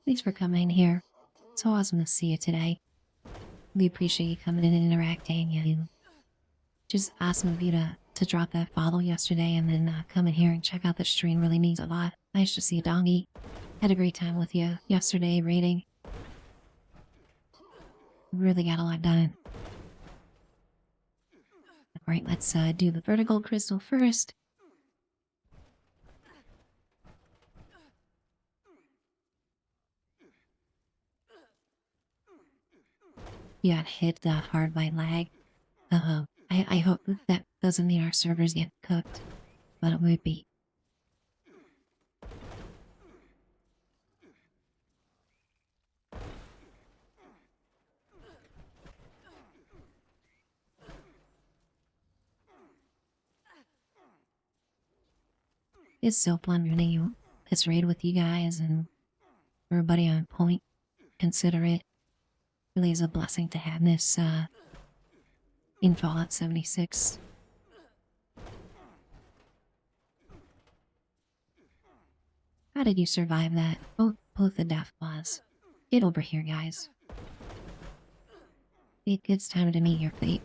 Thanks for coming here. It's so awesome to see you today. We appreciate you coming in and interacting. You just awesome of you to drop that follow yesterday and then come in here and check out the stream. Really means a lot. Nice to see you, doggy. Had a great time with you yesterday raiding. Really got a lot done. Alright, let's do the vertical crystal first. You got hit hard by lag. I hope that doesn't mean our servers get cooked, but it would be. It's so fun running this raid with you guys and everybody on point. Consider it. Really is a blessing to have this in Fallout 76. How did you survive that? Both the death claws. Get over here, guys. It's time to meet your fate.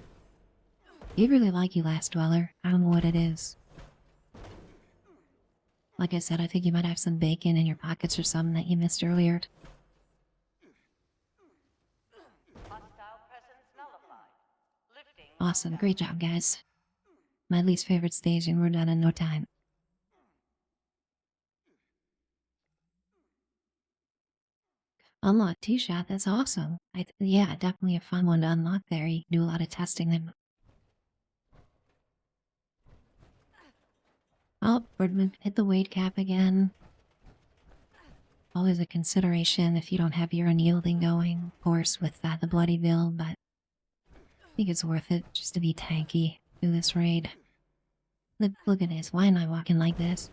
You really like you, Last Dweller. I don't know what it is. Like I said, I think you might have some bacon in your pockets or something that you missed earlier. Hostile presence nullified. Lifting. Awesome, great job, guys. My least favorite stage, and we're done in no time. Unlock T-Shot, that's awesome. Yeah, definitely a fun one to unlock there. You can do a lot of testing then. Oh, Birdman hit the weight cap again. Always a consideration if you don't have your unyielding going, of course, with the bloody build, but I think it's worth it just to be tanky through this raid. Look at this, why am I walking like this?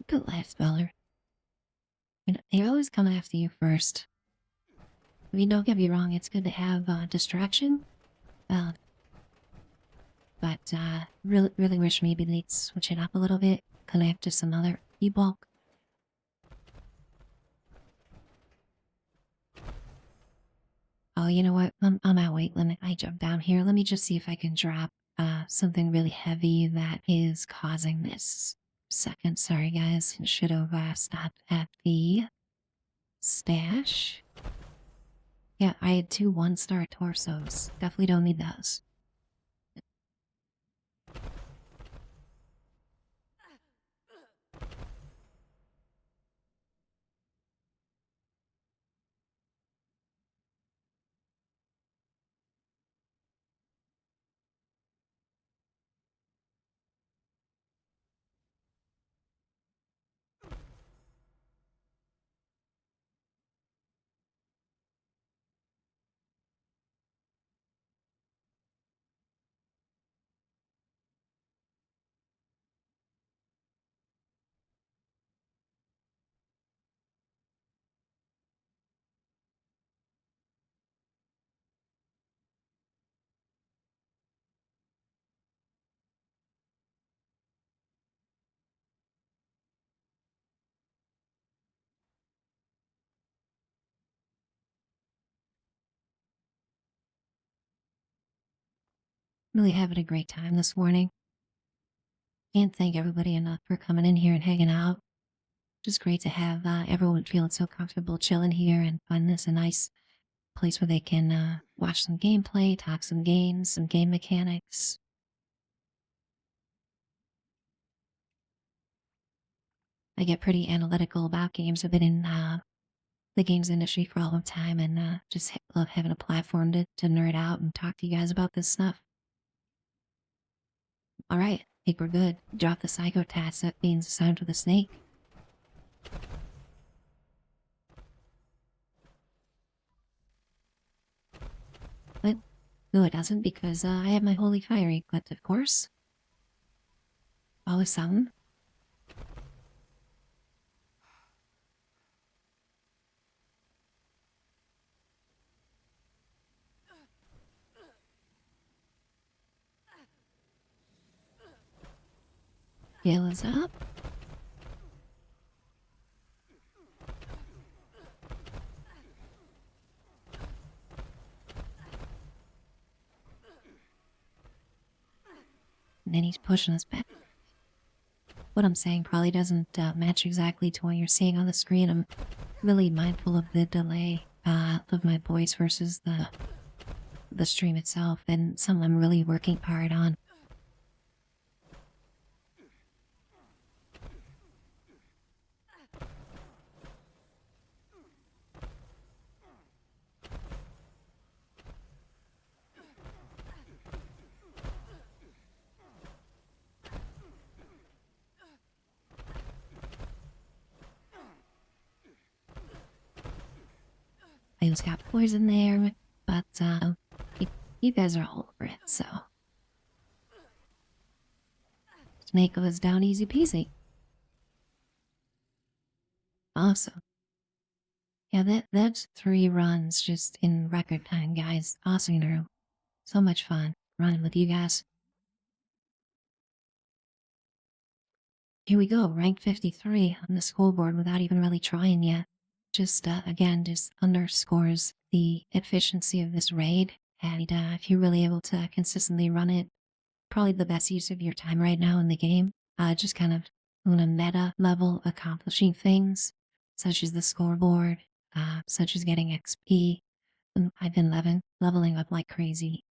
Good life, Speller. They always come after you first. I mean, don't get me wrong, it's good to have distraction. But really wish maybe they'd switch it up a little bit, connect to some other e-bulk. Oh, you know what? I'm at weight limit. I jumped down here. Let me just see if I can drop something really heavy that is causing this. Second, sorry guys. Should have stopped at the stash. Yeah, I had 2 1-star torsos. Definitely don't need those. really having a great time this morning. Can't thank everybody enough for coming in here and hanging out. Just great to have everyone feeling so comfortable chilling here and find this a nice place where they can watch some gameplay, talk some games, some game mechanics. I get pretty analytical about games. I've been in the games industry for a long time and just love having a platform to nerd out and talk to you guys about this stuff. All right, think we're good. Drop the psycho task. That means it's time for the snake. But no, it doesn't because I have my holy fire equipped, of course. Always something. Heal us up. And then he's pushing us back. What I'm saying probably doesn't match exactly to what you're seeing on the screen. I'm really mindful of the delay of my voice versus the stream itself, and something I'm really working hard on. I just got poison there, but you guys are all over it, so. Snake goes down easy peasy. Awesome. Yeah, that's 3 runs just in record time, guys. Awesome, Drew. So much fun running with you guys. Here we go, rank 53 on the scoreboard without even really trying yet. Just, again, just underscores the efficiency of this raid. And if you're really able to consistently run it, probably the best use of your time right now in the game. Just kind of on a meta level, accomplishing things, such as the scoreboard, such as getting XP. I've been leveling up like crazy.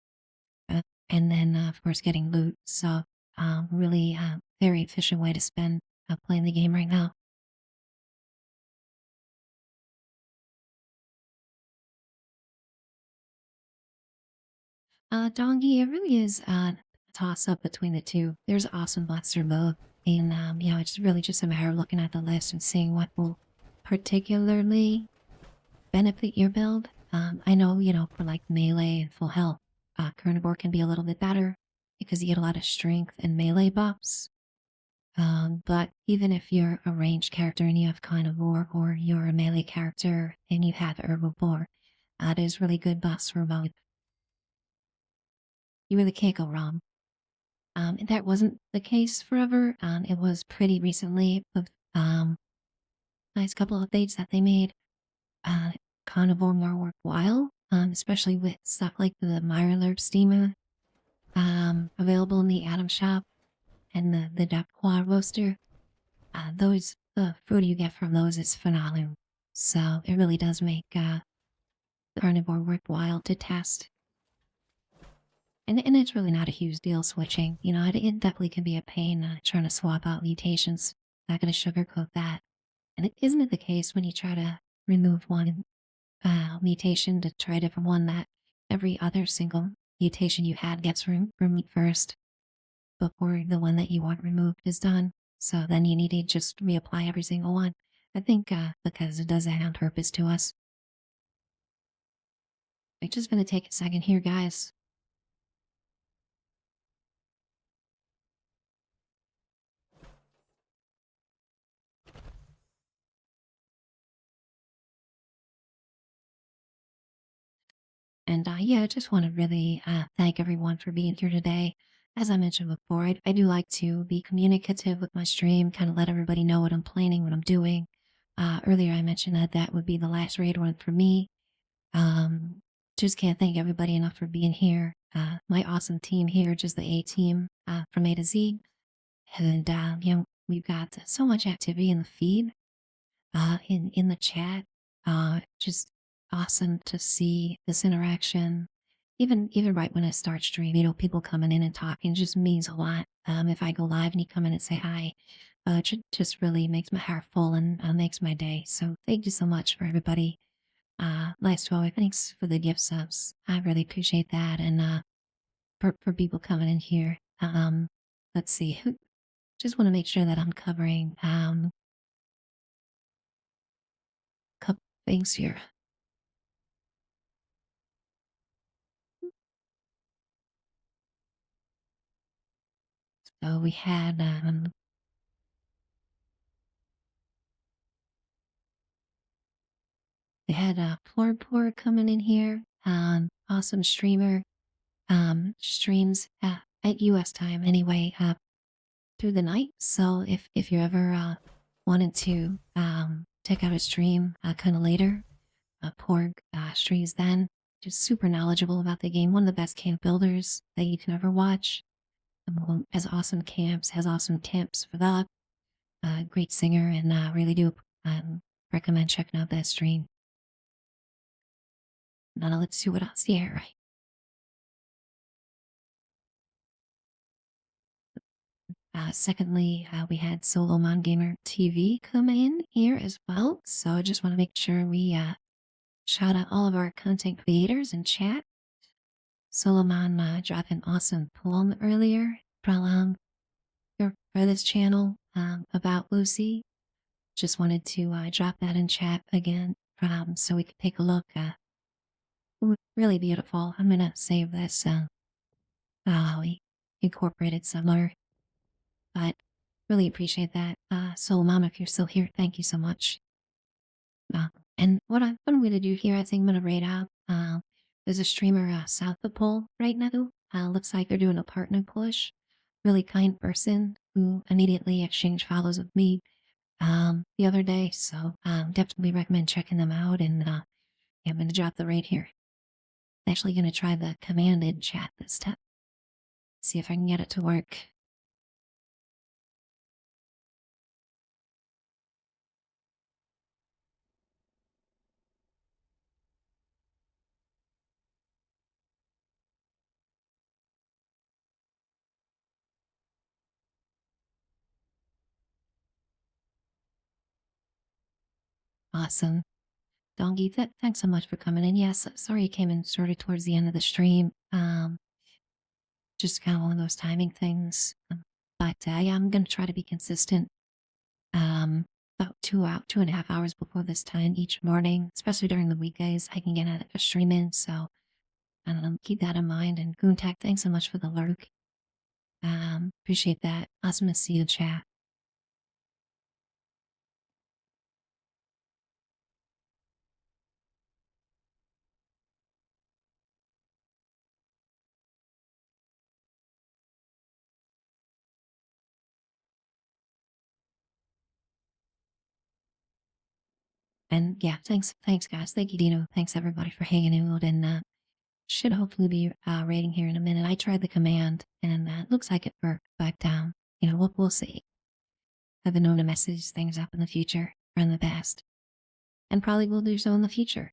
And then, of course, getting loot. So, really very efficient way to spend playing the game right now. Dongi, it really is a toss up between the two. There's awesome Buster both. And, it's really just a matter of looking at the list and seeing what will particularly benefit your build. I know, for like melee and full health, carnivore can be a little bit better because you get a lot of strength and melee buffs. But even if you're a ranged character and you have carnivore, or you're a melee character and you have herbivore, there's really good buffs for both. You really can't go wrong. That wasn't the case forever. It was pretty recently with nice couple of updates that they made. Uh, Carnivore more worthwhile, especially with stuff like the Mirelurp steamer, available in the Atom Shop, and the Duck Quad roaster. The food you get from those is phenomenal. So it really does make the carnivore worthwhile to test. And it's really not a huge deal switching. It definitely can be a pain trying to swap out mutations. Not gonna sugarcoat that. And isn't it the case when you try to remove one mutation to try a different one that every other single mutation you had gets removed first before the one that you want removed is done? So then you need to just reapply every single one. I think because it does that on purpose to us. I'm just gonna take a second here, guys. And I just want to really thank everyone for being here today. As I mentioned before, I do like to be communicative with my stream, kind of let everybody know what I'm planning, what I'm doing. Earlier I mentioned that would be the last raid one for me. Um, just can't thank everybody enough for being here. My awesome team here, just the A team from A to Z. And, we've got so much activity in the feed, in the chat. Just awesome to see this interaction. Even right when I start stream, people coming in and talking just means a lot. If I go live and you come in and say hi, just really makes my heart full and makes my day. So thank you so much for everybody. Last 12, thanks for the gift subs. I really appreciate that. And for people coming in here, let's see. Just want to make sure that I'm covering a couple things here. So we had Poor coming in here. Awesome streamer. Streams at US time anyway, through the night. So if you're ever wanted to check out a stream kind of later, Porg streams then. Just super knowledgeable about the game. One of the best camp builders that you can ever watch. Has awesome camps, has awesome tips for that. Great singer, and really do recommend checking out that stream. Now let's see what else here. Secondly, we had Solomon Gamer TV come in here as well. So I just want to make sure we shout out all of our content creators in chat. Solomon dropped an awesome poem earlier for this channel about Lucy. Just wanted to drop that in chat again so we could take a look. Really beautiful. I'm going to save this. We incorporated some more, but really appreciate that. So, Mom, if you're still here, thank you so much. And what I'm going to do here, I think I'm going to rate out. There's a streamer south of the pole right now. Looks like they're doing a partner push. Really kind person who immediately exchanged follows with me the other day. So definitely recommend checking them out. And yeah, I'm going to drop the rate here. Actually going to try the commanded chat this time. See if I can get it to work. Awesome. Dongi, thanks so much for coming in. Yes, sorry you came in sort of towards the end of the stream. Just kind of one of those timing things. But yeah, I'm going to try to be consistent. About 2.5 hours before this time each morning, especially during the weekdays, I can get a stream in. So I don't know, keep that in mind. And Goontack, thanks so much for the lurk. Appreciate that. Awesome to see you chat. And yeah, thanks guys. Thank you, Dino. Thanks everybody for hanging out, and should hopefully be rating here in a minute. I tried the command, and it looks like it worked back down. We'll see. I've been known to message things up in the future or in the past, and probably will do so in the future.